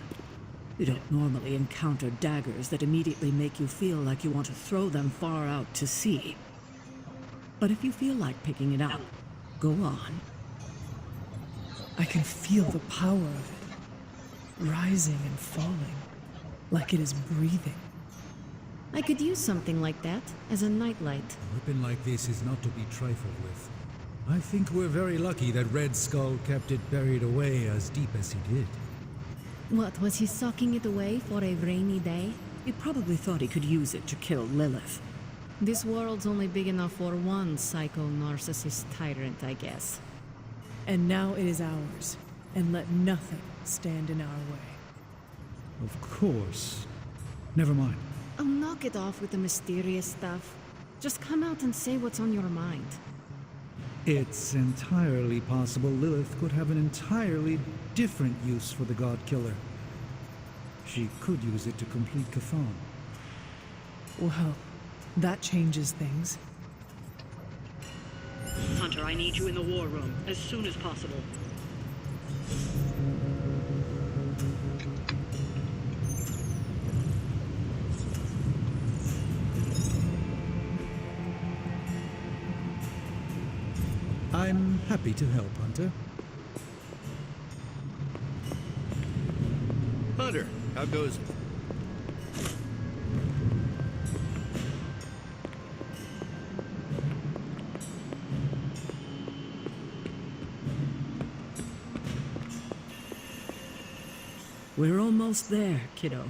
You don't normally encounter daggers that immediately make you feel like you want to throw them far out to sea. But if you feel like picking it up, go on. I can feel the power of it, rising and falling, like it is breathing. I could use something like that as a nightlight. A weapon like this is not to be trifled with. I think we're very lucky that Red Skull kept it buried away as deep as he did. What, was he socking it away for a rainy day? He probably thought he could use it to kill Lilith. This world's only big enough for one psycho-narcissist tyrant, I guess. And now it is ours, and let nothing stand in our way. Of course. Never mind. Oh, knock it off with the mysterious stuff. Just come out and say what's on your mind. It's entirely possible Lilith could have an entirely different use for the God Killer. She could use it to complete Chthon. Well, that changes things. Hunter, I need you in the war room as soon as possible. I'm happy to help, Hunter. Hunter, how goes it? We're almost there, kiddo.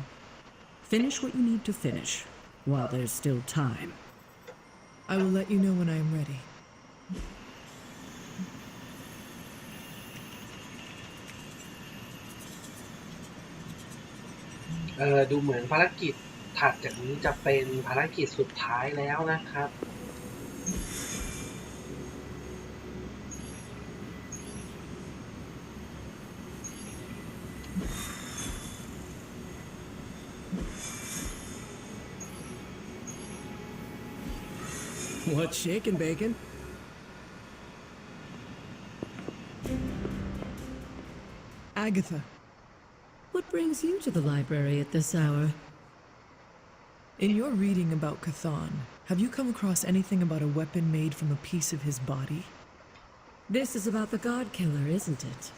Finish what you need to finish, while there's still time. I will let you know when I am ready. ดูเหมือนภารกิจถัดจากนี้จะเป็นภารกิจสุดท้ายแล้วนะครับ What's shaking, Bacon? Agatha, What brings you to the library at this hour? in your reading about Chthon, have you come across anything about a weapon made from a piece of his body? This is about the God Killer, isn't it?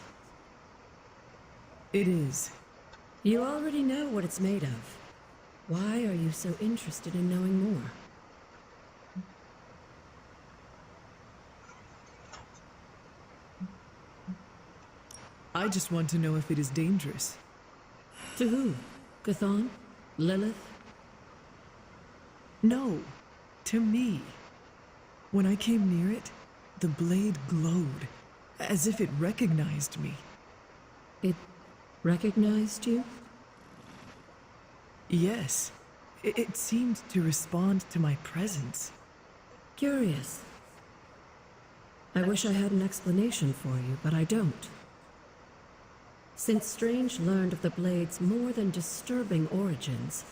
It is. You already know what it's made of. Why are you so interested in knowing more? I just want to know if it is dangerous. To who? Chthon? Lilith? No, to me. When I came near it, the blade glowed, as if it recognized me. It recognized you? Yes, it seemed to respond to my presence. Curious. I wish I had an explanation for you, but I don't. Since Strange learned of the Blade's more than disturbing origins,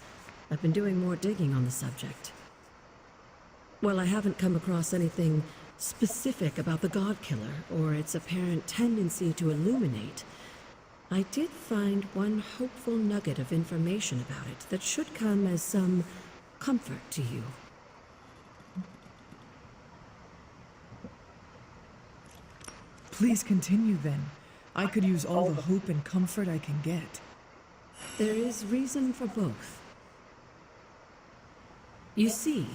I've been doing more digging on the subject. While I haven't come across anything specific about the God Killer or its apparent tendency to illuminate, I did find one hopeful nugget of information about it that should come as some comfort to you. Please continue then. I could use all the hope and comfort I can get. There is reason for both. You see,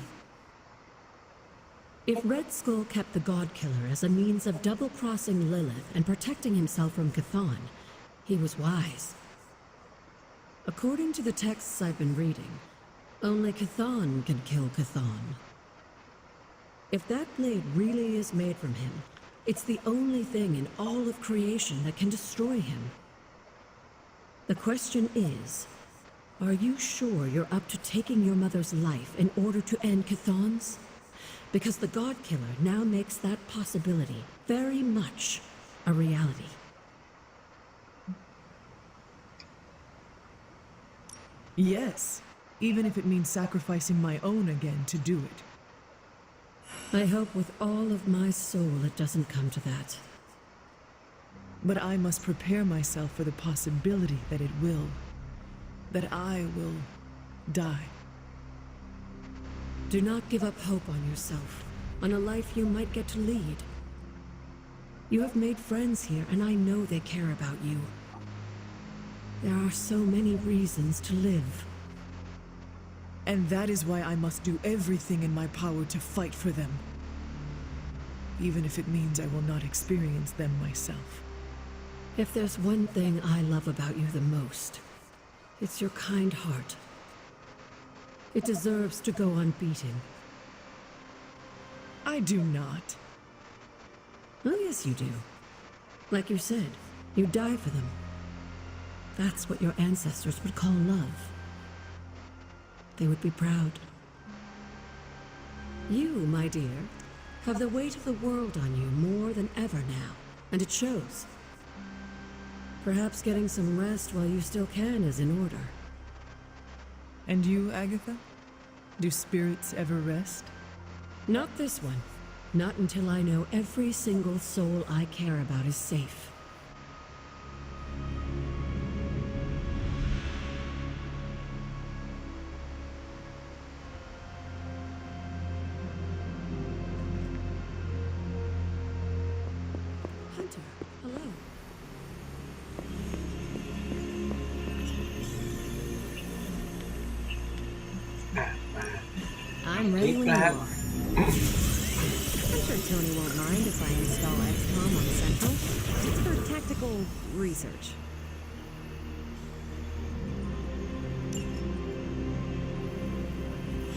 if Red Skull kept the God Killer as a means of double-crossing Lilith and protecting himself from Chthon, he was wise. According to the texts I've been reading, only Chthon can kill Chthon. If that blade really is made from him, it's the only thing in all of creation that can destroy him. The question is, are you sure you're up to taking your mother's life in order to end Chthon's? Because the God Killer now makes that possibility very much a reality. Yes, even if it means sacrificing my own again to do it. I hope with all of my soul it doesn't come to that. But I must prepare myself for the possibility that it will. That I will die. Do not give up hope on yourself, on a life you might get to lead. You have made friends here, and I know they care about you. There are so many reasons to live. And that is why I must do everything in my power to fight for them. Even if it means I will not experience them myself. If there's one thing I love about you the most, it's your kind heart. It deserves to go on beating. I do not. Oh, yes, you do. Like you said, you die for them. That's what your ancestors would call love. They would be proud. You, my dear, have the weight of the world on you more than ever now, and it shows. Perhaps getting some rest while you still can is in order. And you, Agatha? Do spirits ever rest? Not this one. Not until I know every single soul I care about is safe. Hunter, hello. I'm ready when you are. I'm sure Tony won't mind if I install XCOM on Central. It's for tactical research.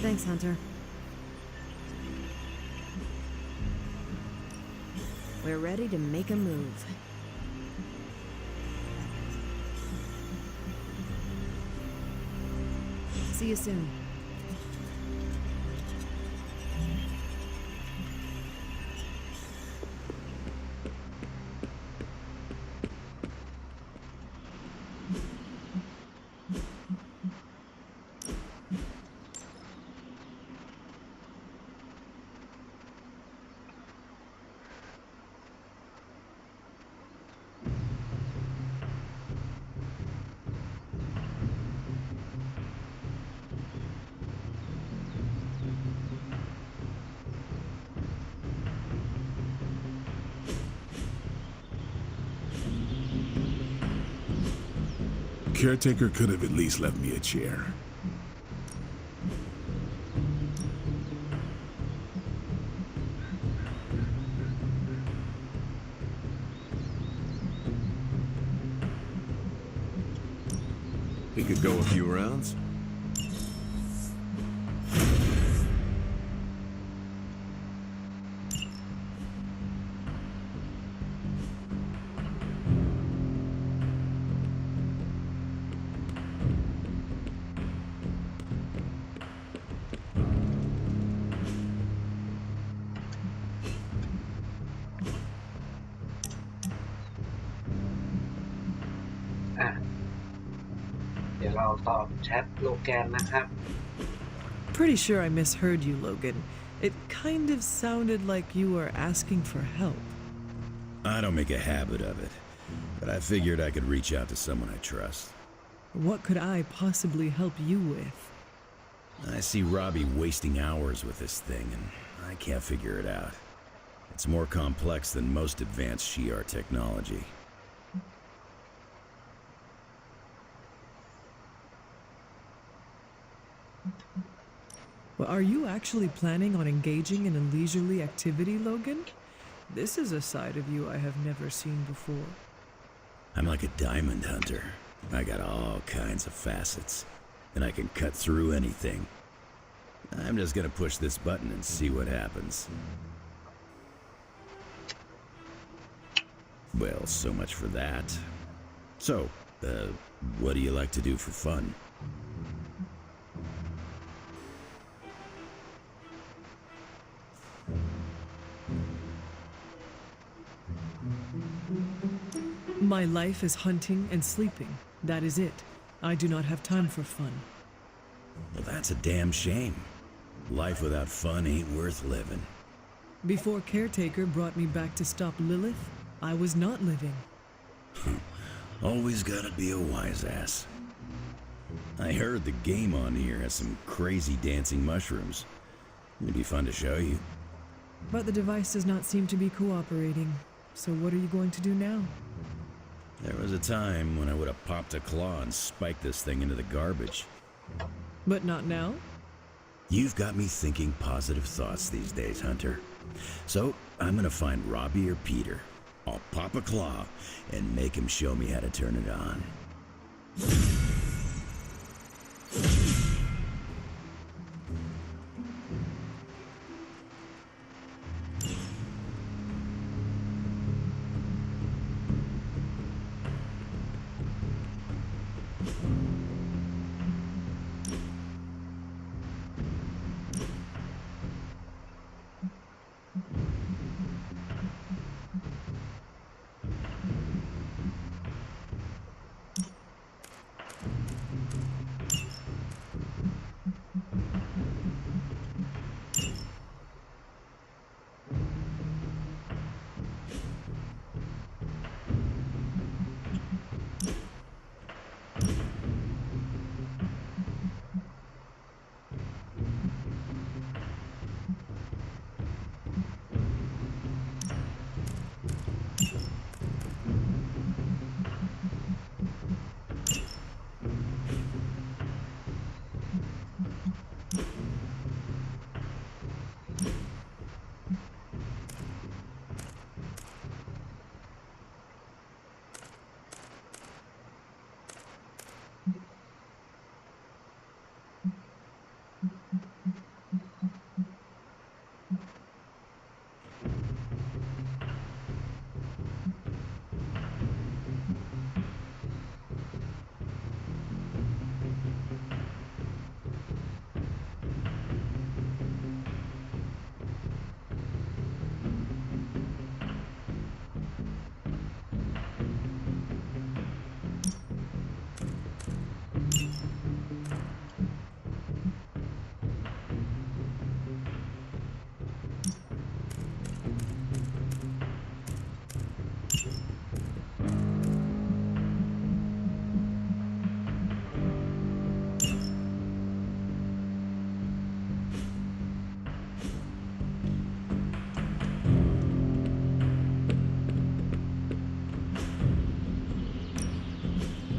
Thanks, Hunter. We're ready to make a move. See you soon. Caretaker could have at least left me a chair. He could go a few rounds. Pretty sure I misheard you, Logan. It kind of sounded like you were asking for help. I don't make a habit of it, but I figured I could reach out to someone I trust. What could I possibly help you with? I see Robbie wasting hours with this thing, and I can't figure it out. It's more complex than most advanced Shi'ar technology. Well, are you actually planning on engaging in a leisurely activity, Logan? This is a side of you I have never seen before. I'm like a diamond hunter. I got all kinds of facets, and I can cut through anything. I'm just gonna push this button and see what happens. Well, so much for that. So, what do you like to do for fun? My life is hunting and sleeping. That is it. I do not have time for fun. Well, that's a damn shame. Life without fun ain't worth living. Before Caretaker brought me back to stop Lilith, I was not living. Always gotta be a wise ass. I heard the game on here has some crazy dancing mushrooms. It'd be fun to show you. But the device does not seem to be cooperating. So what are you going to do now? There was a time when I would have popped a claw and spiked this thing into the garbage. But not now? You've got me thinking positive thoughts these days, Hunter. So, I'm gonna find Robbie or Peter. I'll pop a claw and make him show me how to turn it on.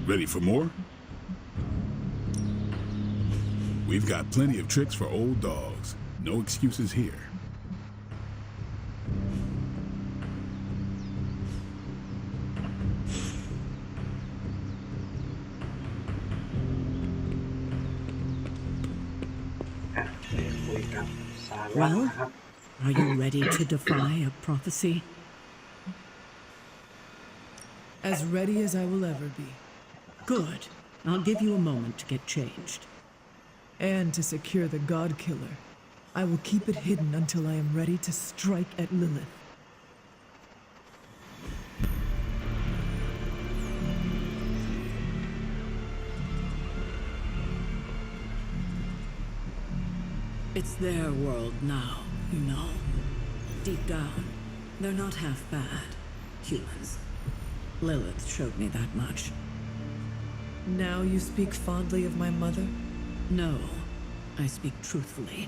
Ready for more? We've got plenty of tricks for old dogs. No excuses here. Well, are you ready to defy a prophecy? As ready as I will ever be. Good. I'll give you a moment to get changed. And to secure the God Killer, I will keep it hidden until I am ready to strike at Lilith. It's their world now, you know. Deep down, they're not half bad. Humans. Lilith showed me that much. Now you speak fondly of my mother? No, I speak truthfully.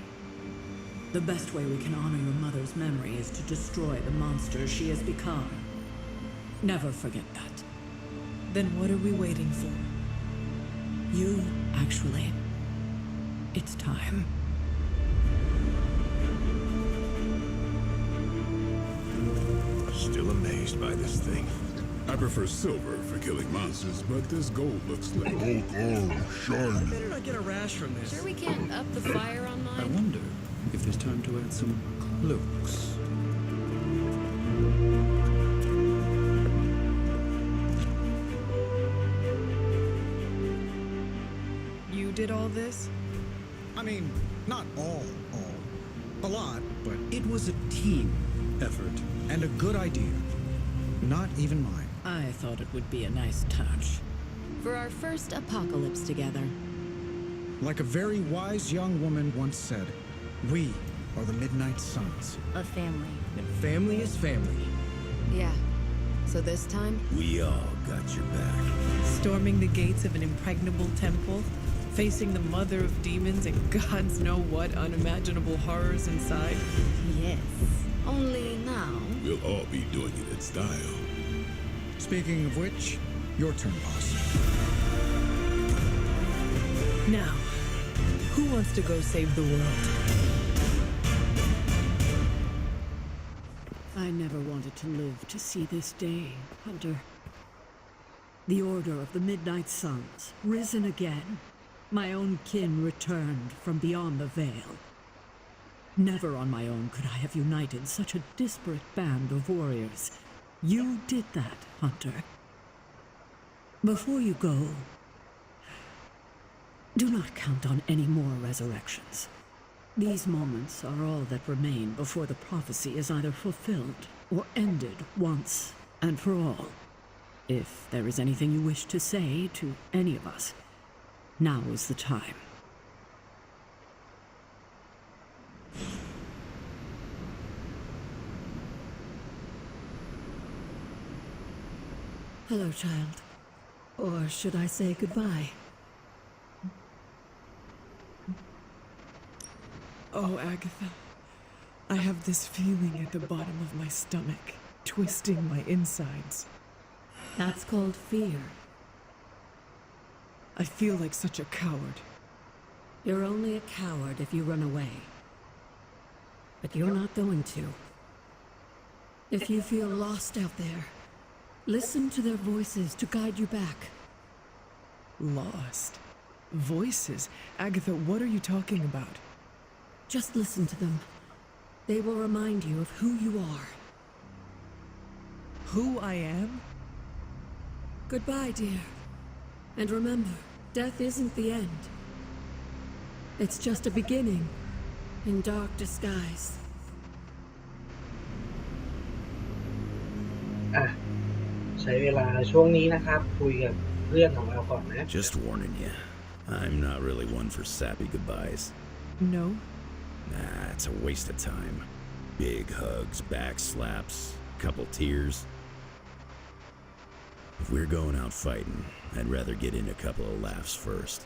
The best way we can honor your mother's memory is to destroy the monster she has become. Never forget that. Then what are we waiting for? You, actually. It's time. Still amazed by this thing. I prefer silver for killing monsters, but this gold looks like I better not get a rash from this. Sure we can't up the fire on I mine? wonder if there's time to add some cloaks. You did all this? I mean, not all. A lot, but It was a team effort. and a good idea. Not even mine. I thought it would be a nice touch. For our first apocalypse together. Like a very wise young woman once said, we are the Midnight Suns. A family. And family is family. Yeah. So this time, We all got your back. Storming the gates of an impregnable temple, facing the mother of demons and gods know what unimaginable horrors inside. Yes. only now. We'll all be doing it in style. Speaking of which, your turn, boss. Now, who wants to go save the world? I never wanted to live to see this day, Hunter. The Order of the Midnight Suns, risen again. My own kin returned from beyond the veil. Never on my own could I have united such a disparate band of warriors. You did that, Hunter. Before you go, do not count on any more resurrections. These moments are all that remain before the prophecy is either fulfilled or ended once and for all. If there is anything you wish to say to any of us, now is the time. Hello, child. Or should I say goodbye? Oh, Agatha. I have this feeling at the bottom of my stomach, twisting my insides. That's called fear. I feel like such a coward. You're only a coward if you run away. But you're not going to. If you feel lost out there, listen to their voices to guide you back. Lost? Voices? Agatha, what are you talking about? Just listen to them. They will remind you of who you are. Who I am? Goodbye, dear. And remember, death isn't the end. It's just a beginning, in dark disguise. ใช้เวลาช่วงนี้นะครับคุยกับเพื่อนของเราก่อนนะ Just warning you, I'm not really one for sappy goodbyes. No? Nah, it's a waste of time. Big hugs, back slaps, couple tears. If we're going out fighting, I'd rather get in a couple of laughs first.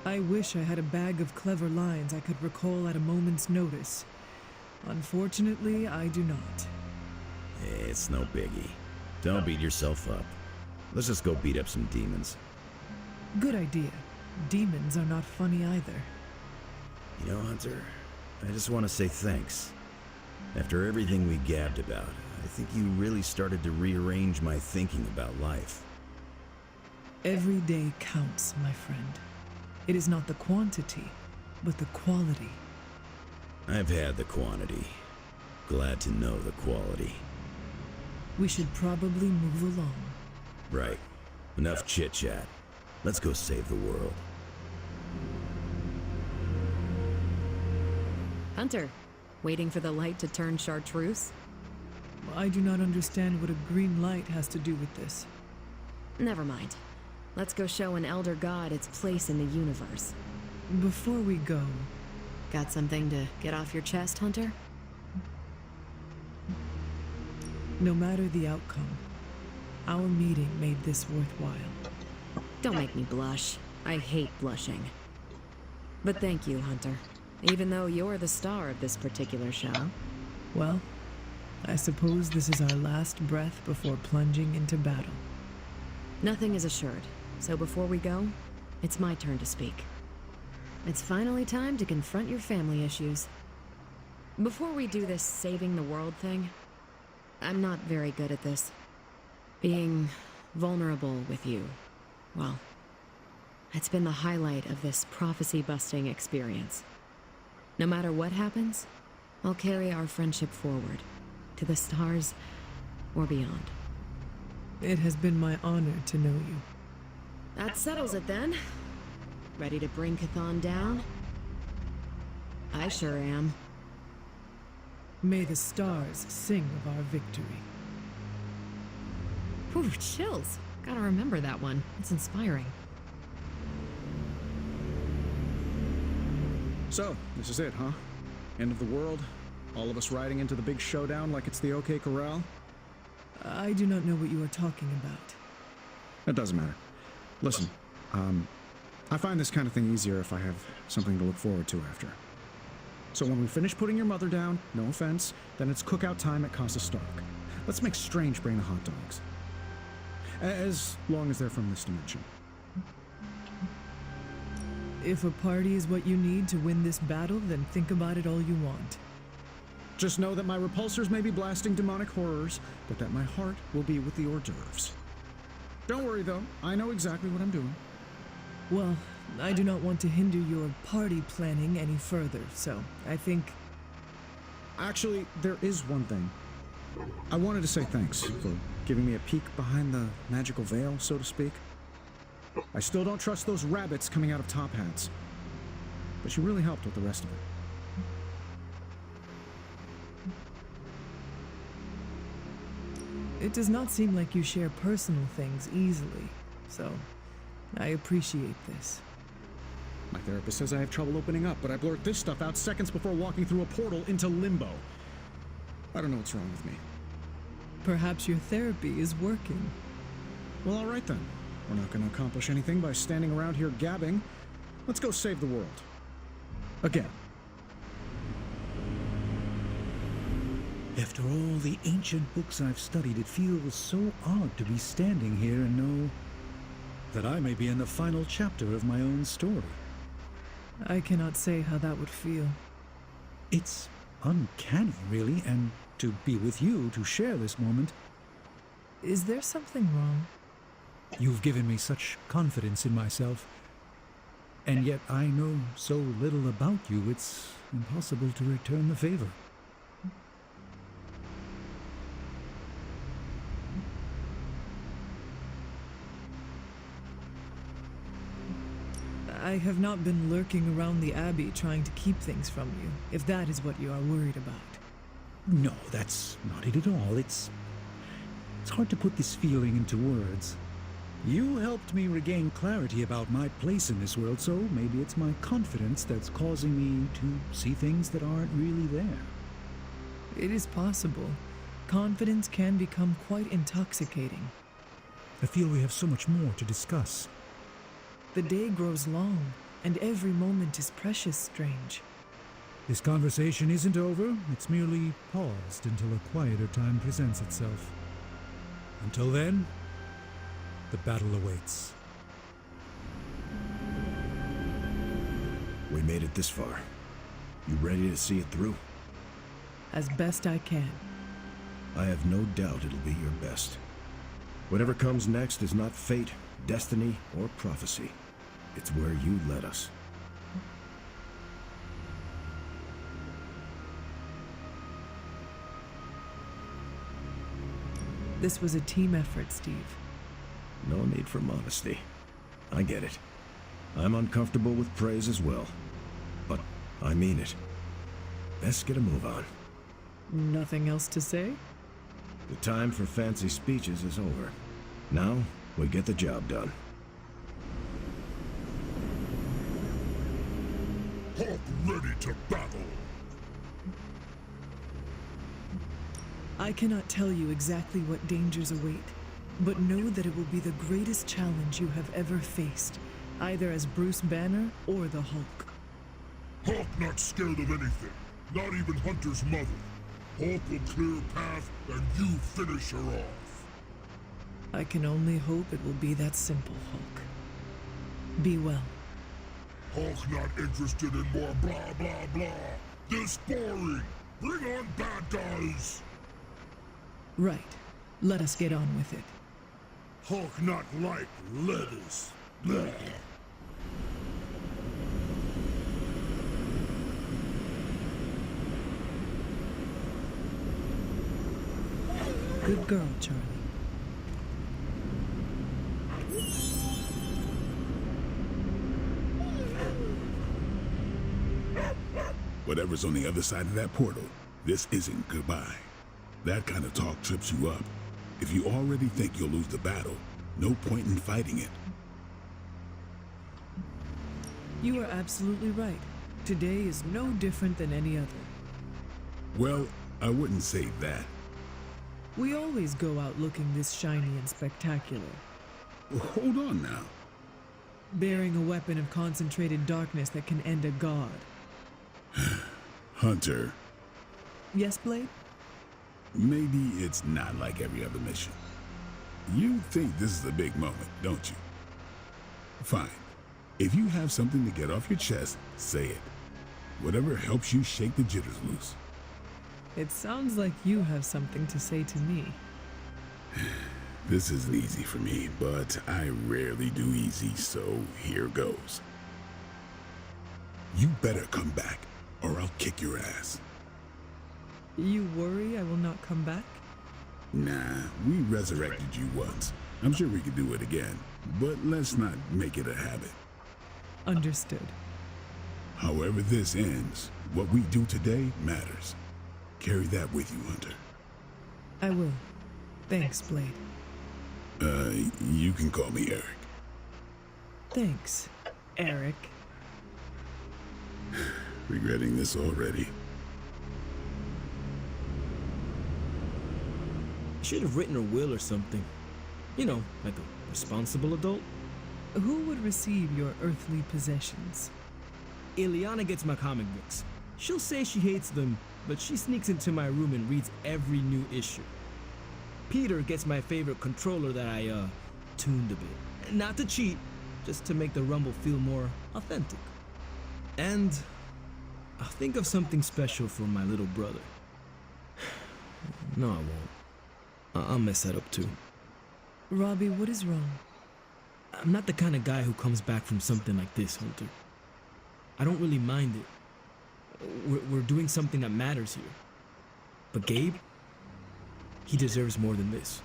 I wish I had a bag of clever lines I could recall at a moment's notice. Unfortunately, I do not. It's no biggie. Don't beat yourself up. Let's just go beat up some demons. Good idea. Demons are not funny either. You know, Hunter, I just want to say thanks. After everything we gabbed about, I think you really started to rearrange my thinking about life. Every day counts, my friend. It is not the quantity, but the quality. I've had the quantity. Glad to know the quality. We should probably move along. Right. Enough chit-chat. Let's go save the world. Hunter, waiting for the light to turn chartreuse? I do not understand what a green light has to do with this. Never mind. Let's go show an elder god its place in the universe. Before we go... Got something to get off your chest, Hunter? No matter the outcome, our meeting made this worthwhile. Don't make me blush. I hate blushing. But thank you, Hunter. Even though you're the star of this particular show. Well, I suppose this is our last breath before plunging into battle. Nothing is assured, so before we go, it's my turn to speak. It's finally time to confront your family issues. Before we do this saving the world thing, I'm not very good at this. Being vulnerable with you, well, it's been the highlight of this prophecy-busting experience. No matter what happens, I'll carry our friendship forward, to the stars or beyond. It has been my honor to know you. That settles it then. Ready to bring Chthon down? I sure am. May the stars sing of our victory. Whew, chills. Gotta remember that one. It's inspiring. So, this is it, huh? End of the world? All of us riding into the big showdown like it's the OK Corral? I do not know what you are talking about. It doesn't matter. Listen, I find this kind of thing easier if I have something to look forward to after. So when we finish putting your mother down, no offense, then it's cookout time at Casa Stark. Let's make Strange bring the hot dogs. As long as they're from this dimension. If a party is what you need to win this battle, then think about it all you want. Just know that my repulsors may be blasting demonic horrors, but that my heart will be with the hors d'oeuvres. Don't worry though, I know exactly what I'm doing. Well, I do not want to hinder your party planning any further, so I think... Actually, there is one thing. I wanted to say thanks for giving me a peek behind the magical veil, so to speak. I still don't trust those rabbits coming out of top hats, but you really helped with the rest of it. It does not seem like you share personal things easily, so I appreciate this. My therapist says I have trouble opening up, but I blurt this stuff out seconds before walking through a portal into limbo. I don't know what's wrong with me. Perhaps your therapy is working. Well, all right then. We're not going to accomplish anything by standing around here gabbing. Let's go save the world. Again. After all the ancient books I've studied, it feels so odd to be standing here and know that I may be in the final chapter of my own story. I cannot say how that would feel. It's uncanny, really, and to be with you to share this moment. Is there something wrong? You've given me such confidence in myself, and yet I know so little about you, it's impossible to return the favor. I have not been lurking around the Abbey trying to keep things from you, if that is what you are worried about. No, that's not it at all. It's hard to put this feeling into words. You helped me regain clarity about my place in this world, so maybe it's my confidence that's causing me to see things that aren't really there. It is possible. Confidence can become quite intoxicating. I feel we have so much more to discuss. The day grows long, and every moment is precious, Strange. This conversation isn't over. It's merely paused until a quieter time presents itself. Until then, the battle awaits. We made it this far. You ready to see it through? As best I can. I have no doubt it'll be your best. Whatever comes next is not fate, destiny, or prophecy. It's where you led us. This was a team effort, Steve. No need for modesty. I get it. I'm uncomfortable with praise as well. But I mean it. Best get a move on. Nothing else to say? The time for fancy speeches is over. Now, we get the job done. Hawk ready to battle! I cannot tell you exactly what dangers await, but know that it will be the greatest challenge you have ever faced, either as Bruce Banner or the Hulk. Hawk not scared of anything, not even Hunter's mother. Hawk will clear a path and you finish her off. I can only hope it will be that simple, Hulk. Be well. Hawk not interested in more blah blah blah. This boring. Bring on bad guys. Right. Let us get on with it. Hawk not like lettuce. Blah. Good girl, Charlie. Whatever's on the other side of that portal, this isn't goodbye. That kind of talk trips you up. If you already think you'll lose the battle, no point in fighting it. You are absolutely right. Today is no different than any other. Well, I wouldn't say that. We always go out looking this shiny and spectacular. Hold on now. Bearing a weapon of concentrated darkness that can end a god. Hunter. Yes, Blade? Maybe it's not like every other mission. You think this is a big moment, don't you? Fine. If you have something to get off your chest, say it. Whatever helps you shake the jitters loose. It sounds like you have something to say to me. This isn't easy for me, but I rarely do easy, so here goes. You better come back, or I'll kick your ass. You worry I will not come back? Nah, we resurrected you once. I'm sure we could do it again, but let's not make it a habit. Understood. However this ends, what we do today matters. Carry that with you, Hunter. I will. Thanks, Blade. You can call me Eric. Thanks, Eric. Regretting this already. Should have written a will or something. You know, like a responsible adult. Who would receive your earthly possessions? Ileana gets my comic books. She'll say she hates them, but she sneaks into my room and reads every new issue. Peter gets my favorite controller that I, tuned a bit. Not to cheat, just to make the rumble feel more authentic. And I'll think of something special for my little brother. No, I won't. I'll mess that up too. Robbie, what is wrong? I'm not the kind of guy who comes back from something like this, Hunter. I don't really mind it. We're doing something that matters here. But Gabe, he deserves more than this.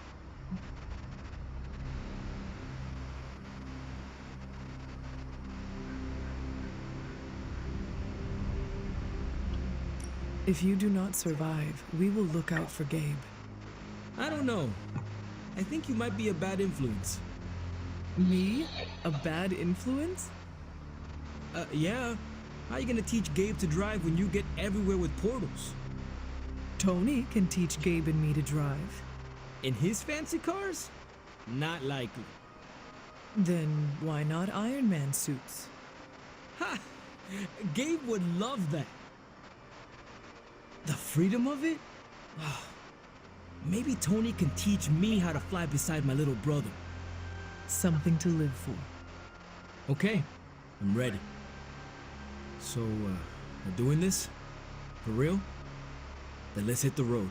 If you do not survive, we will look out for Gabe. I don't know. I think you might be a bad influence. Me? A bad influence? Yeah. How are you gonna teach Gabe to drive when you get everywhere with portals? Tony can teach Gabe and me to drive. In his fancy cars? Not likely. Then why not Iron Man suits? Ha! Gabe would love that. The freedom of it? Oh, maybe Tony can teach me how to fly beside my little brother. Something to live for. Okay, I'm ready. So, we're doing this? For real? Then let's hit the road.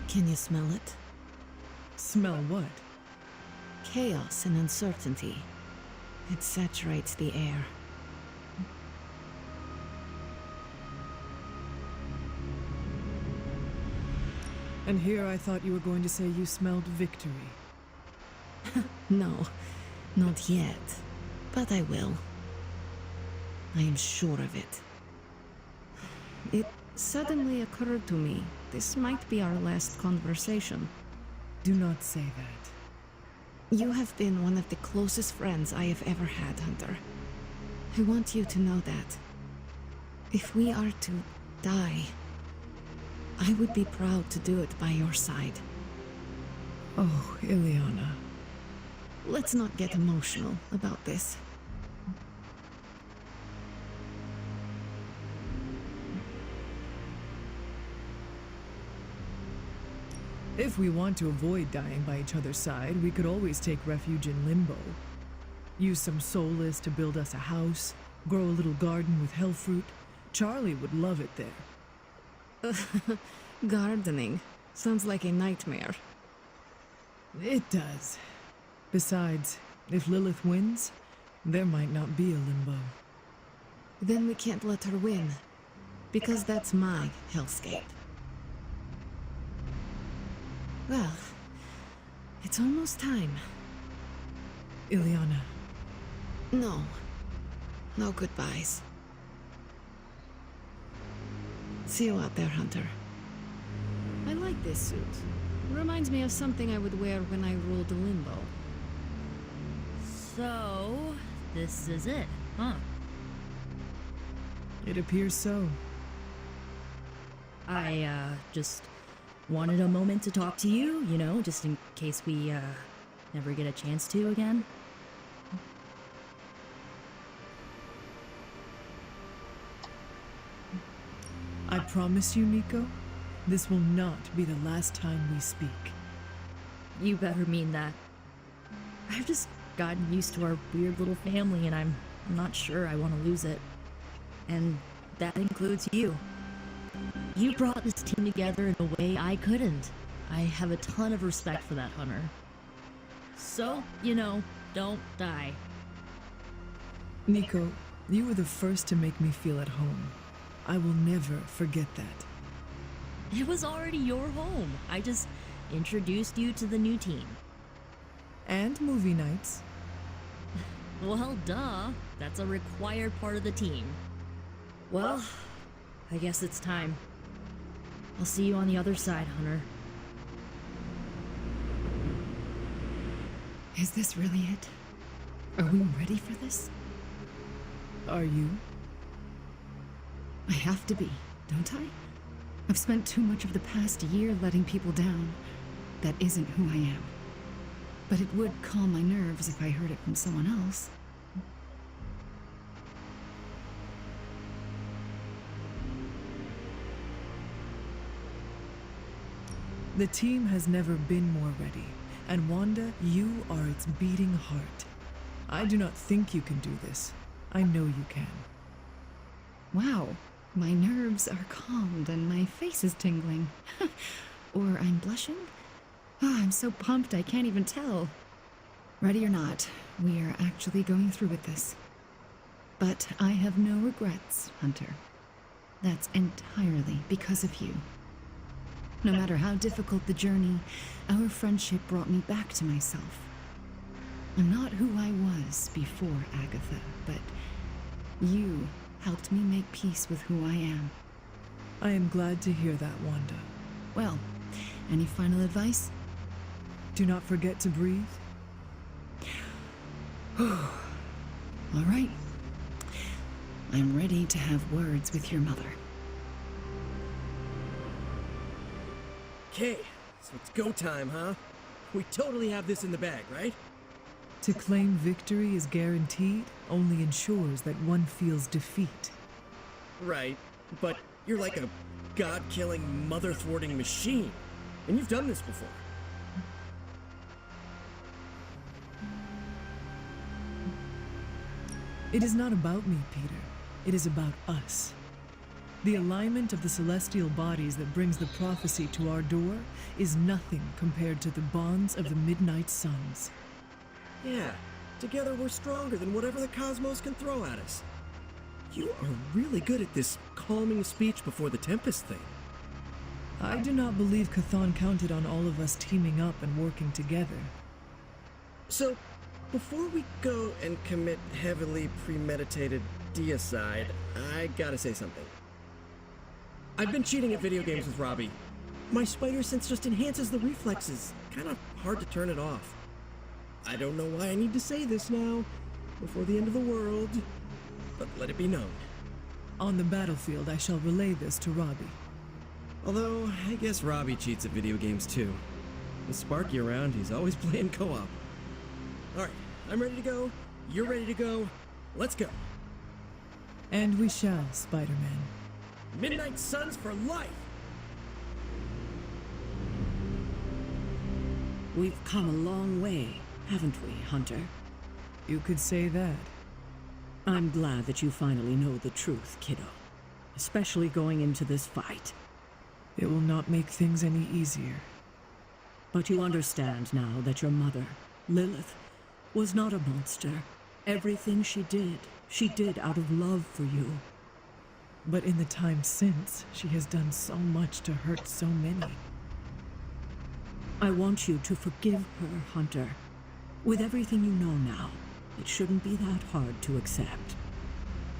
Can you smell it? Smell what? Chaos and uncertainty. It saturates the air. And here I thought you were going to say you smelled victory. No, not yet. But I will. I am sure of it. It suddenly occurred to me, this might be our last conversation. Do not say that. You have been one of the closest friends I have ever had, Hunter. I want you to know that. If we are to die, I would be proud to do it by your side. Oh, Ileana. Let's not get emotional about this. If we want to avoid dying by each other's side, we could always take refuge in Limbo. Use some soulless to build us a house, grow a little garden with hellfruit. Charlie would love it there. Gardening. Sounds like a nightmare. It does. Besides, if Lilith wins, there might not be a Limbo. Then we can't let her win, because that's my hellscape. Well, it's almost time. Ileana. No. No goodbyes. See you out there, Hunter. I like this suit. Reminds me of something I would wear when I ruled Limbo. So, this is it, huh? It appears so. I, just wanted a moment to talk to you, you know, just in case we, never get a chance to again. I promise you, Nico, this will not be the last time we speak. You better mean that. I've just gotten used to our weird little family, and I'm not sure I want to lose it. And that includes you. You brought this team together in a way I couldn't. I have a ton of respect for that, Hunter. So, you know, don't die. Nico, you were the first to make me feel at home. I will never forget that. It was already your home. I just introduced you to the new team. And movie nights. Well, duh. That's a required part of the team. Well, I guess it's time. I'll see you on the other side, Hunter. Is this really it? Are we ready for this? Are you? I have to be, don't I? I've spent too much of the past year letting people down. That isn't who I am. But it would calm my nerves if I heard it from someone else. The team has never been more ready, and Wanda, you are its beating heart. I do not think you can do this. I know you can. Wow, my nerves are calmed and my face is tingling. Or I'm blushing? Oh, I'm so pumped I can't even tell. Ready or not, we are actually going through with this. But I have no regrets, Hunter. That's entirely because of you. No matter how difficult the journey, our friendship brought me back to myself. I'm not who I was before Agatha, but you helped me make peace with who I am. I am glad to hear that, Wanda. Well, any final advice? Do not forget to breathe. All right. I'm ready to have words with your mother. Okay, so it's go time, huh? We totally have this in the bag, right? To claim victory is guaranteed only ensures that one feels defeat. Right, but you're like a god-killing, mother-thwarting machine. And you've done this before. It is not about me, Peter. It is about us. The alignment of the celestial bodies that brings the prophecy to our door is nothing compared to the bonds of the midnight suns. Yeah, together we're stronger than whatever the cosmos can throw at us. You are really good at this calming speech before the Tempest thing. I do not believe Chthon counted on all of us teaming up and working together. So, before we go and commit heavily premeditated deicide, I gotta say something. I've been cheating at video games with Robbie. My spider sense just enhances the reflexes. Kinda hard to turn it off. I don't know why I need to say this now, before the end of the world, but let it be known. On the battlefield, I shall relay this to Robbie. Although, I guess Robbie cheats at video games too. With Sparky around, he's always playing co-op. Alright, I'm ready to go. You're ready to go. Let's go. And we shall, Spider-Man. Midnight Suns for life! We've come a long way, haven't we, Hunter? You could say that. I'm glad that you finally know the truth, kiddo. Especially going into this fight. It will not make things any easier. But you understand now that your mother, Lilith, was not a monster. Everything she did out of love for you. But in the time since, she has done so much to hurt so many. I want you to forgive her, Hunter. With everything you know now, it shouldn't be that hard to accept.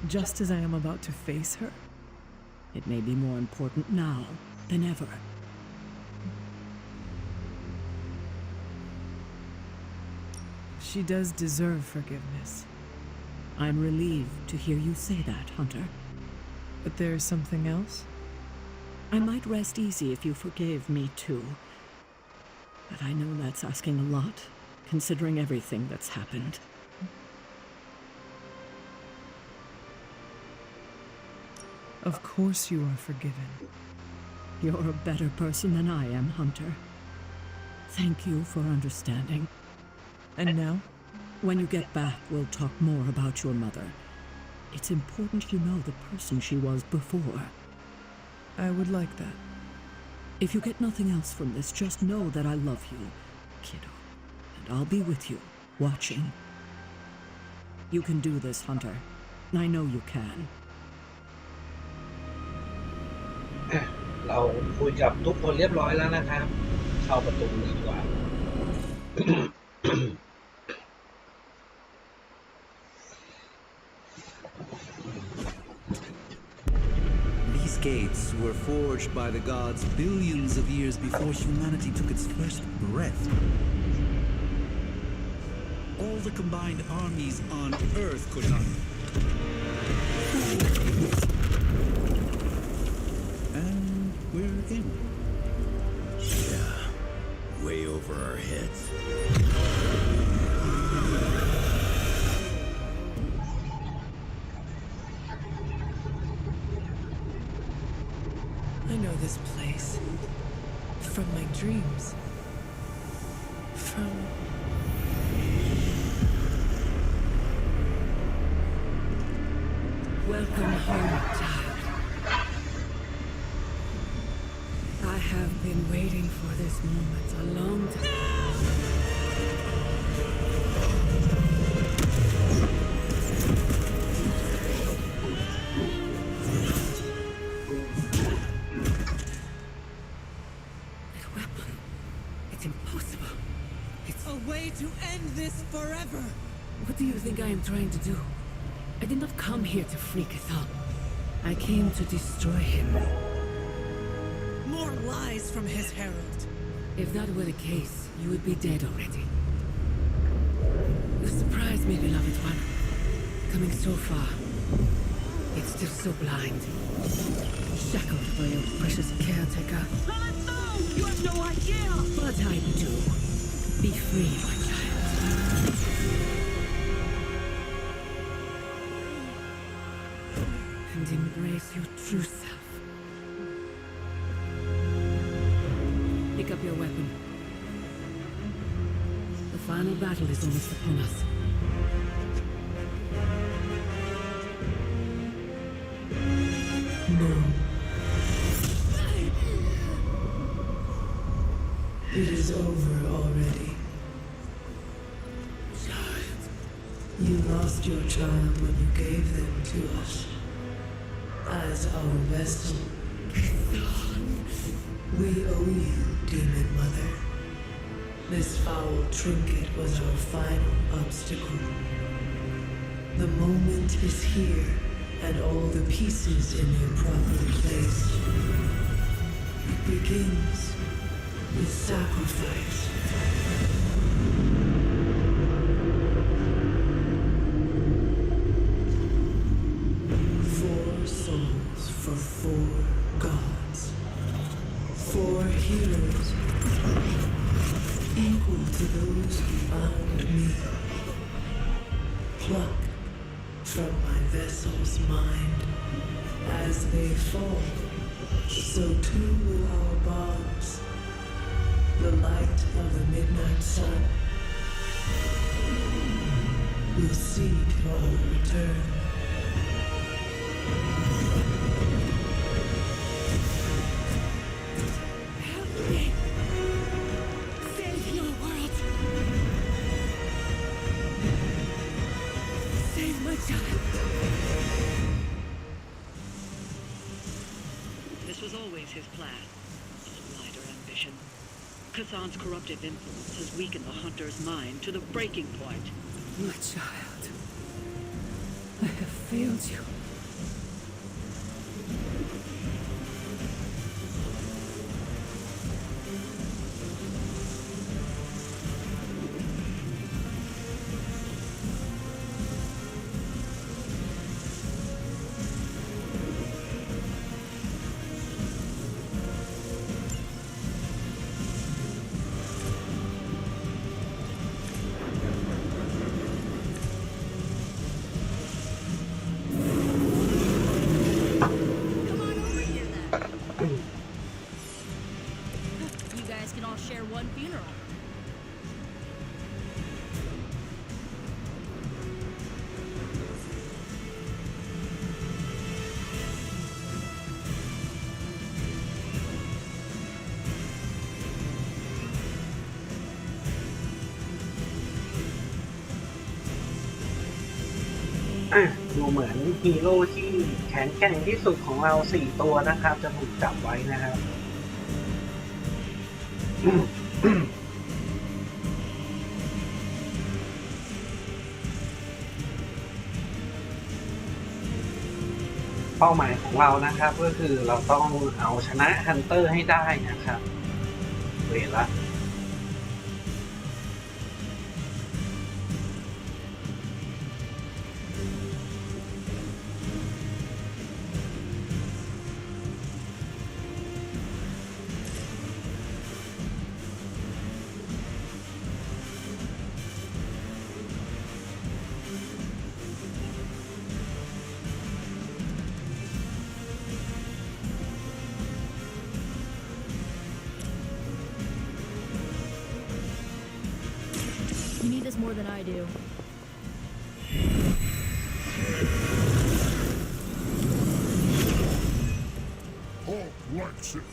Just as I am about to face her? It may be more important now than ever. She does deserve forgiveness. I'm relieved to hear you say that, Hunter. But there is something else? I might rest easy if you forgave me too. But I know that's asking a lot, considering everything that's happened. Of course you are forgiven. You're a better person than I am, Hunter. Thank you for understanding. And now? When you get back, we'll talk more about your mother. It's important you know the person she was before. I would like that. If you get nothing else from this, just know that I love you, kiddo. And I'll be with you, watching. You can do this, Hunter. I know you can. เราคุยกับทุกคนเรียบร้อยแล้วนะครับเข้าประตูเลยดีกว่า These gates were forged by the gods billions of years before humanity took its first breath. All the combined armies on Earth could not. And we're in. Yeah, way over our heads. I know this place. From my dreams. From... Welcome home, child. I have been waiting for this moment a long time. That weapon, it's impossible. It's a way to end this forever. What do you think I am trying to do? I did not come here to free Chthon. I came to destroy him. More lies from his herald. If that were the case, you would be dead already. You surprised me, beloved one. Coming so far, yet still so blind. Shackled by your precious caretaker. No! You have no idea! But I do. Be free, my child. And and embrace your true self. Pick up your weapon. The final battle is almost upon us. No. It is over already. You lost your child when you gave them to us. As our vessel. We owe you, Demon Mother. This foul trinket was our final obstacle. The moment is here, and all the pieces in their proper place. It begins with sacrifice. Four souls for four gods. Four heroes. Equal to those who found me. Plucked from my vessel's mind. As they fall, so too will our bonds. The light of the midnight sun will see to our return. Help me! Save your world! Save my child! This was always his plan. A wider ambition. Chthon's corruptive influence has weakened the hunter's mind to the breaking point. My child, I have failed you. Share one funeral. ดูเหมือนฮีโร่ที่แข็งแกร่งที่สุดของเรา4ตัวนะครับจะถูกจับไว้นะครับ เป้าหมายของเรานะครับก็คือเราต้องเอาชนะฮันเตอร์ให้ได้นะครับเวลาYou need this more than I do. All likes it.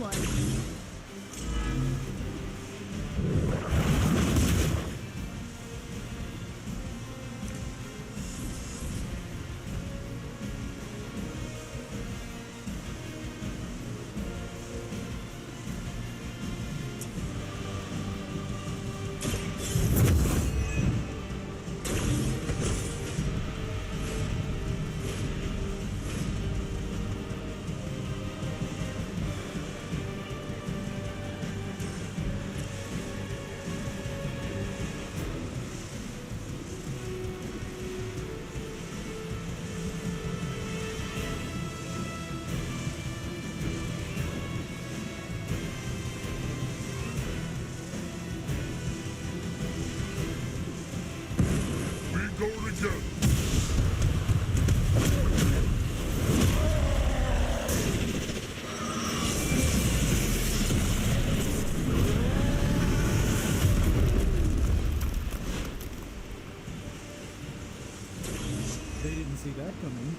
one. Go together. They didn't see that coming.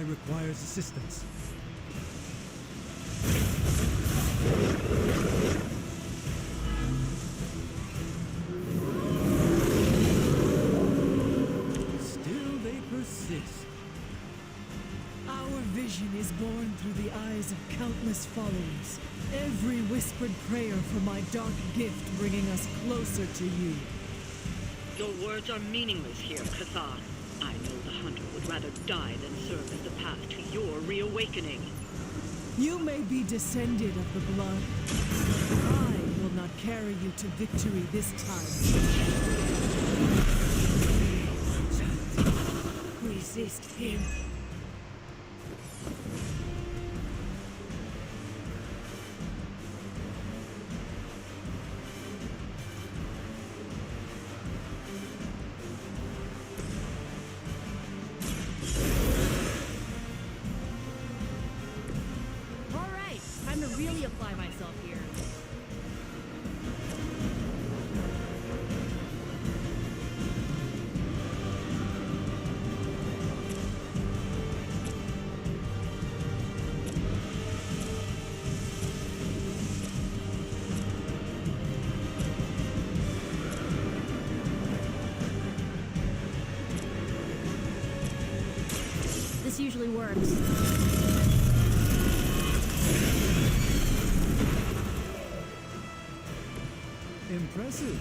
Requires assistance. Still they persist. Our vision is born through the eyes of countless followers. Every whispered prayer for my dark gift bringing us closer to you. Your words are meaningless here, Kazan. I know the hunter would rather die than serve as the path to your reawakening. You may be descended of the blood. I will not carry you to victory this time. Resist him. Time to really apply myself here. This usually works. Impressive.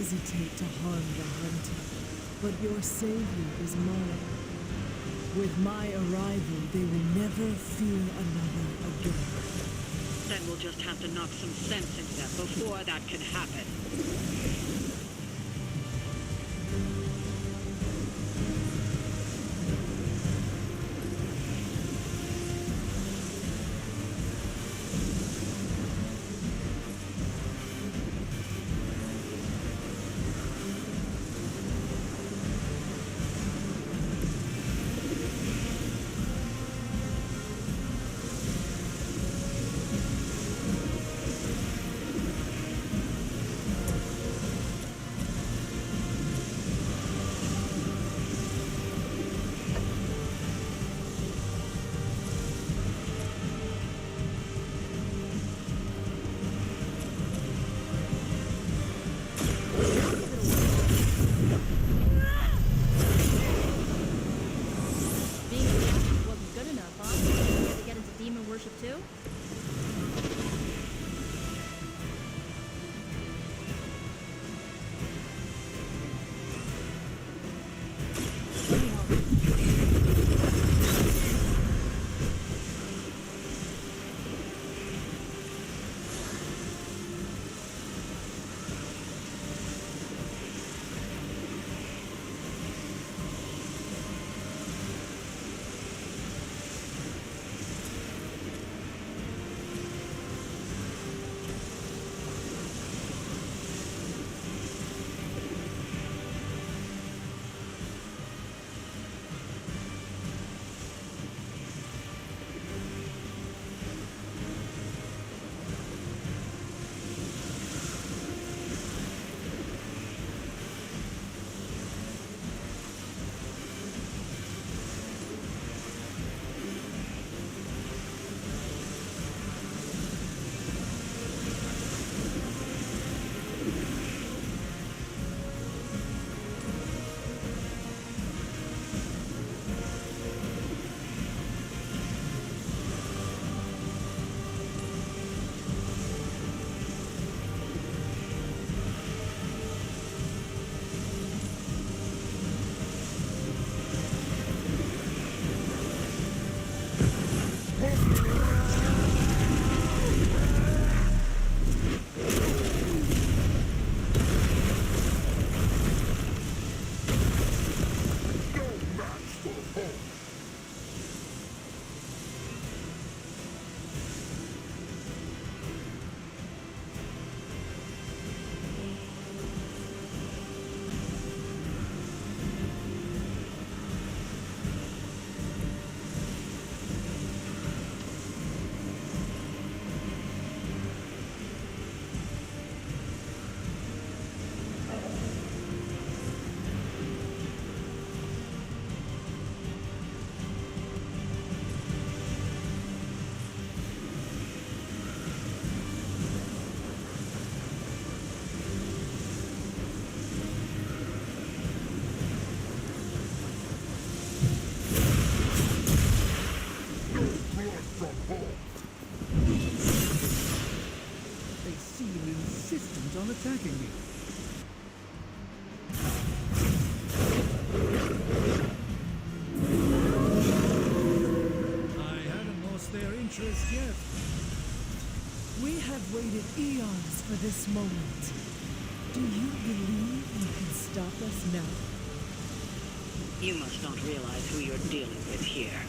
hesitate to harm the hunter, but your savior is mine. With my arrival, they will never fear another again. Then we'll just have to knock some sense into them before that can happen. Too? attacking me. I hadn't lost their interest yet. We have waited eons for this moment. Do you believe you can stop us now? You must not realize who you're dealing with here.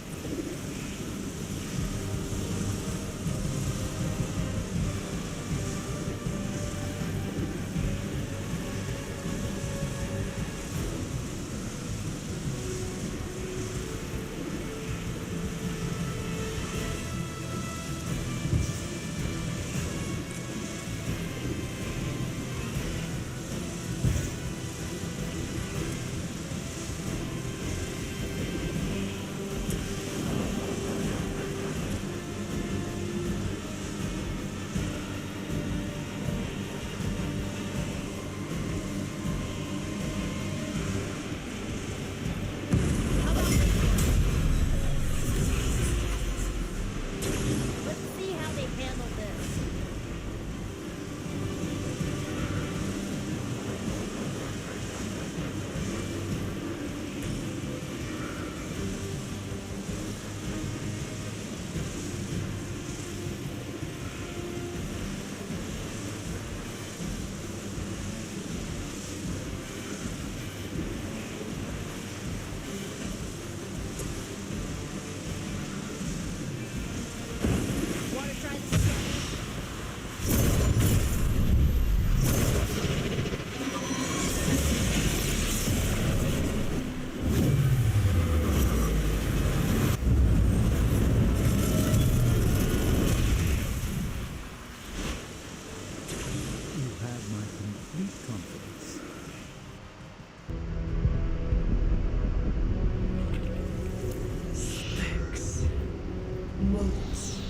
motes.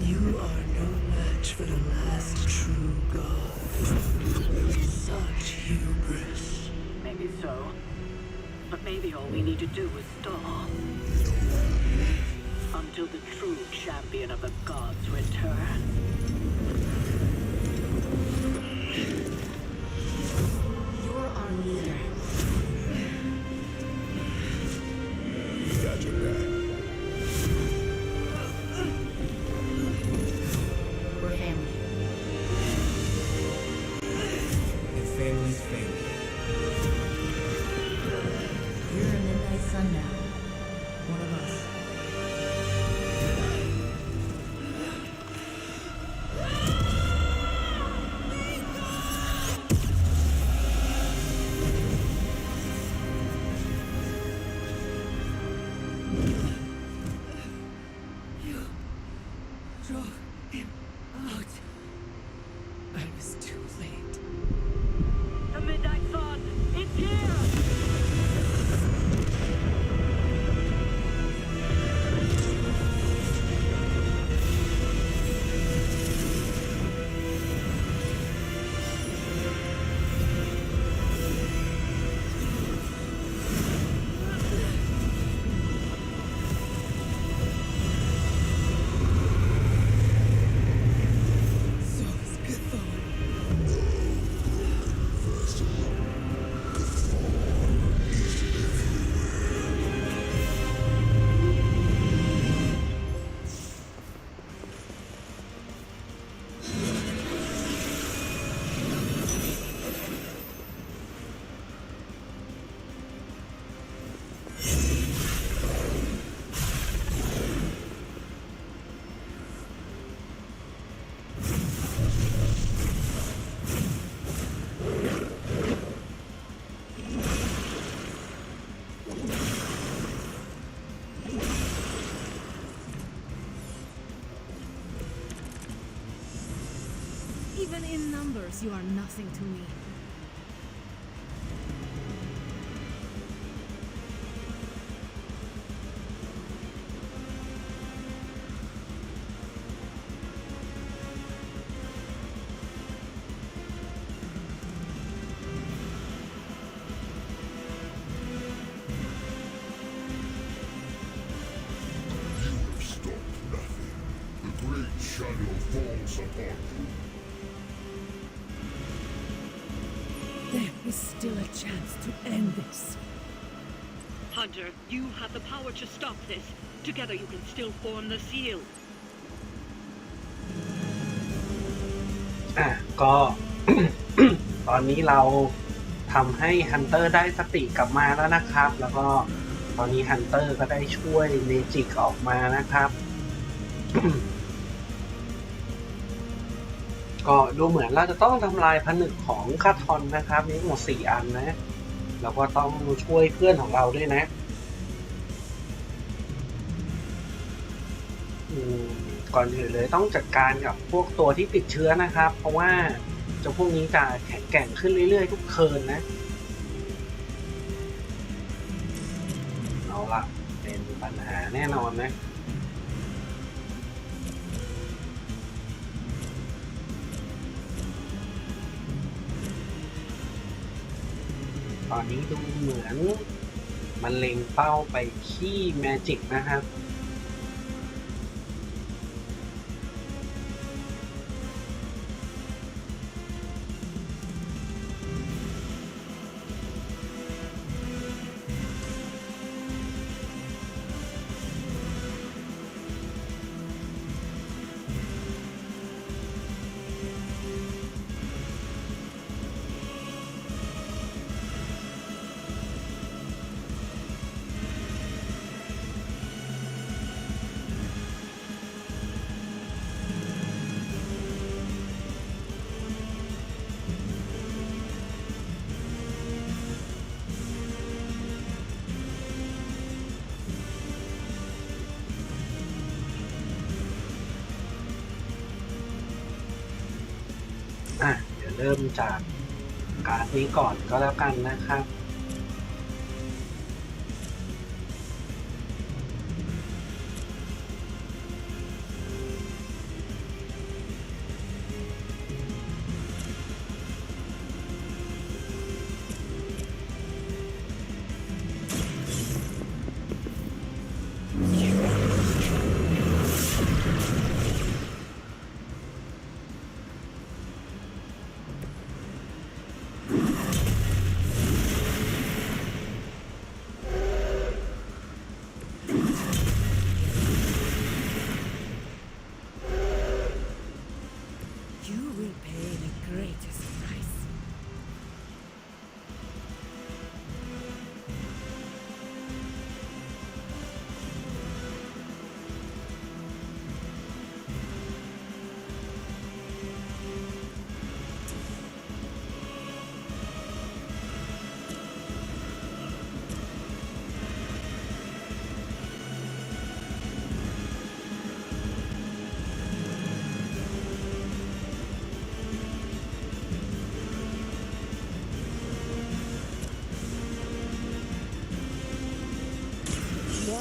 You are no match for the last true god. Such hubris. Maybe so. But maybe all we need to do is stall. Until the true champion of the gods return. You're our leader. We got your back. We're family. And family's family. You're a midnight sun now. One of us. Drove him out. I was too late. The midnight sun! It's here! So is Chthon. Even in numbers, you are nothing to me. Stop nothing. The great shadow falls upon you. There is still a chance to end this. Hunter, you have the power to stop this. Together you can still form the seal. ก็ ตอนนี้เราทำให้ฮันเตอร์ได้สติกลับมาแล้วนะครับ แล้วก็ตอนนี้ฮันเตอร์ก็ได้ช่วยเมจิกออกมานะครับ ก็ดูเหมือนเราจะต้องทำลายผนึกของคาทอนนะครับมีทั้งหมด4 อันนะ แล้วก็ต้องช่วยเพื่อนของเราด้วยนะก่อนอื่นเลยต้องจัดการกับพวกตัวที่ติดเชื้อนะครับ เพราะว่าเจ้าพวกนี้จะแข็งแกร่งขึ้นเรื่อยๆทุกเทิร์นนะเอาละเป็นปัญหาแน่นอนนะตอนนี้ดูเหมือนมันเล็งเป้าไปที่แมจิกนะครับ เดี๋ยวเริ่มจากการ์ดนี้ก่อนก็แล้วกันนะครับ ก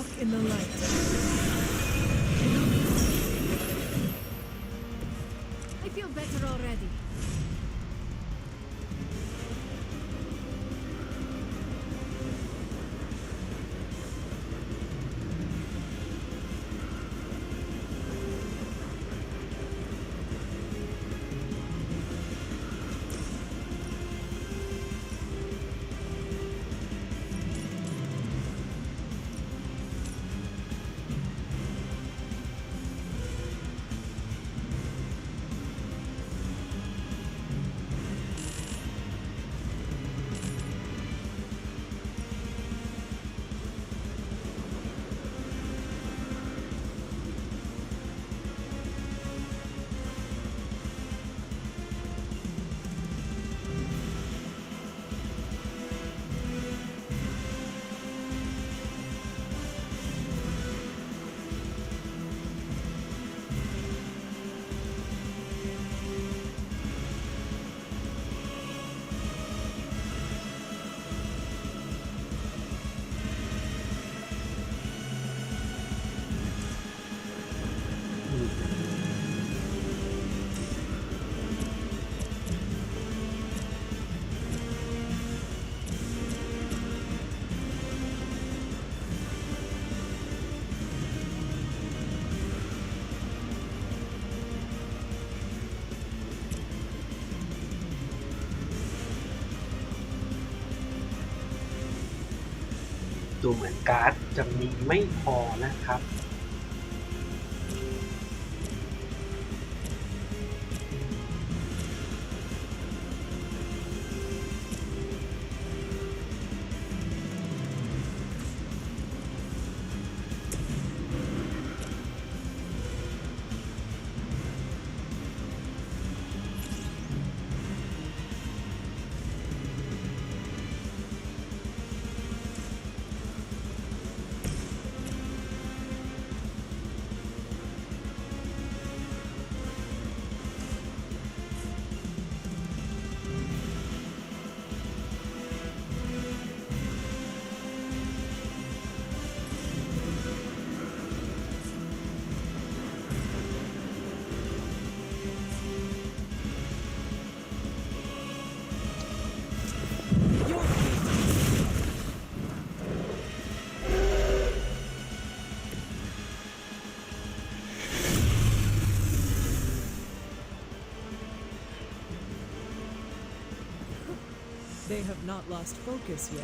Walk in the light. I feel better already.ดูเหมือนการ์ดจะมีไม่พอนะครับ They have not lost focus yet.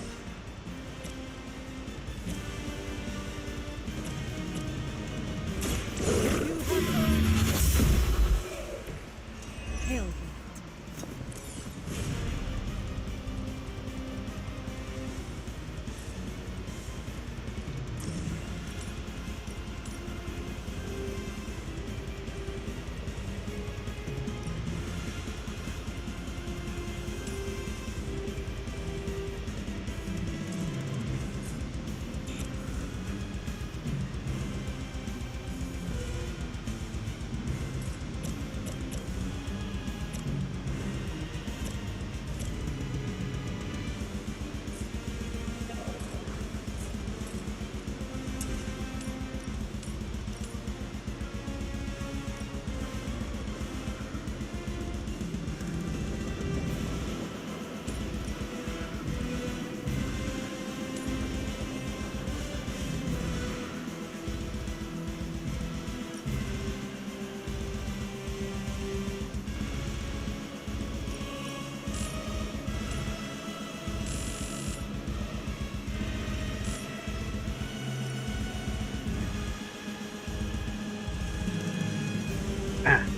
Hail that.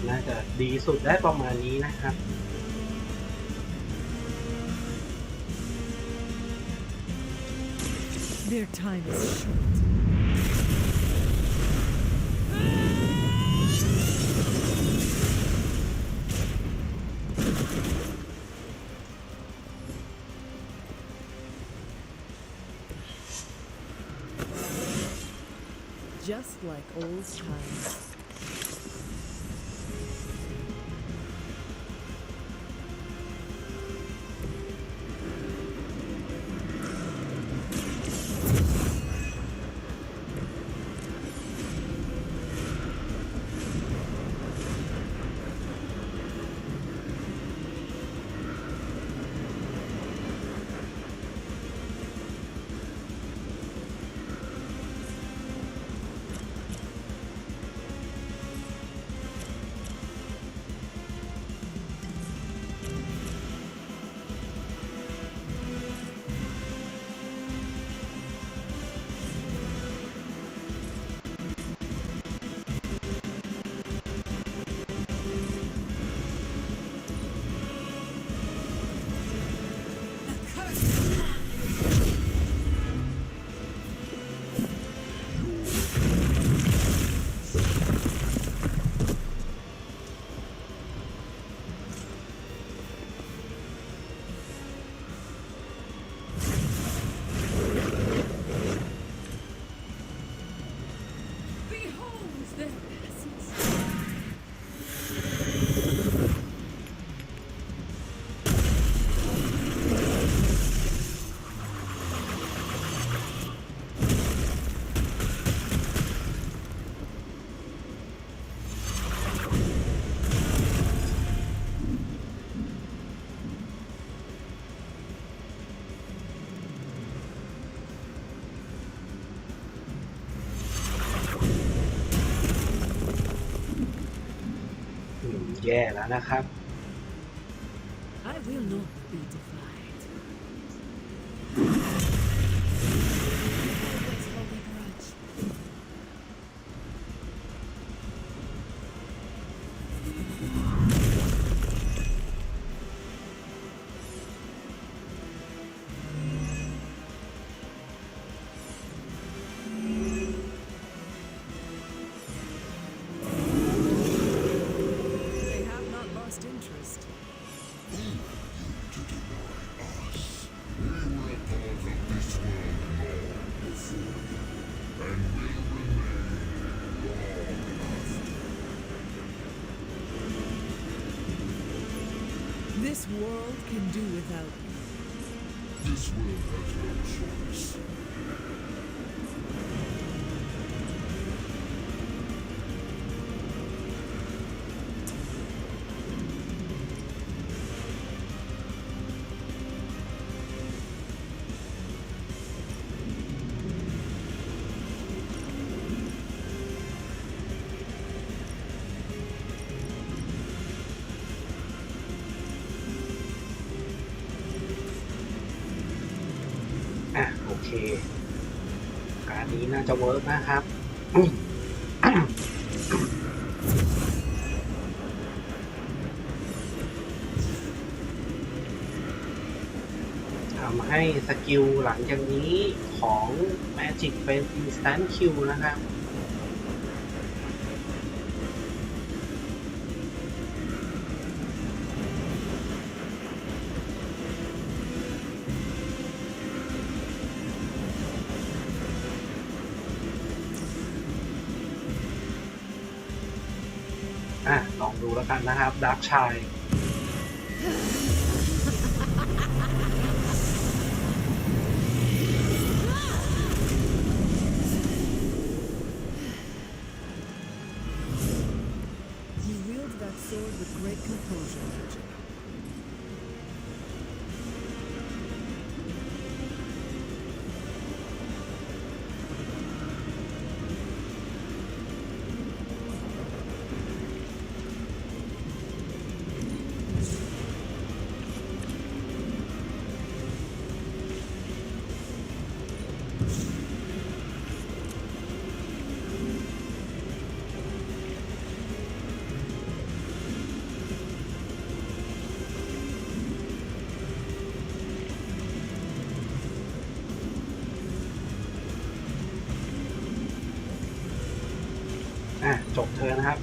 น่าจะดีสุดได้ประมาณนี้นะครับ Their time is short. Just like old times. แย่แล้วนะครับ I will not be defied. They have not lost interest. This world can do without you. This world has no choice. โอเคการนี้น่าจะเวิร์กนะครับ ทำให้สกิลหลังจากนี้ของ Magic เป็น Instant Kill นะครับลองดูแล้วกันนะครับดาร์กชายSword with great composure, Magic.จบเธอนะครับ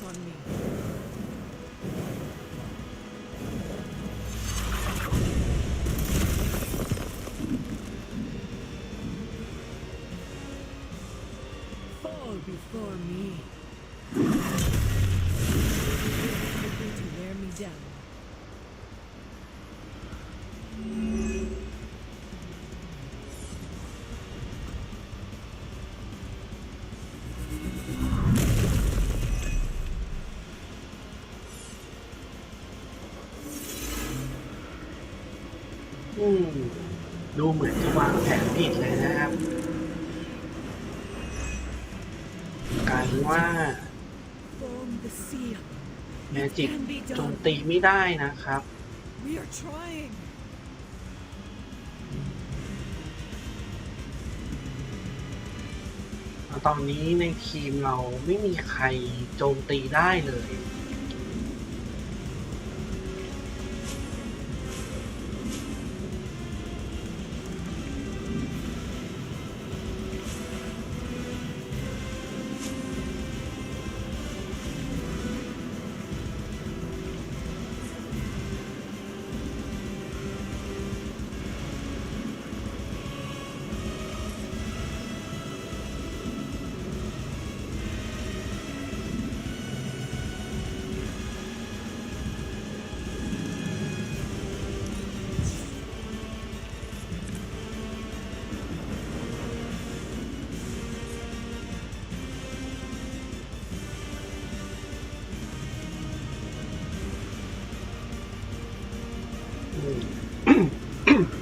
on me. Fall before me. Hoping to wear me down.ดูเหมือนจะวางแผนผิดเลยนะครับกลายเป็นว่าแมจิกโจมตีไม่ได้นะครับ We are trying. ตอนนี้ในทีมเราไม่มีใครโจมตีได้เลย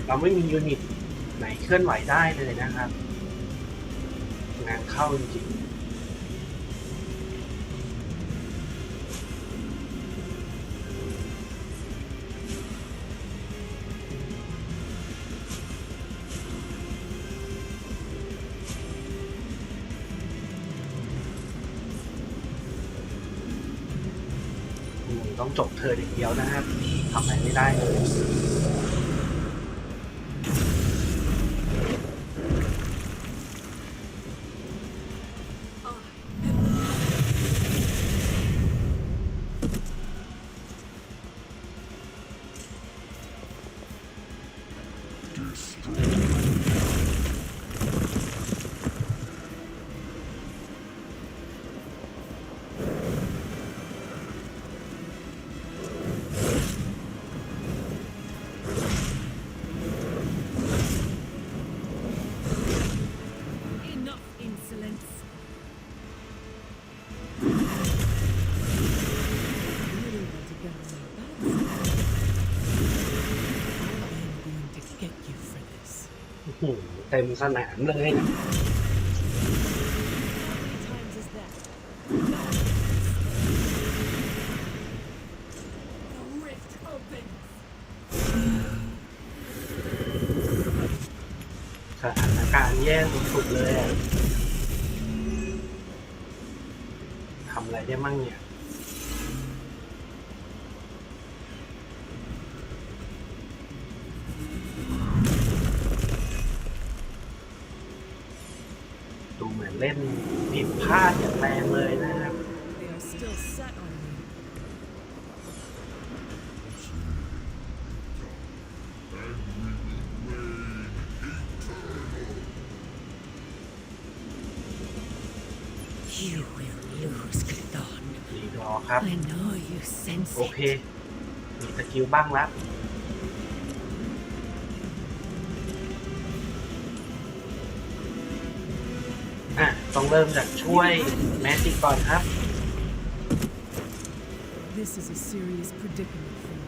เราไม่มียูนิตไหนเคลื่อนไหวได้เลยนะครับ งานเข้าจริงๆต้องจบเธออย่างเดียวนะครับทำอะไรไม่ได้เลย เต็มสนามเลยนะสถานการณ์แย่สุดๆเลยทำอะไรได้มั่งเนี่ยเล่นผิดพลาดอย่างแรงเลยนะครับรีดอครับโอเคมีสกิลบ้างแล้วต้องเริ่มจากช่วยแมจิกก่อนครับ This is a serious predicament for me.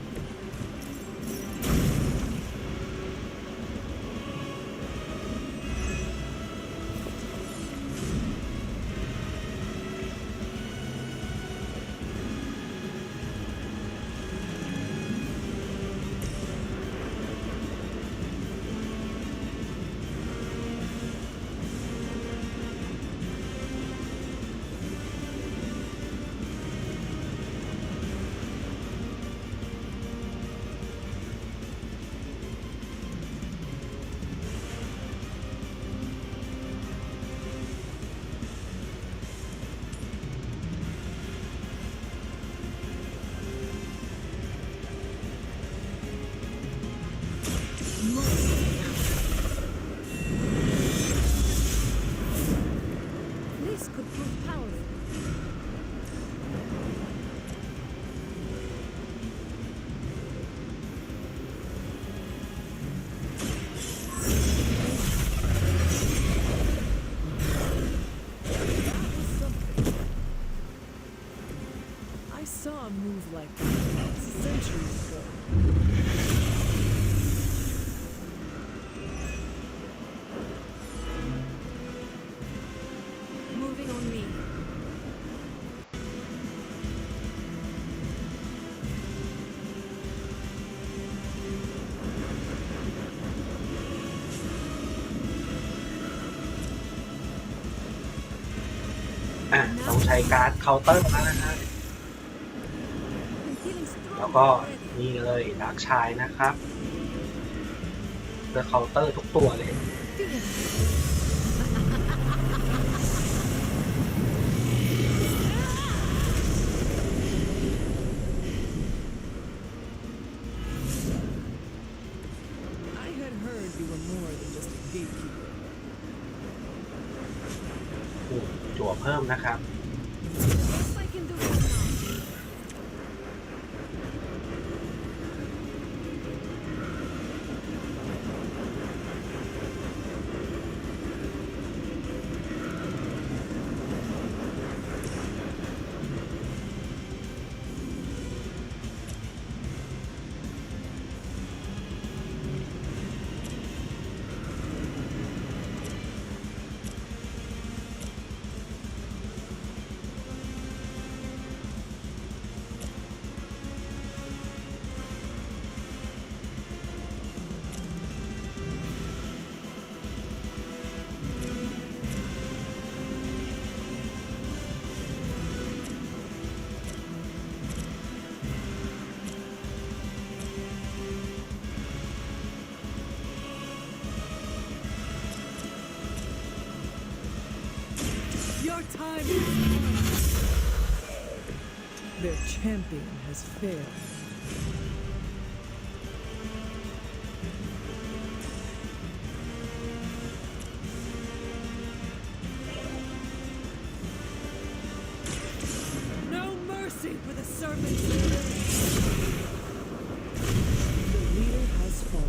This could prove powerful. I saw a move like that centuries ago. Moving on me. ช้การ์ดเคาน์เตอร์แล้วนะฮะแล้วก็นี่เลยดาร์กชายนะครับเพื่อเคาน์เตอร์ทุกตัวเลยจั่วเพิ่มนะครับYour time Their champion has failed. No mercy for the servants. The leader has fallen.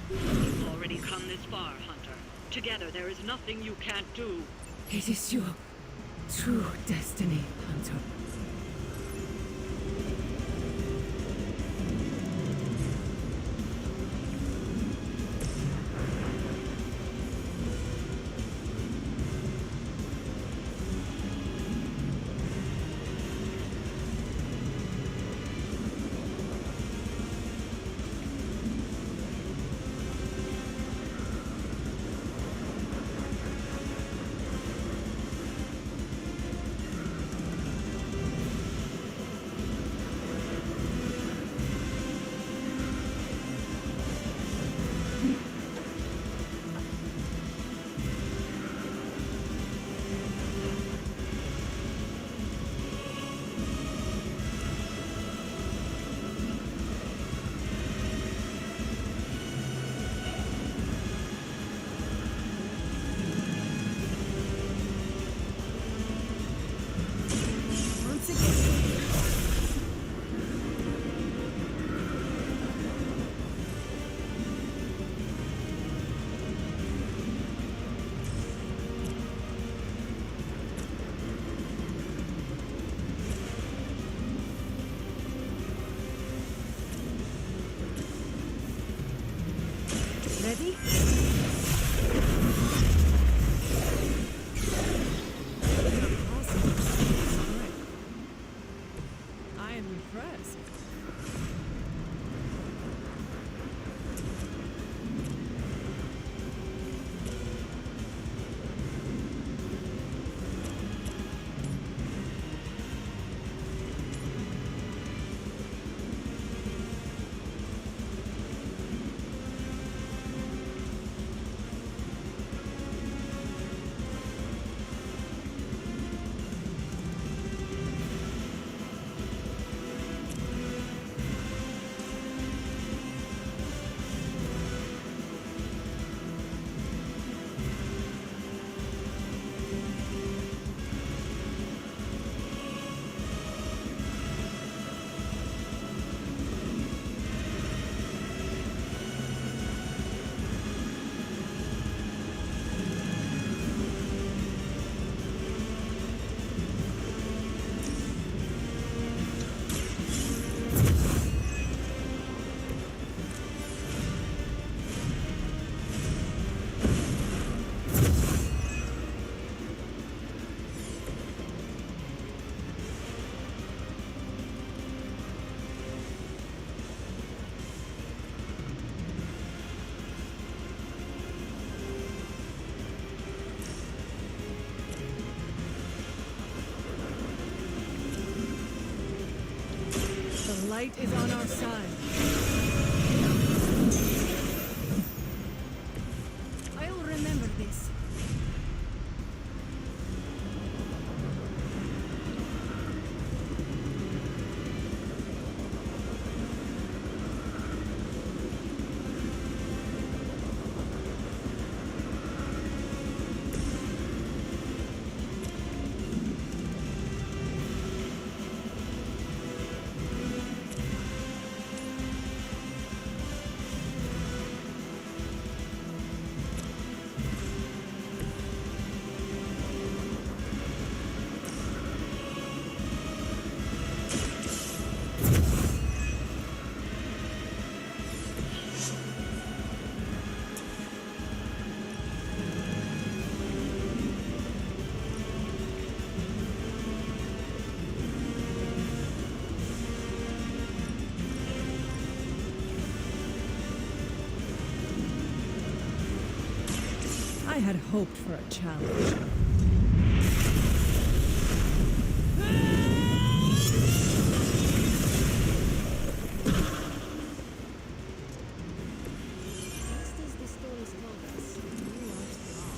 You've already come this far, Hunter. Together, there is nothing you can't do. It is your true destiny, Hunter. light is on our side. I'll remember this. I had hoped for a challenge. Just as the stories told us, you are strong.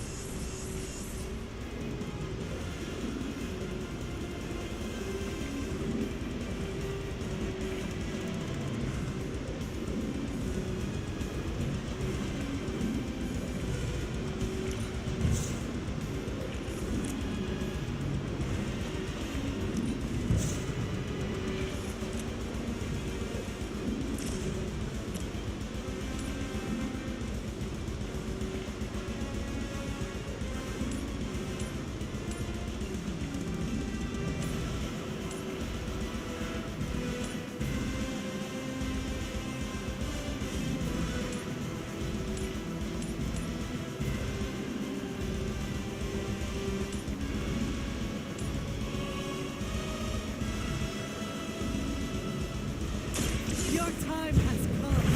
Your time has come.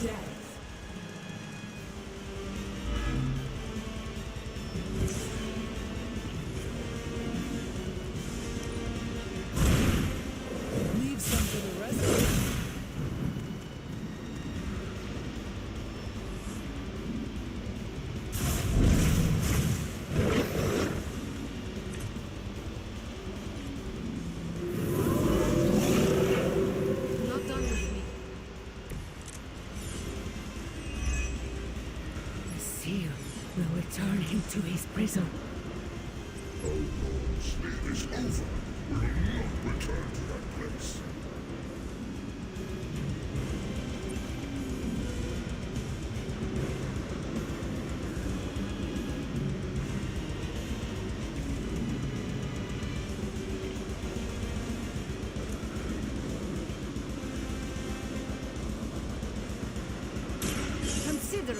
Death. Leave some for the rest of us. Not done with me. The seal will return him to his prison. Oh, Lord's sleep is over. We will not return to that place. Consider it.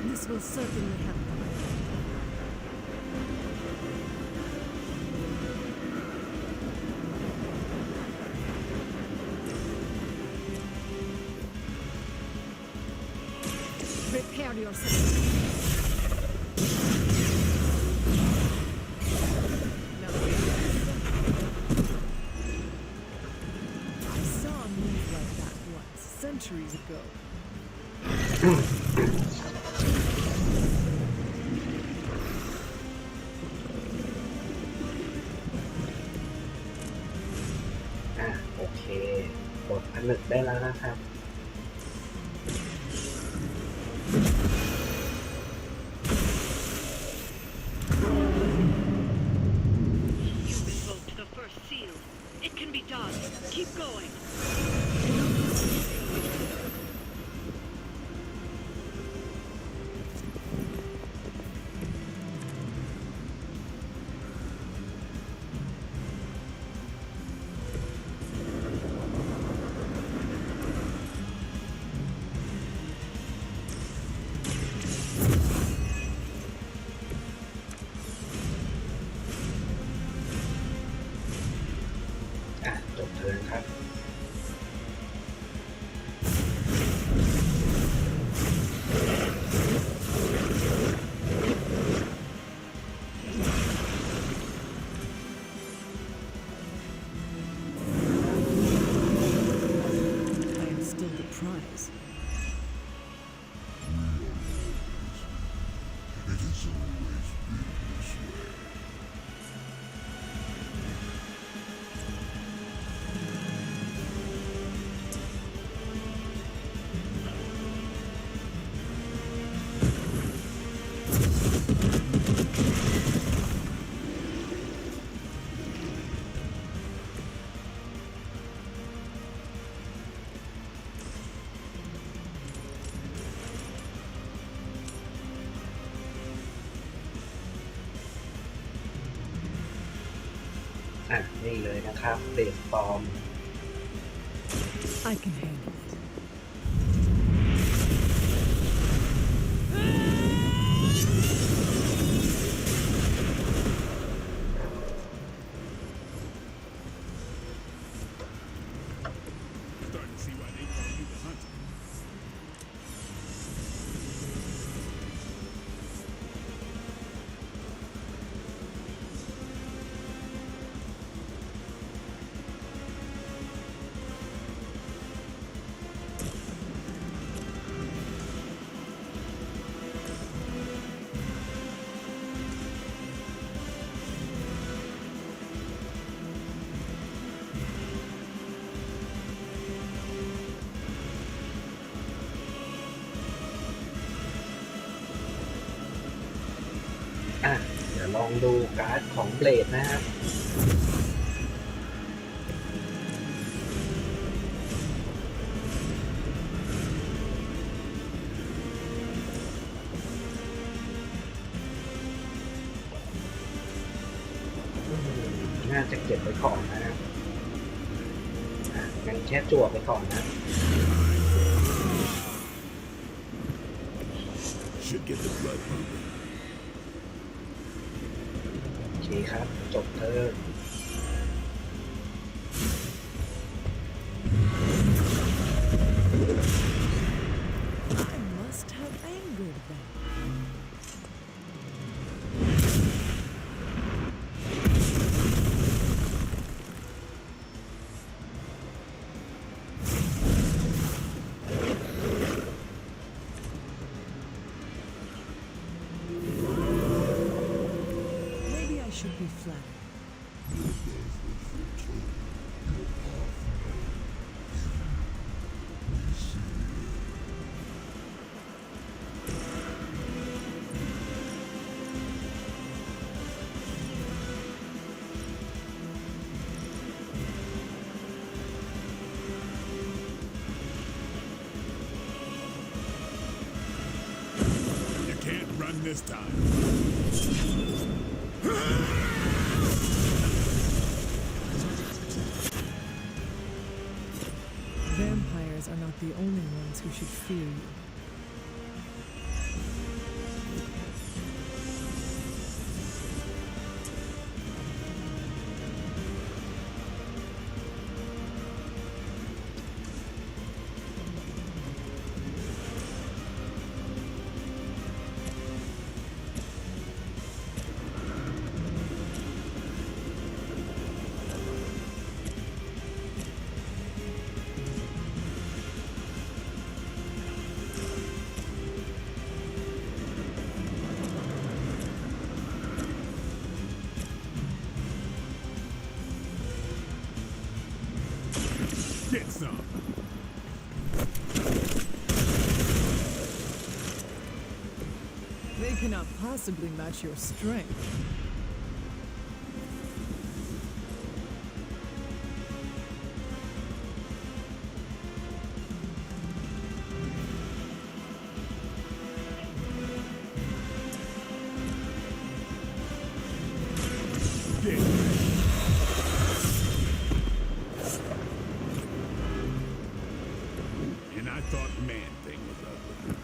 This will certainly help. Prepare yourself. I saw a move like that once, centuries ago. Ah, โอเคกดผนึกได้แล้วนะครับ You've invoked the first seal. It can be done. Keep going. Ah, จบเทิร์นครับ eyes. It has always been this way. นี่เลยนะครับเบสฟอร์ม I can handle it. Starting to see why they call you the hunter. À, เดี๋ยวลองดูการ์ดของเบลดนะครับน่าจะเก็บไว้ก่อนนะครับงั้นแค่จั่วไปก่อนนะ Should get the blood pumping. โอเคครับจบเทิร์น I must have angered them. Maybe I should be flattered. You can't run this time. Vampires are not the only ones who should fear you. Get some. They cannot possibly match your strength. Get And I thought Man-Thing was ugly.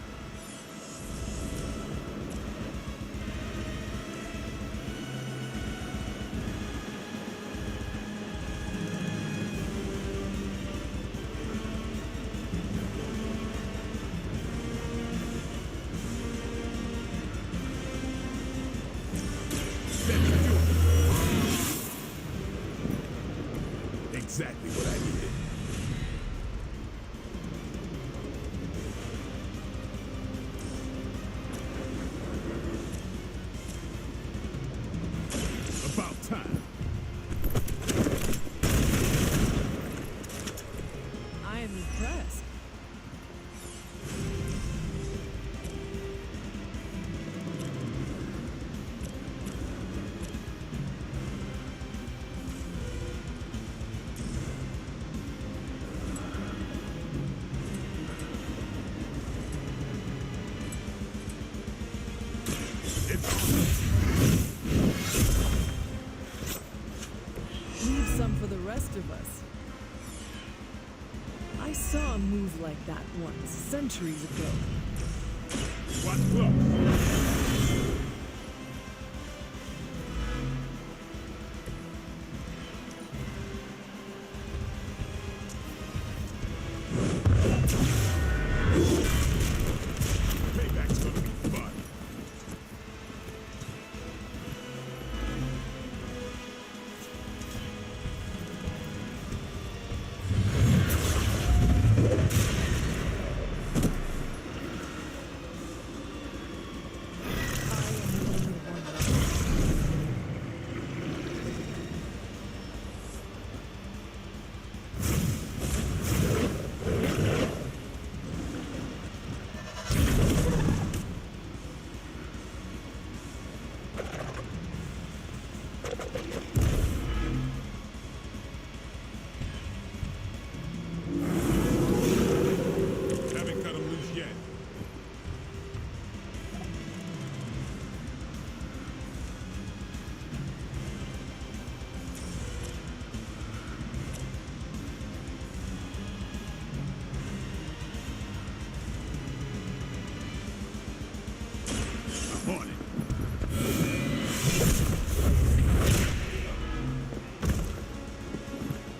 Exactly what I needed. move like that once, centuries ago. Watch close.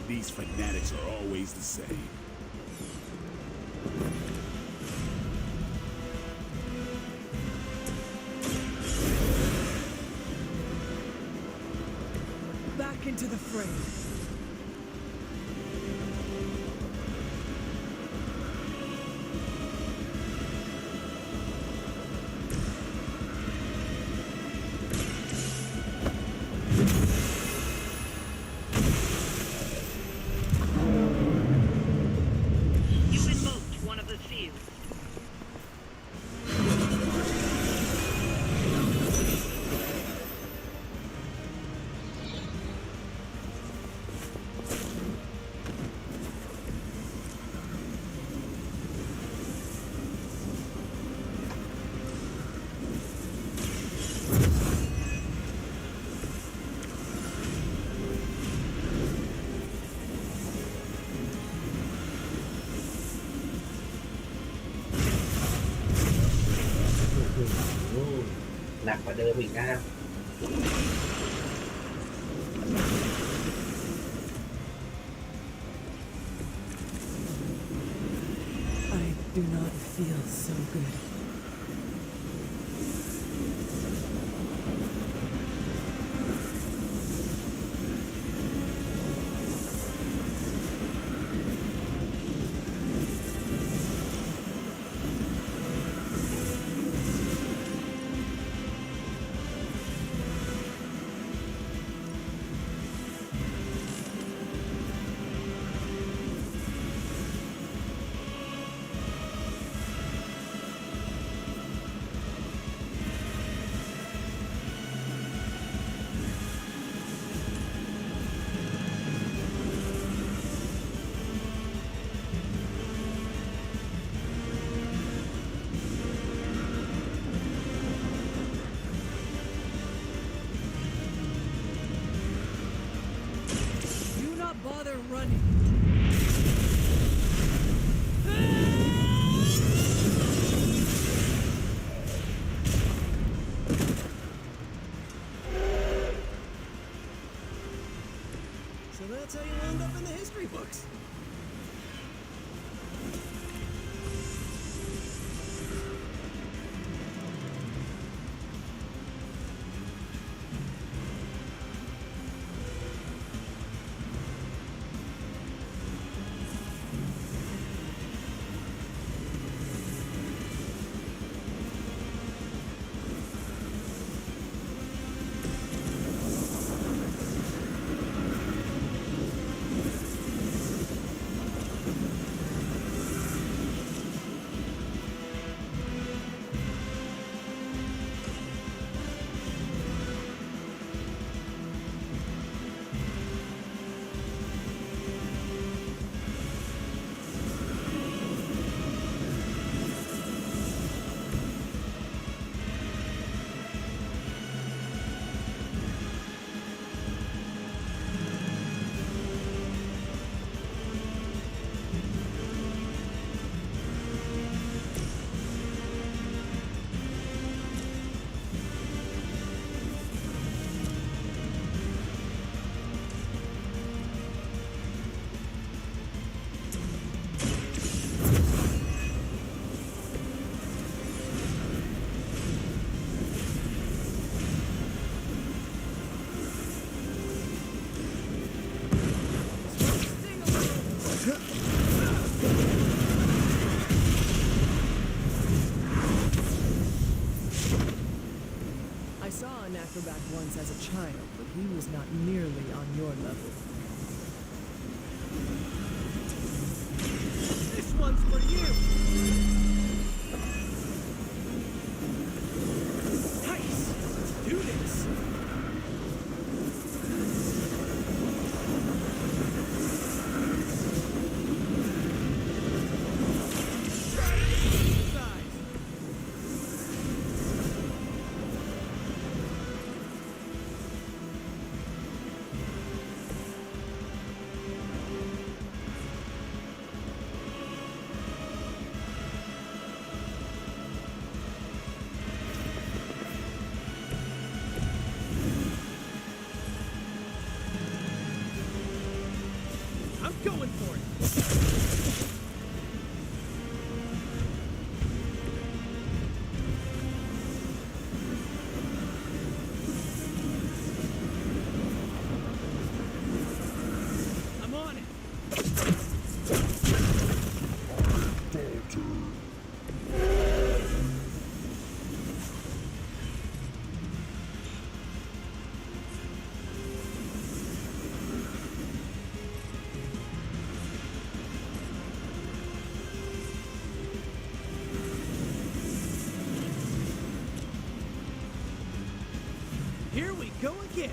These fanatics are always the same. Back into the fray.หนักกว่าเดิมอีกนะครับ I do not feel so good. Bother running. So that's how you wound up in the history books. acrobat once as a child, but he was not nearly on your level. This one's for you! Nice! Let's do this! I'm going for it! I'm on it! Here we go again!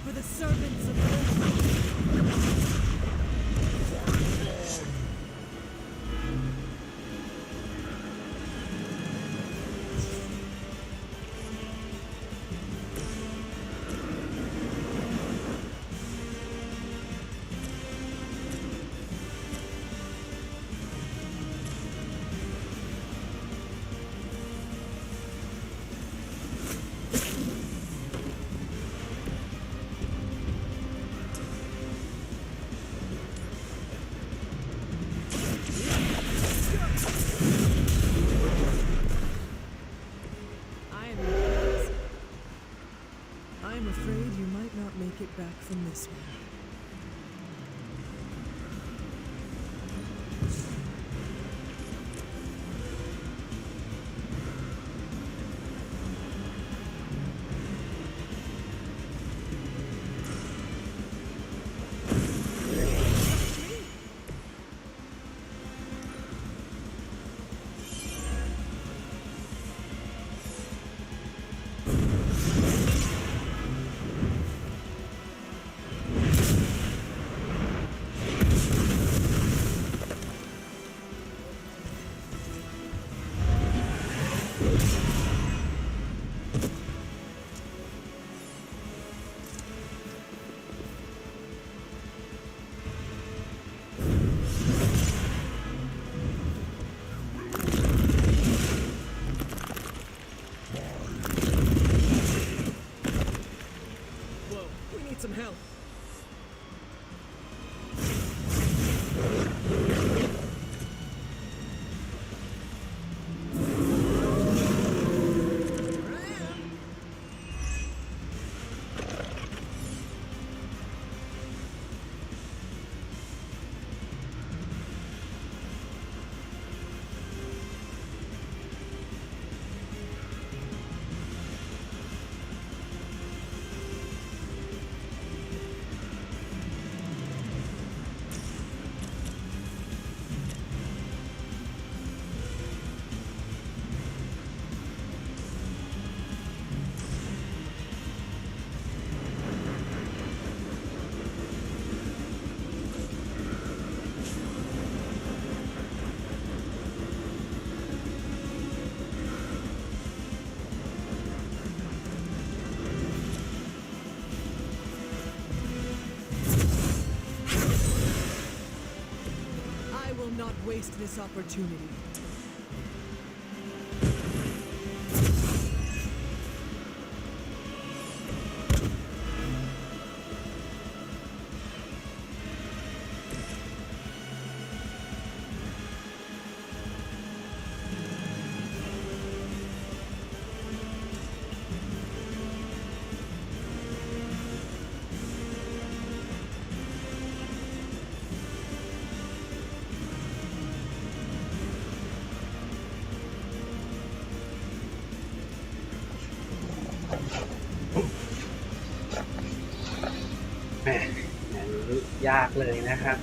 For the servants of the I'm afraid you might not make it back from this one. waste this opportunity. แหมอันนี้ยากเลยนะครับ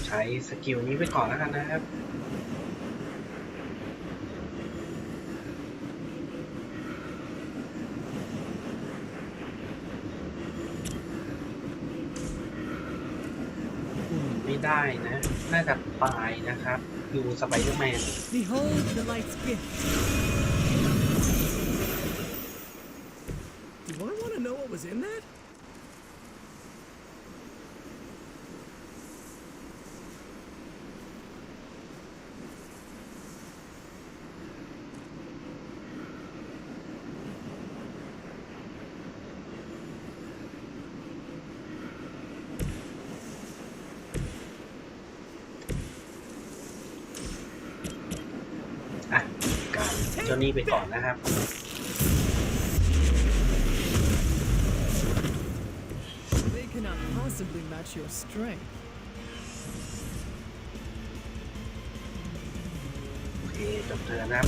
ใช้สกิลนี้ไปก่อนแล้วกันนะครับไม่ได้นะน่าจะตายนะครับดูสไปเดอร์แมน Behold the light's gift. Do I want to know what was in that?เจ้านี้ไปก่อนนะครับ They cannot possibly match your strength. โอเคจบเทิร์นนะครับ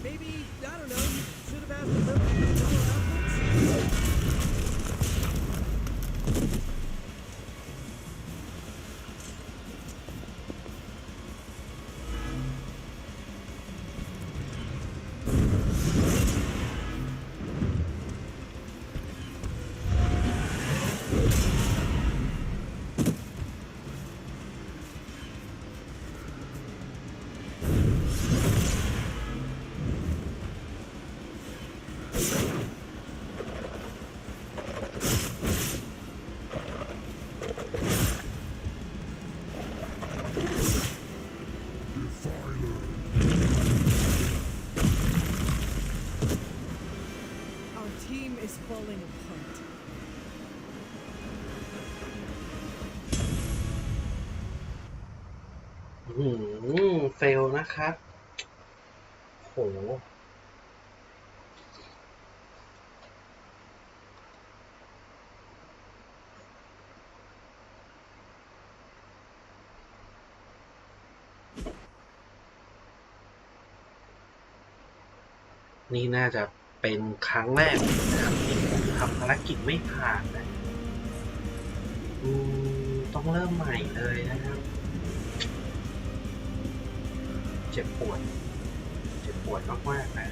Maybe, I don't know, you should have asked them to follow outfits. Our team is falling apart. เฟลนะครับโหนี่น่าจะเป็นครั้งแรกนะครับที่ผมทำภารกิจไม่ผ่านนะต้องเริ่มใหม่เลยนะครับเจ็บปวดมากๆนะ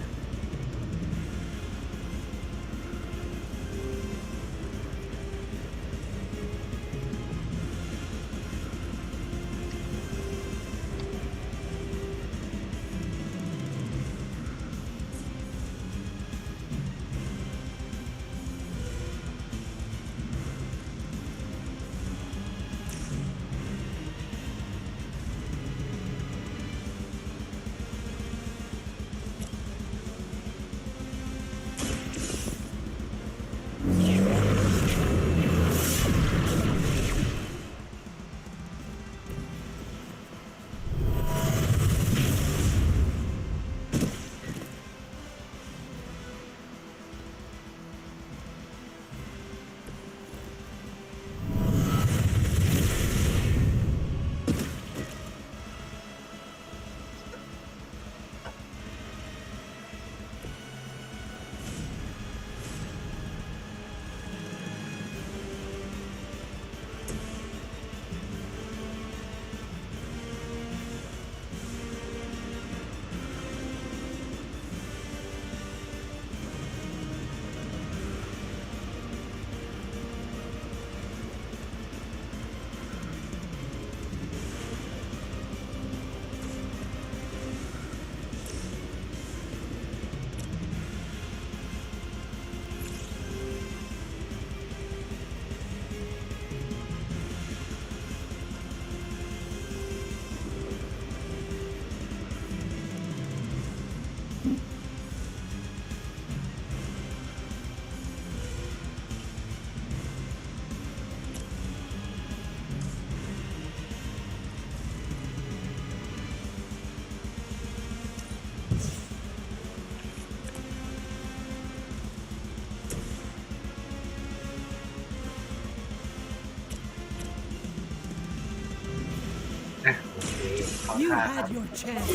You had your chance.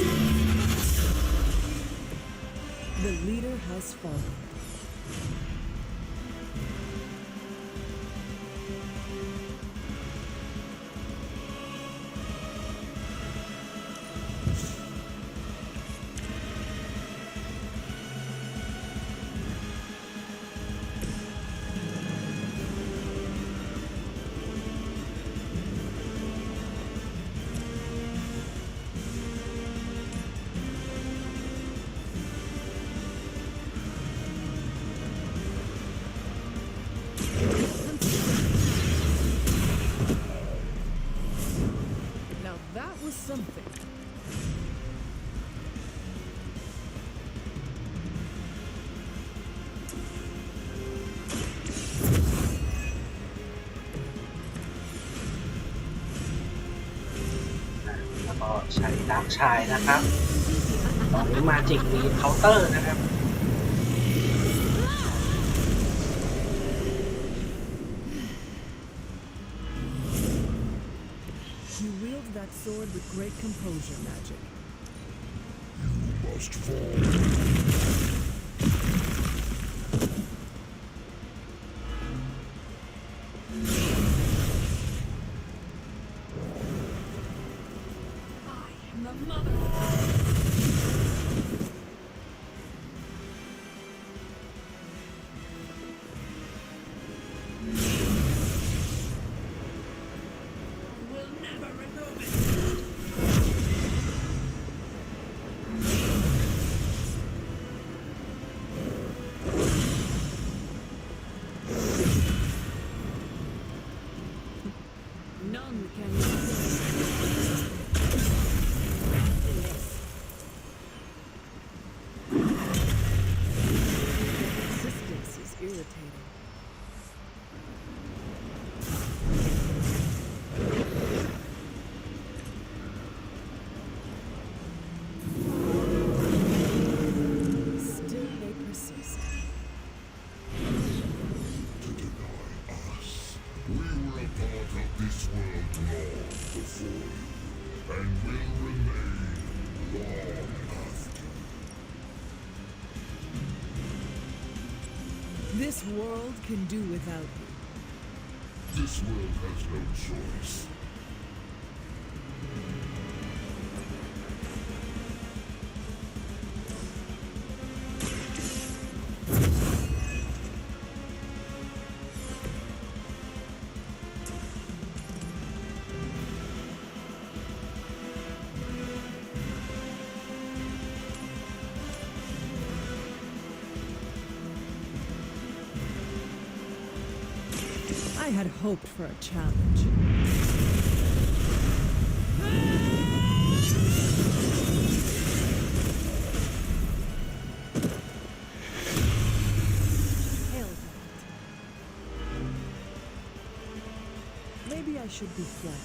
The leader has fallen. Something.แล้วก็ใช้ดาร์กชายนะครับตอนนี้มาจิกมีเคาน์เตอร์นะครับ You wield that sword with great composure, Magic. You must fall. None can Persistence is irritating. Still they persist. We were a part of this world long before you, and will remain long after. This world can do without you. This world has no choice. I had hoped for a challenge. Hail that. Maybe I should be flattered.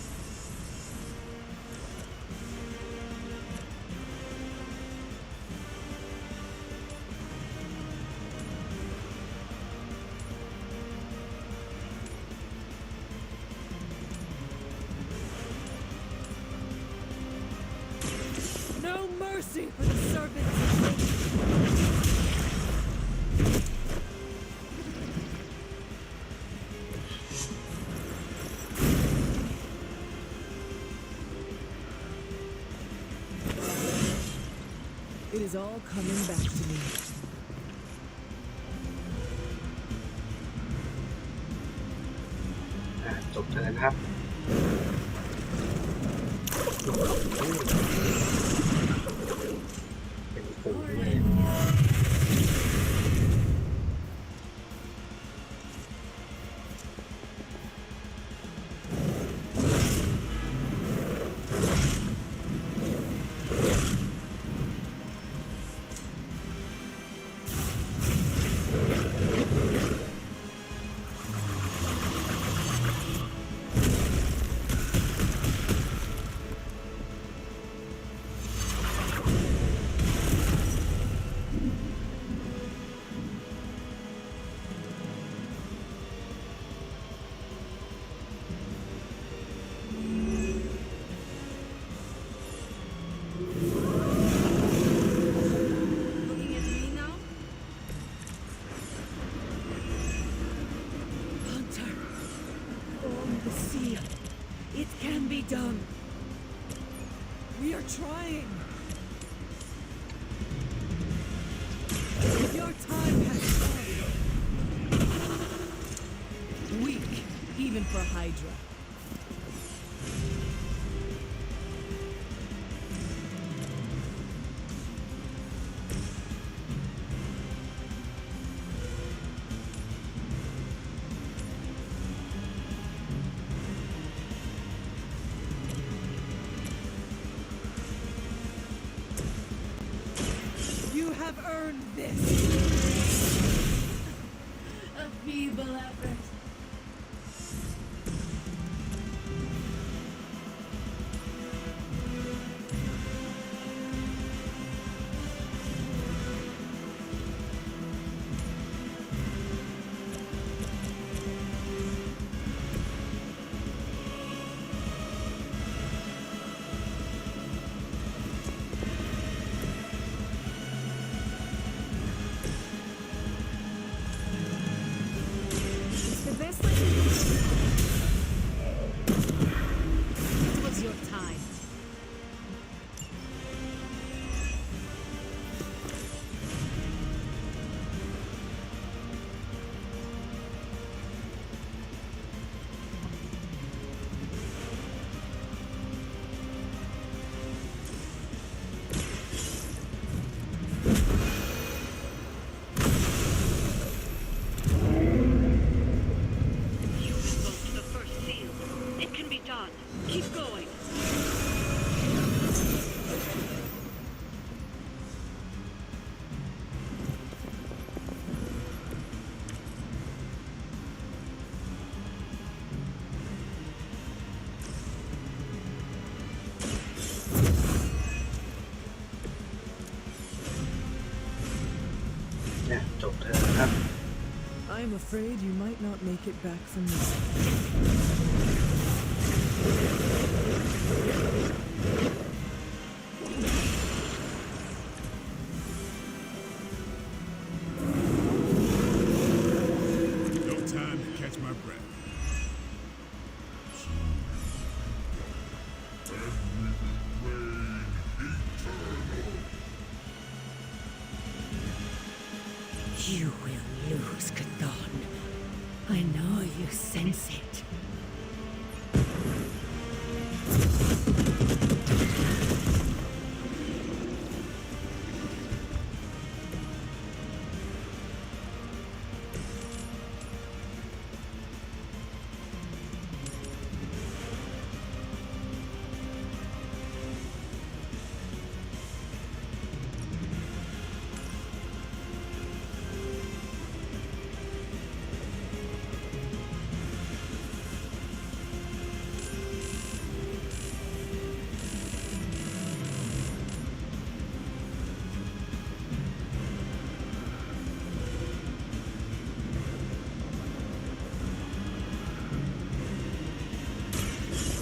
No mercy for the servants of nature. It is all coming back to me. จบเทิร์นครับเป็นฝูงเลย Still trying. Your time has come. Weak, even for Hydra. You have earned this. A feeble effort. It was your time. It can be done. Keep going. Yeah, จบเถอะครับ I'm afraid you might not make it back from this. No time to catch my breath. You will lose, Chthon. I know you sense it.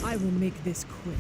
I will make this quick.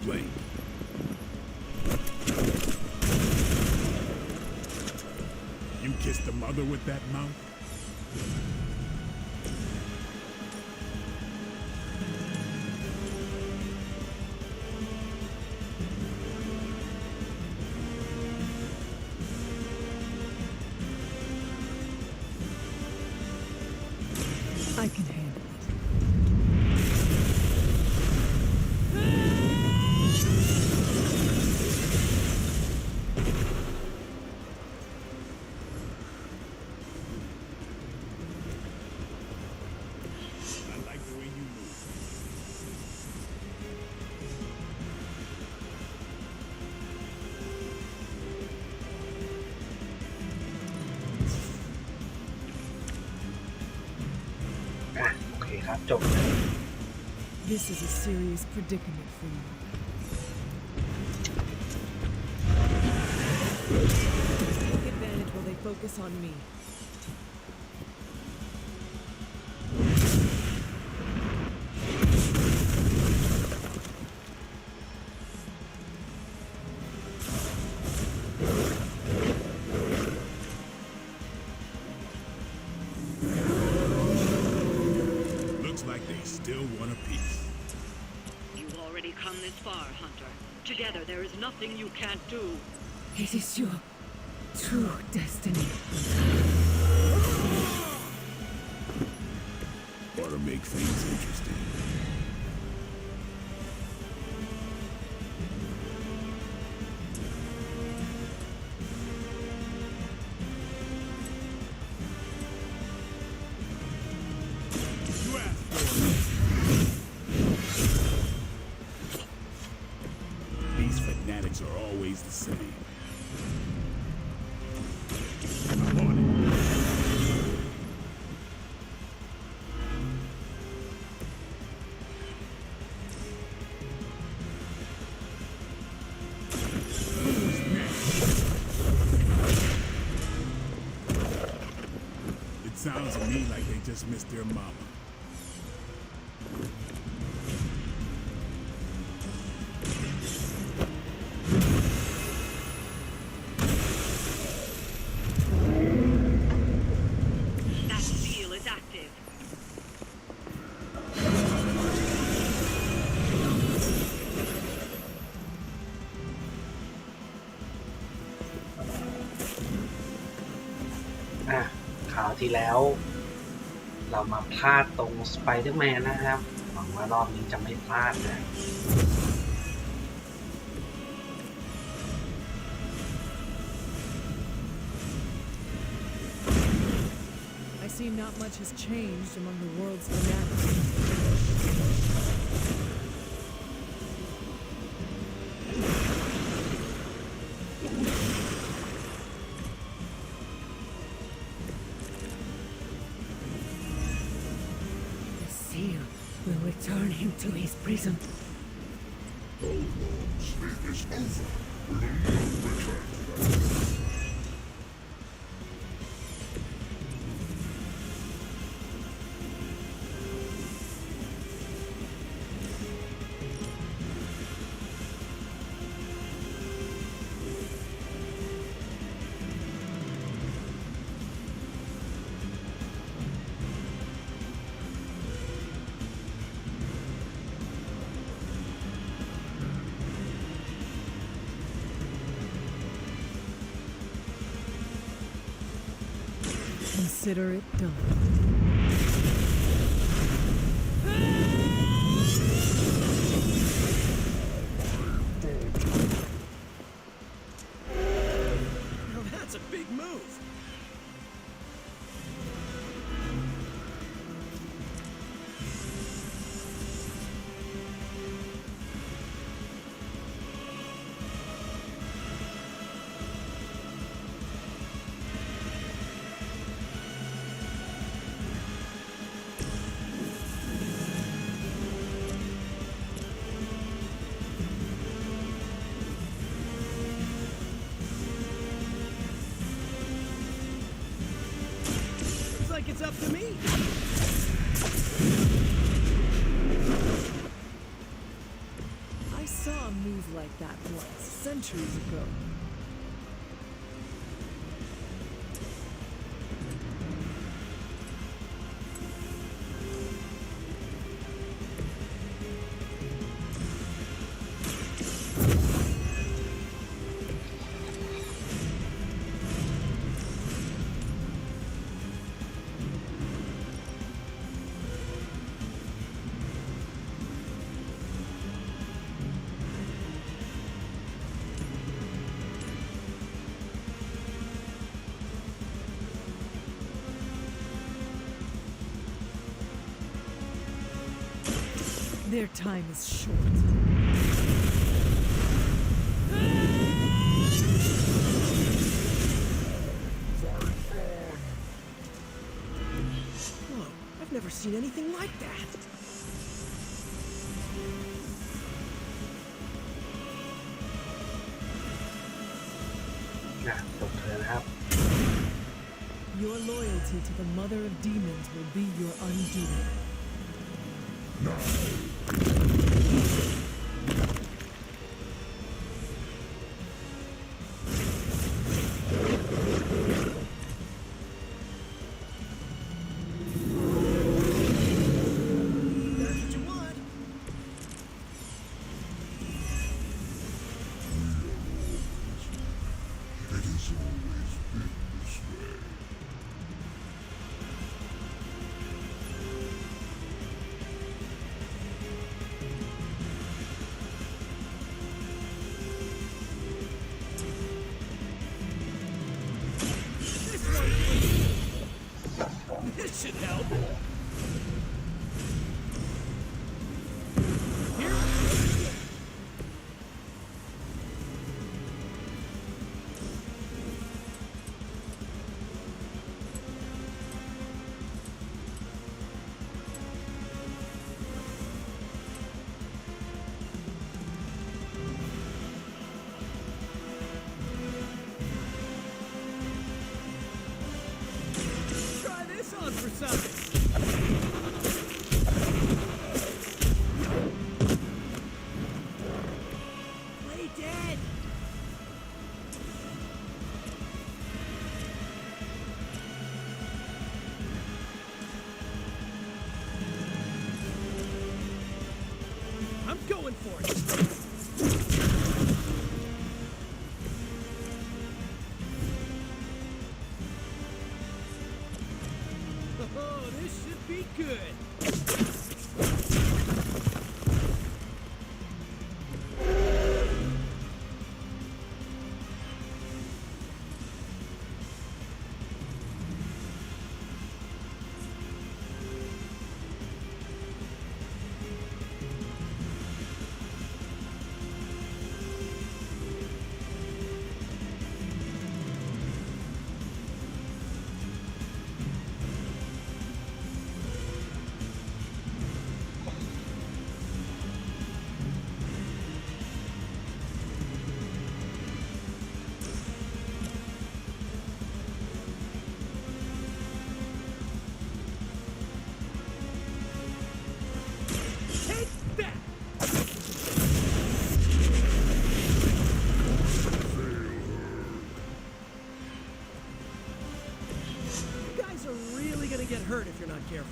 blame. You kissed the mother with that mouth? I can handle it. I like the way you move. This is a serious predicament for you. Take advantage while they focus on me. Looks like they still want a piece. You've already come this far, Hunter. Together there is nothing you can't do. It is your true destiny. Ought to make things interesting. You asked for it. These fanatics are always the same. I'm on it. It sounds to me like they just missed their mama. That seal is active.อ่ะคราวที่แล้ว เรามาพลาดตรงสไปเดอร์แมนนะครับหวังว่ารอบนี้จะไม่พลาดนะ I see not much has changed among the world's fanatics. The seal will return him to his prison. Sleep is over. We will not return to that. Consider it done. Now that's a big move. Looks like it's up to me. I saw like that once, centuries ago. Their time is short. Whoa, I've never seen anything like that. Your loyalty to the Mother of Demons will be your undoing. This should help. Try this on for size. Play dead. I'm going for it. Oh, this should be good. Take that! You guys are really gonna get hurt if you're not careful.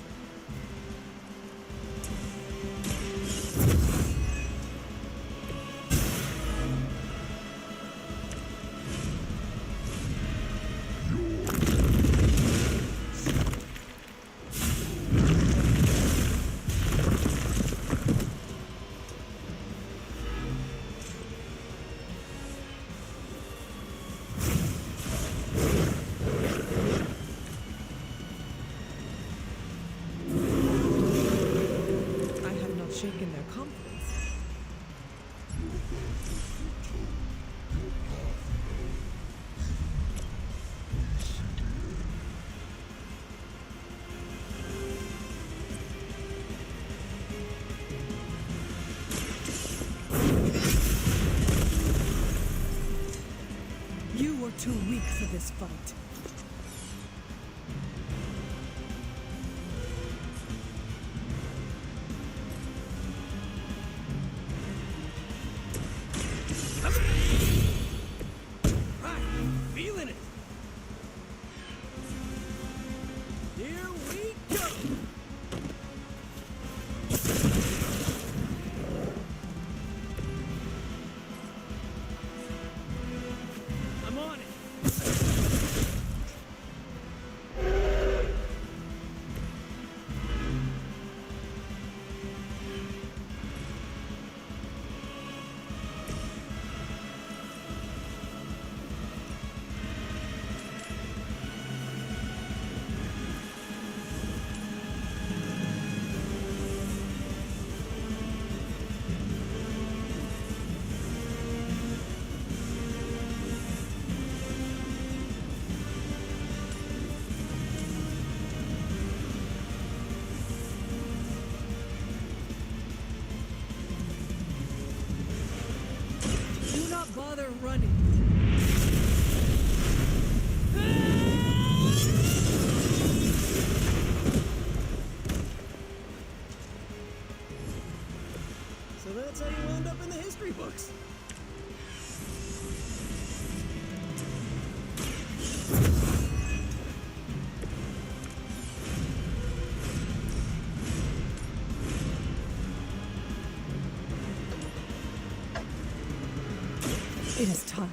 I have not shaken their confidence. You were too weak for this fight. bother running. So that's how you wound up in the history books. It is time.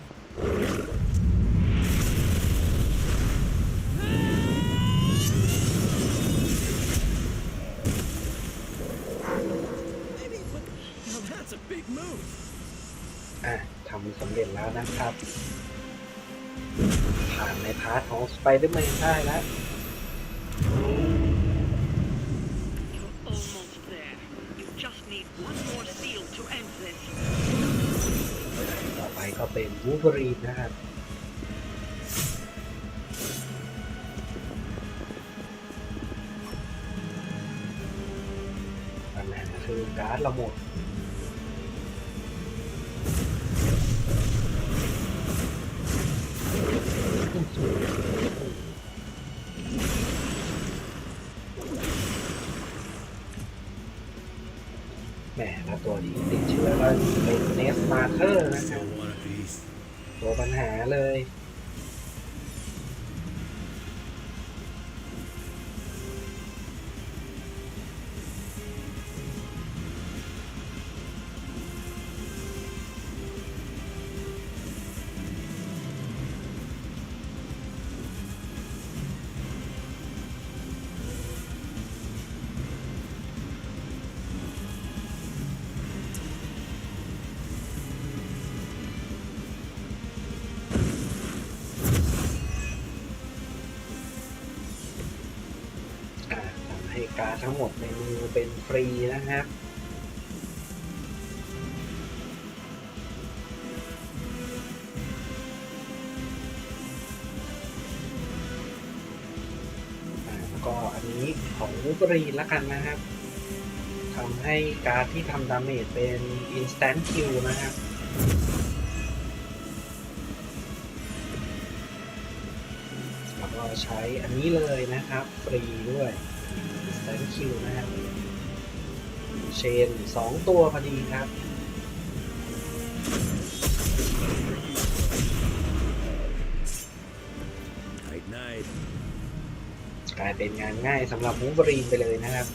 Maybe, but now that's a big move. ทำสำเร็จแล้วนะครับผ่านในพาร์ทของสไปเดอร์แมนได้แล้ว You're almost there. You just need one more seal to end this. ต่อไปก็เป็นวูล์ฟเวอรีนนะครับปัญหาคือการ์ดเราหมดแหมแล้วตัวที่ติดเชื้อก็เป็นเนสมาเธอร์นะครับตัวปัญหาเลย ให้การ์ดทั้งหมดในมือเป็นฟรีนะครับแล้วก็อันนี้ของวูล์ฟเวอรีนแล้วกันนะครับทำให้การ์ดที่ทำดาเมจเป็น instant kill นะครับแล้วก็ใช้อันนี้เลยนะครับฟรีด้วย instant kill นะครับเชน2ตัวพอดีครับกลายเป็นงานง่ายสำหรับวูล์ฟเวอรีนไปเลยนะครับ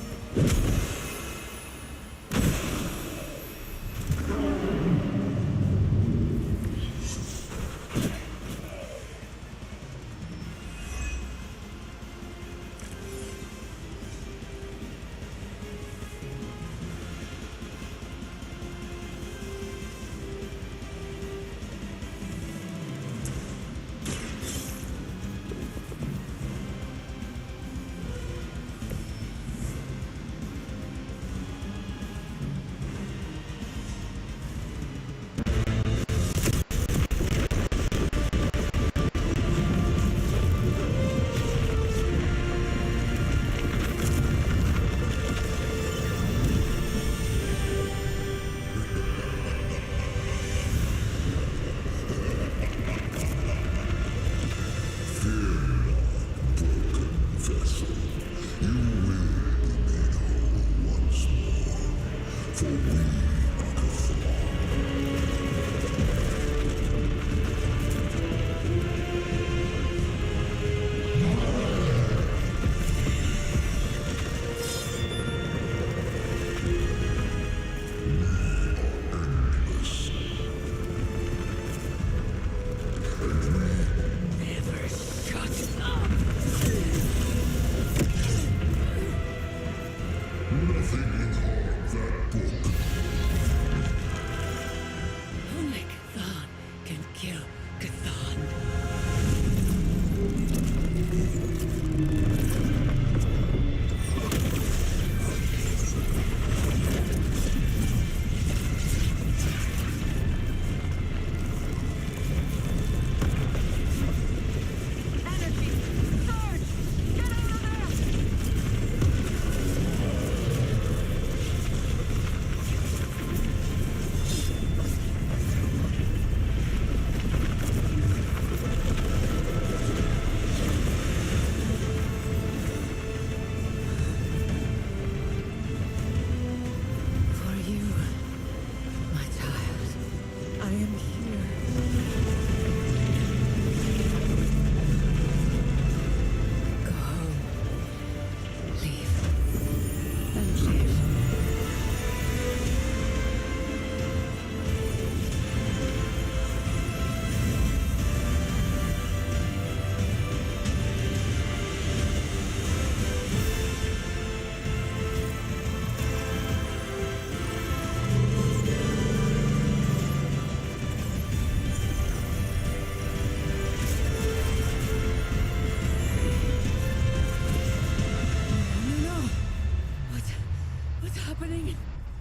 happening?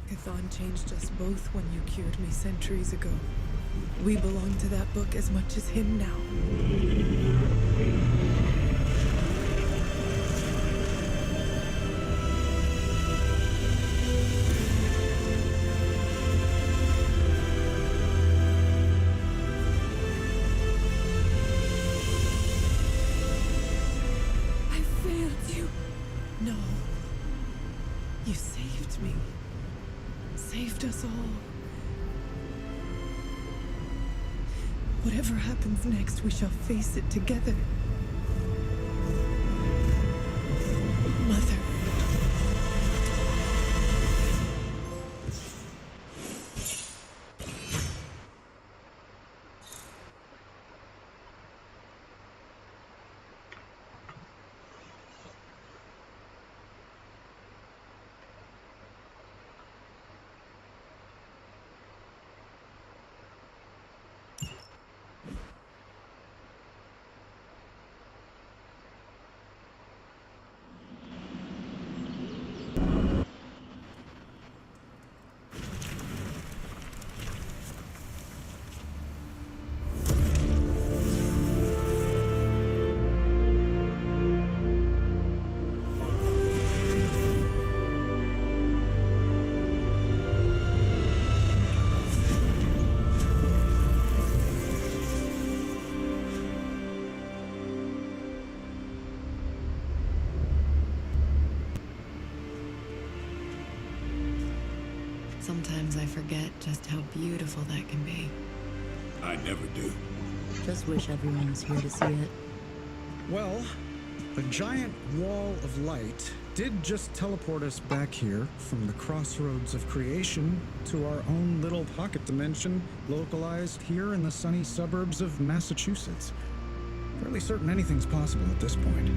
Chthon changed us both when you cured me centuries ago. We belong to that book as much as him now. I failed you. No. You saved me. Saved us all. Whatever happens next, we shall face it together. Mother. Sometimes I forget just how beautiful that can be. I never do. Just wish everyone was here to see it. Well, a giant wall of light did just teleport us back here from the crossroads of creation to our own little pocket dimension localized here in the sunny suburbs of Massachusetts. Fairly certain anything's possible at this point.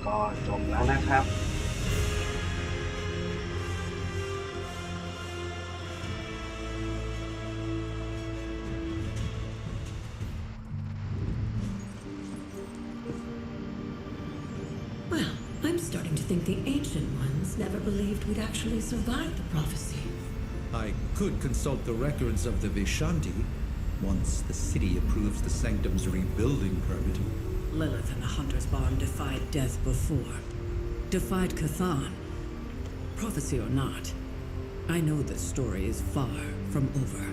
ก็จบแล้วนะครับ Well, I'm starting to think the ancient ones never believed we'd actually survive the prophecy. I could consult the records of the Vishanti once the city approves the sanctum's rebuilding permit. Lilith and the Hunter's Barn defied death before. Defied Chthon. Prophecy or not, I know this story is far from over.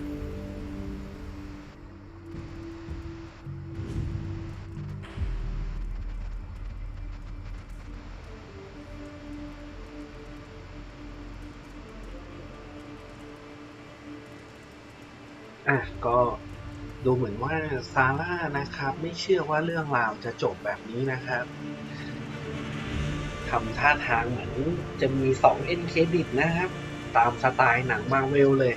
ดูเหมือนว่าซาร่านะครับไม่เชื่อว่าเรื่องราวจะจบแบบนี้นะครับทำท่าทางเหมือนจะมี2 end credit นะครับตามสไตล์หนังมาร์เวลเลย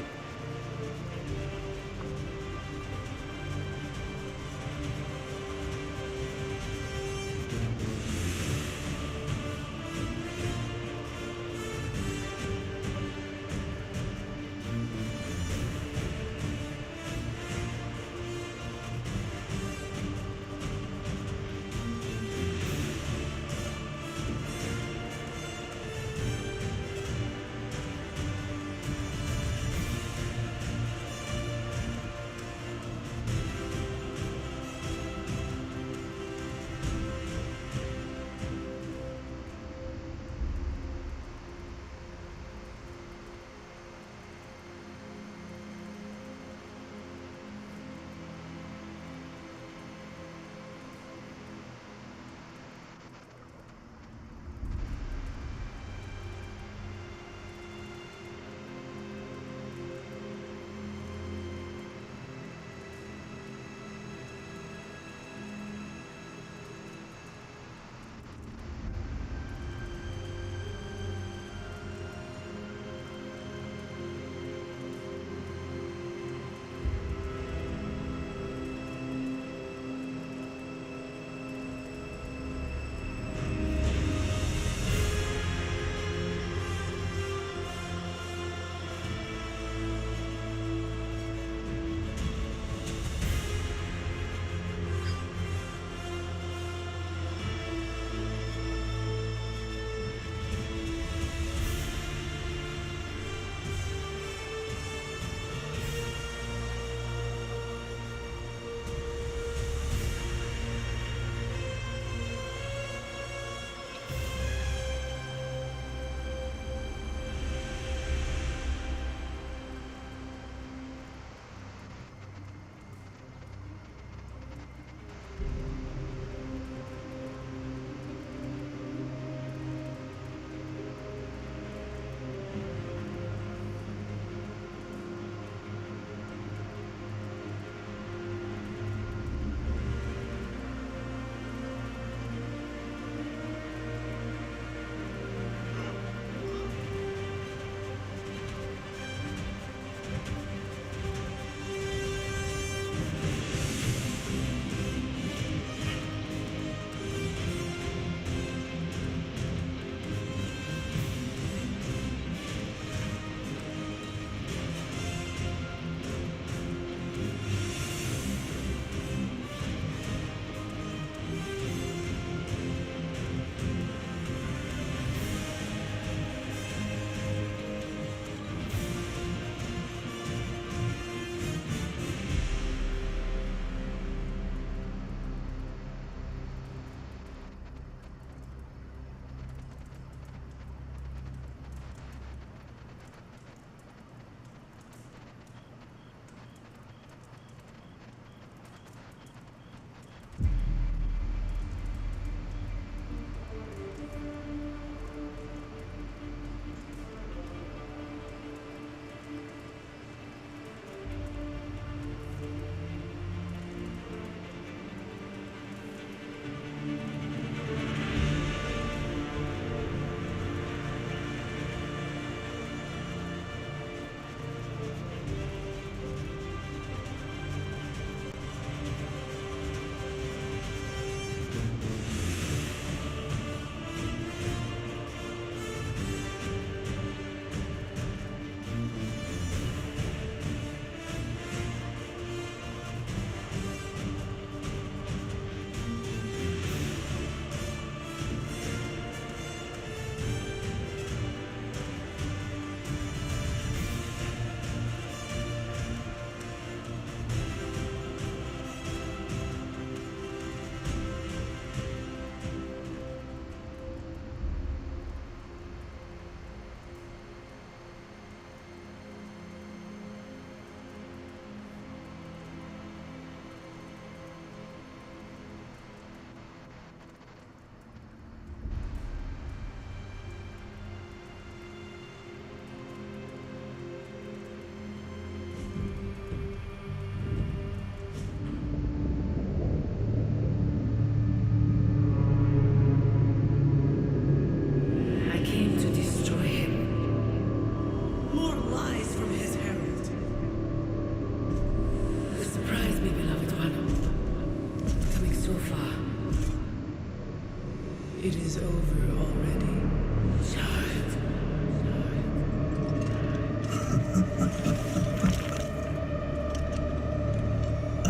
It is over already.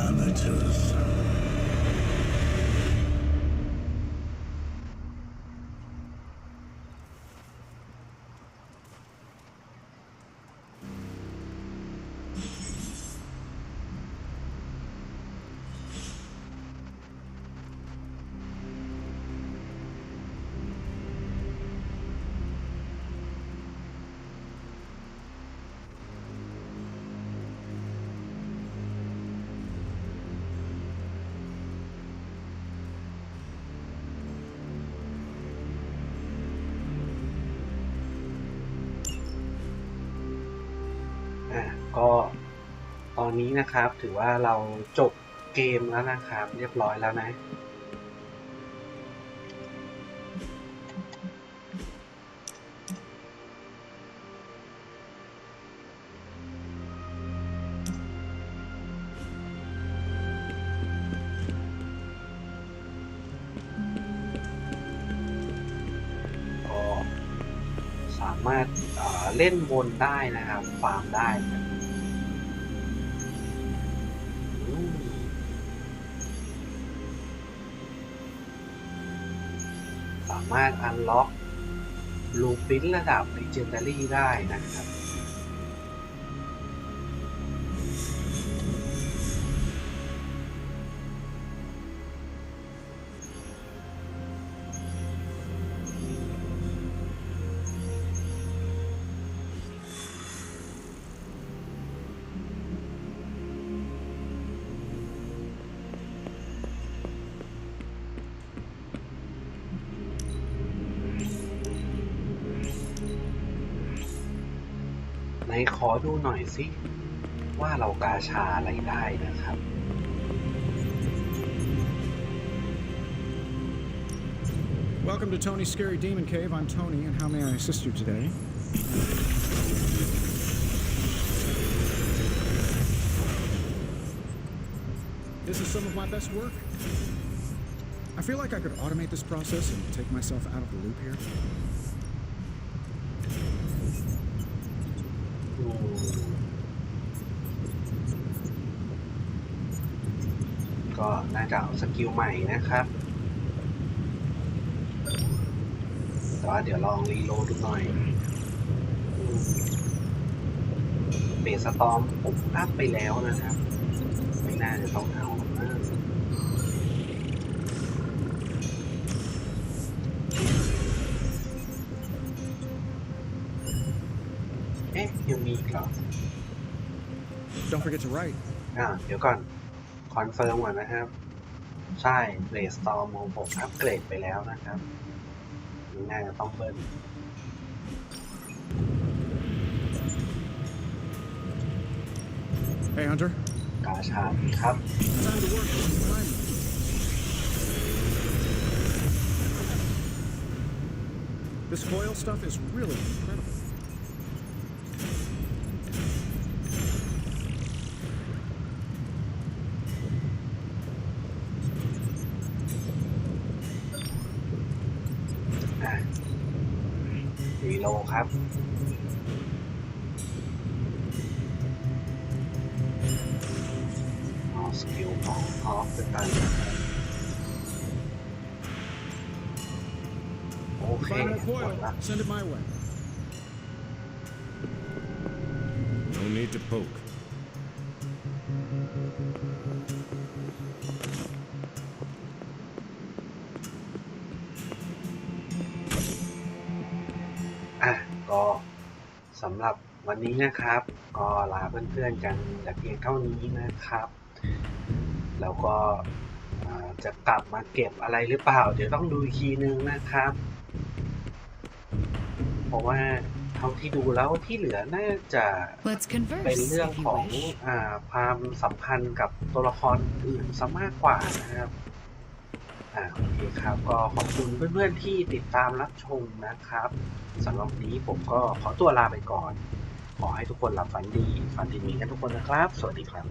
Amateurs.ก็ตอนนี้นะครับถือว่าเราจบเกมแล้วนะครับเรียบร้อยแล้วนะก็สามารถเล่นวนได้นะครับฟาร์มได้สามารถอันล็อกลูปินระดับ Legendary ได้นะครับไหนขอดูหน่อยสิว่าเรากาชาอะไรได้นะครับ Welcome to Tony's Scary Demon Cave. I'm Tony, and how may I assist you today? This is some of my best work. I feel like I could automate this process and take myself out of the loop here. ก็น่าจะเอาสกิลใหม่นะครับแต่ว่าเดี๋ยวลองรีโหลดดูหน่อยเบสสตอร์มผมอัพไปแล้วนะครับไม่น่าจะต้องเอาเอ๊ะยังมีอีกเหรอ Don't forget to write. เดี๋ยวก่อนคอนเฟิร์มก่อนนะครับใช่เบสสตอร์มของผมอัปเกรดไปแล้วนะครับนี่น่าจะต้องเบิ้ลHey, Hunter. กาชาครับ Time to work. This foil stuff is really incredible. Reload ครับเอาสกิลของออฟไปกันโอเค Send it my way. No need to poke.ก็สำหรับวันนี้นะครับก็ลาเพื่อนๆกันแต่เพียงเท่านี้นะครับแล้วก็จะกลับมาเก็บอะไรหรือเปล่าเดี๋ยวต้องดูอีกทีนึงนะครับเพราะว่าเท่าที่ดูแล้วที่เหลือน่าจะเป็นเรื่องของความสัมพันธ์กับตัวละครอื่นซะมากกว่านะครับโอเคครับก็ขอบคุณเพื่อนๆที่ติดตามรับชมนะครับสำหรับวันนี้ผมก็ขอตัวลาไปก่อนขอให้ทุกคนหลับฝันดีฝันดีกันทุกคนนะครับสวัสดีครับ